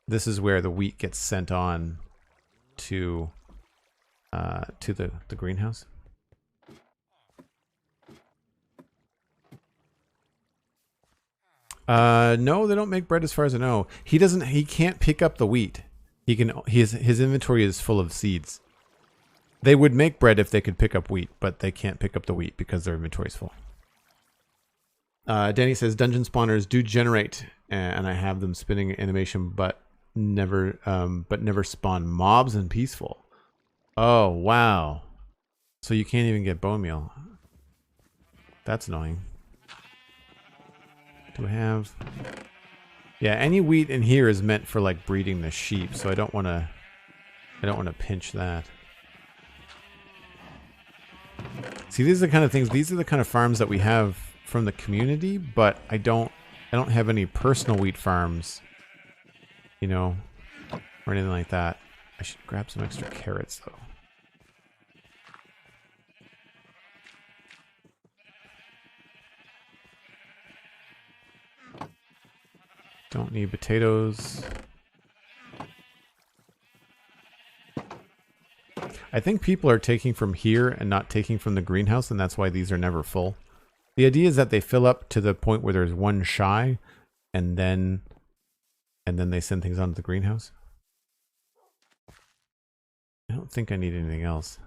this is where the wheat gets sent on to the greenhouse. No, they don't make bread as far as I know. He can't pick up the wheat. His inventory is full of seeds. They would make bread if they could pick up wheat, but they can't pick up the wheat because their inventory is full. Danny says dungeon spawners do generate, and I have them spinning animation, but never spawn mobs in peaceful. Oh wow! So you can't even get bone meal. That's annoying. Do we have... Yeah, any wheat in here is meant for like breeding the sheep, so I don't want to pinch that. See, these are the kind of things, these are the kind of farms that we have from the community, but I don't have any personal wheat farms, you know, or anything like that. I should grab some extra carrots though. Don't need potatoes. I think people are taking from here and not taking from the greenhouse, and that's why these are never full. The idea is that they fill up to the point where there's one shy, and then they send things onto the greenhouse. I don't think I need anything else.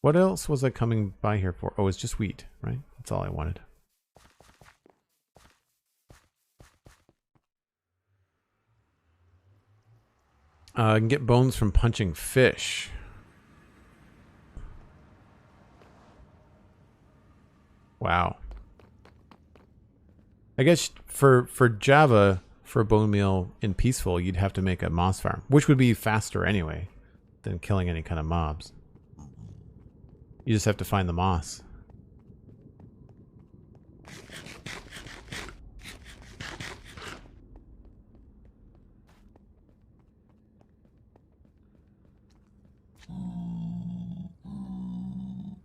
What else was I coming by here for? Oh, it's just wheat, right? That's all I wanted. I can get bones from punching fish. Wow. I guess for Java, for a bone meal in Peaceful, you'd have to make a moss farm, which would be faster anyway than killing any kind of mobs. You just have to find the moss.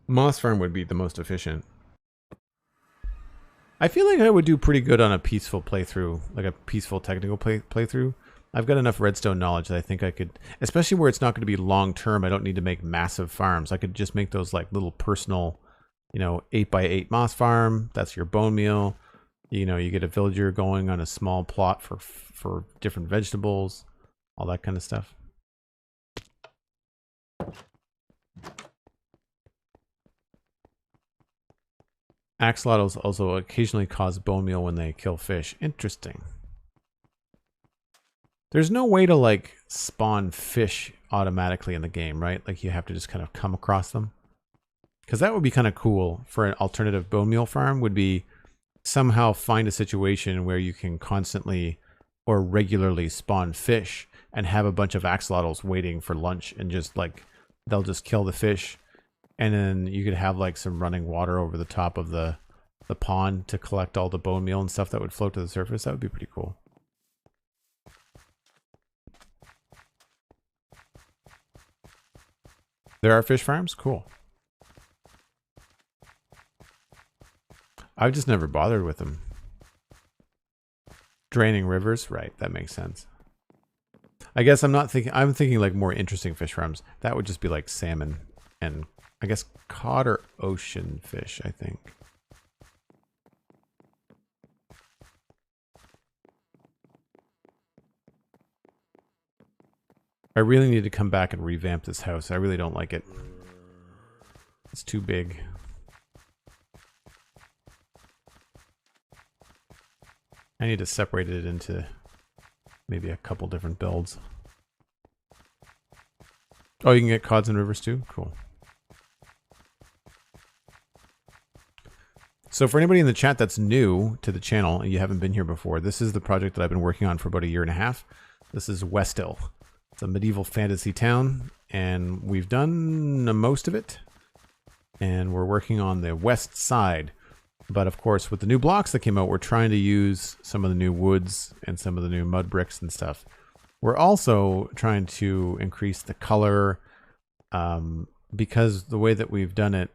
Moss farm would be the most efficient. I feel like I would do pretty good on a peaceful playthrough, like a peaceful technical playthrough. I've got enough redstone knowledge that I think I could, especially where it's not going to be long term. I don't need to make massive farms. I could just make those like little personal, 8x8 moss farm. That's your bone meal. You get a villager going on a small plot for different vegetables, all that kind of stuff. Axolotls also occasionally cause bone meal when they kill fish. Interesting. There's no way to like spawn fish automatically in the game, right? Like you have to just kind of come across them. Because that would be kind of cool for an alternative bone meal farm, would be somehow find a situation where you can constantly or regularly spawn fish and have a bunch of axolotls waiting for lunch, and just like they'll just kill the fish. And then you could have like some running water over the top of the pond to collect all the bone meal and stuff that would float to the surface. That would be pretty cool. There are fish farms? Cool. I've just never bothered with them. Draining rivers? Right, that makes sense. I guess I'm thinking like more interesting fish farms. That would just be like salmon and I guess cod or ocean fish, I think. I really need to come back and revamp this house. I really don't like it. It's too big. I need to separate it into maybe a couple different builds. Oh, you can get cods and rivers too? Cool. So for anybody in the chat that's new to the channel and you haven't been here before, this is the project that I've been working on for about 1.5 years. This is Westill. It's a medieval fantasy town, and we've done most of it. And we're working on the west side. But of course, with the new blocks that came out, we're trying to use some of the new woods and some of the new mud bricks and stuff. We're also trying to increase the color, because the way that we've done it,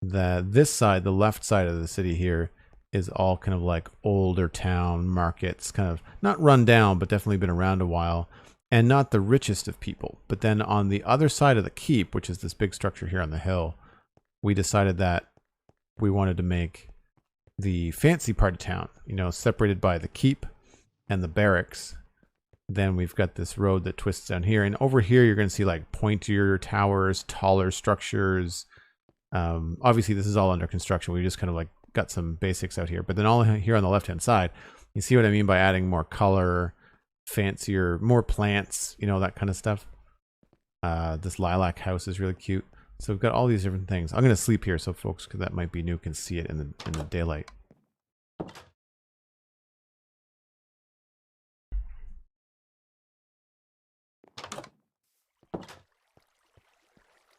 this side, the left side of the city here, is all kind of like older town markets, kind of not run down, but definitely been around a while, and not the richest of people. But then on the other side of the keep, which is this big structure here on the hill, we decided that we wanted to make the fancy part of town, separated by the keep and the barracks. Then we've got this road that twists down here, and over here you're going to see like pointier towers, taller structures. Obviously this is all under construction. We just kind of like got some basics out here, but then all here on the left hand side, you see what I mean by adding more color, fancier, more plants, that kind of stuff. This lilac house is really cute. So we've got all these different things. I'm going to sleep here so folks that might be new can see it in the daylight.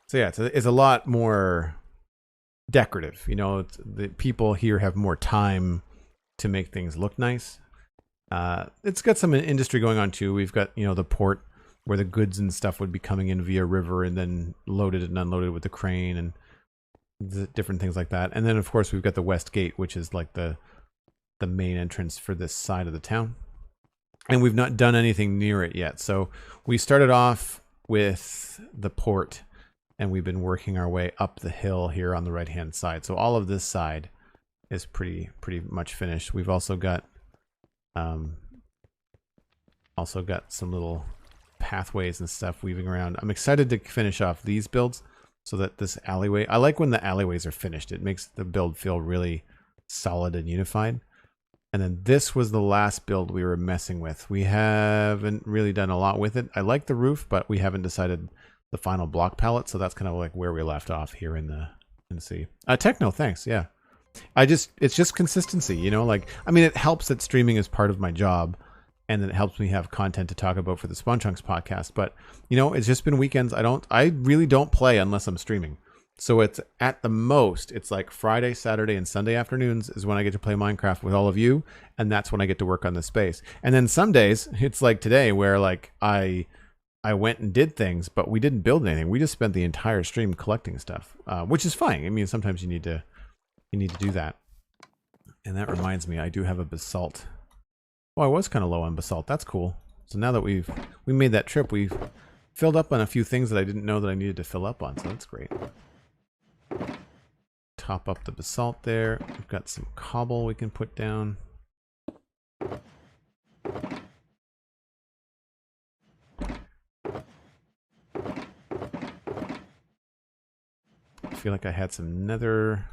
So yeah, it's a lot more decorative. The people here have more time to make things look nice. It's got some industry going on too. We've got, the port where the goods and stuff would be coming in via river and then loaded and unloaded with the crane and the different things like that. And then of course we've got the west gate, which is like the main entrance for this side of the town. And we've not done anything near it yet. So we started off with the port and we've been working our way up the hill here on the right hand side. So all of this side is pretty much finished. We've also got some little pathways and stuff weaving around. I'm excited to finish off these builds so that this alleyway, I like when the alleyways are finished. It makes the build feel really solid and unified. And then this was the last build we were messing with. We haven't really done a lot with it. I like the roof, but we haven't decided the final block palette. So that's kind of like where we left off here in the sea. Techno, thanks. Yeah. It's just consistency, you know, like, I mean, it helps that streaming is part of my job and then it helps me have content to talk about for the Spawn Chunks podcast. But, you know, it's just been weekends. I really don't play unless I'm streaming. So it's at the most, it's like Friday, Saturday, and Sunday afternoons is when I get to play Minecraft with all of you. And that's when I get to work on this space. And then some days it's like today where like I went and did things, but we didn't build anything. We just spent the entire stream collecting stuff, which is fine. I mean, sometimes you need to do that. And that reminds me, I do have a basalt. Oh, I was kind of low on basalt. That's cool. So now that we made that trip, we've filled up on a few things that I didn't know that I needed to fill up on. So that's great. Top up the basalt there. We've got some cobble we can put down. I feel like I had some nether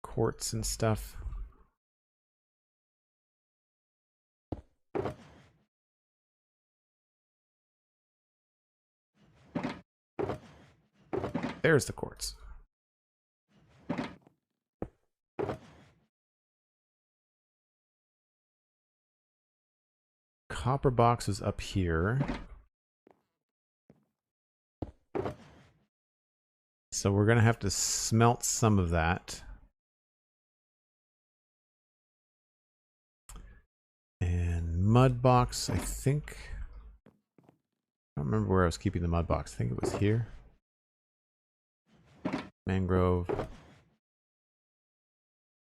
quartz and stuff. There's the quartz. Copper box is up here. So we're going to have to smelt some of that. And mud box, I think. I don't remember where I was keeping the mud box. I think it was here. Mangrove.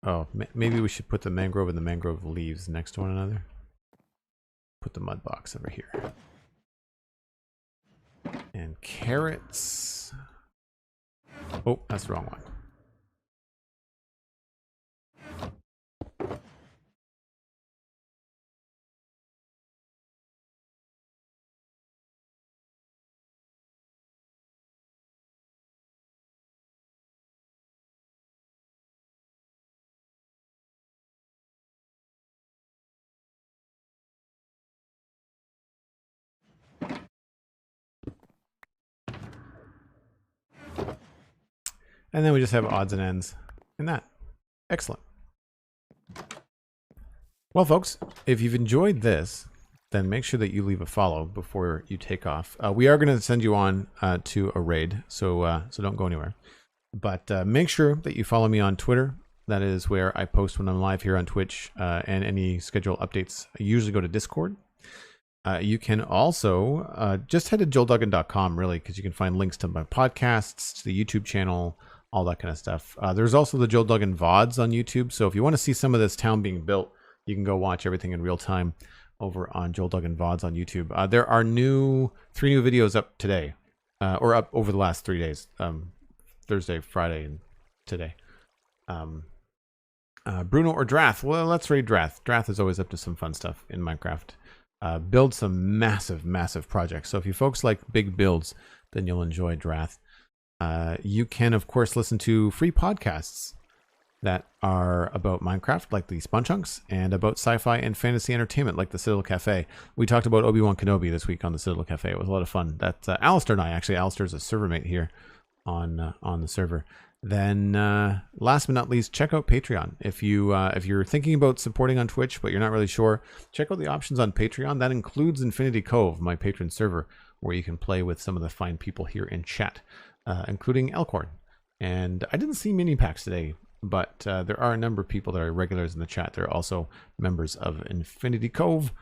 Oh, maybe we should put the mangrove and the mangrove leaves next to one another. Put the mud box over here. And carrots. Oh, that's the wrong one. And then we just have odds and ends in that. Excellent. Well, folks, if you've enjoyed this, then make sure that you leave a follow before you take off. We are going to send you on to a raid, so don't go anywhere. But make sure that you follow me on Twitter. That is where I post when I'm live here on Twitch, and any schedule updates. I usually go to Discord. You can also just head to joelduggan.com, really, because you can find links to my podcasts, to the YouTube channel, all that kind of stuff. There's also the Joel Duggan VODs on YouTube. So if you want to see some of this town being built, you can go watch everything in real time over on Joel Duggan VODs on YouTube. There are 3 new videos up today, or up over the last 3 days, Thursday, Friday, and today. Bruno or Drath? Well, let's raid Drath. Drath is always up to some fun stuff in Minecraft. Build some massive projects. So if you folks like big builds, then you'll enjoy Drath. You can, of course, listen to free podcasts that are about Minecraft, like the Spawn Chunks, and about sci-fi and fantasy entertainment, like the Citadel Cafe. We talked about Obi-Wan Kenobi this week on the Citadel Cafe. It was a lot of fun. That's Alistair and I. Actually, Alistair's a server mate here on the server. Then, last but not least, check out Patreon. If you're thinking about supporting on Twitch but you're not really sure, check out the options on Patreon. That includes Infinity Cove, my patron server, where you can play with some of the fine people here in chat, including Elkhorn. And I didn't see mini packs today, but there are a number of people that are regulars in the chat. They're also members of Infinity Cove.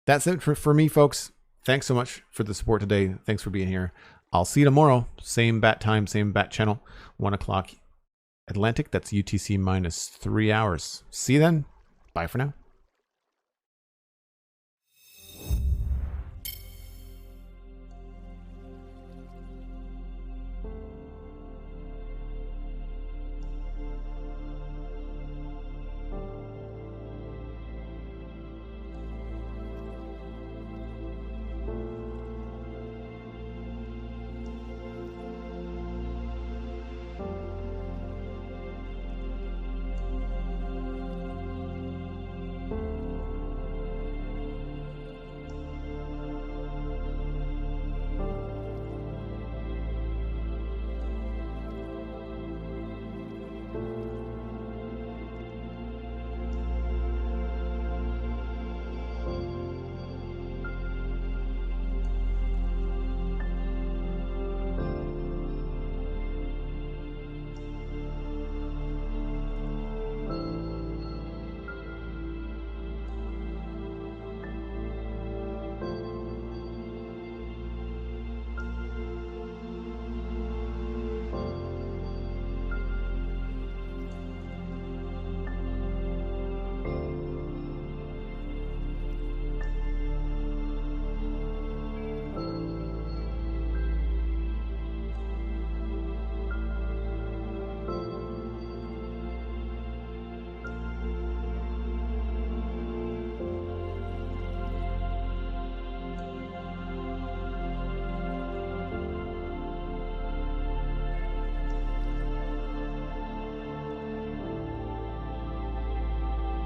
That's it for me, folks. Thanks so much for the support today. Thanks for being here. I'll see you tomorrow. Same bat time, same bat channel. 1 o'clock Atlantic. That's UTC minus 3 hours. See you then. Bye for now.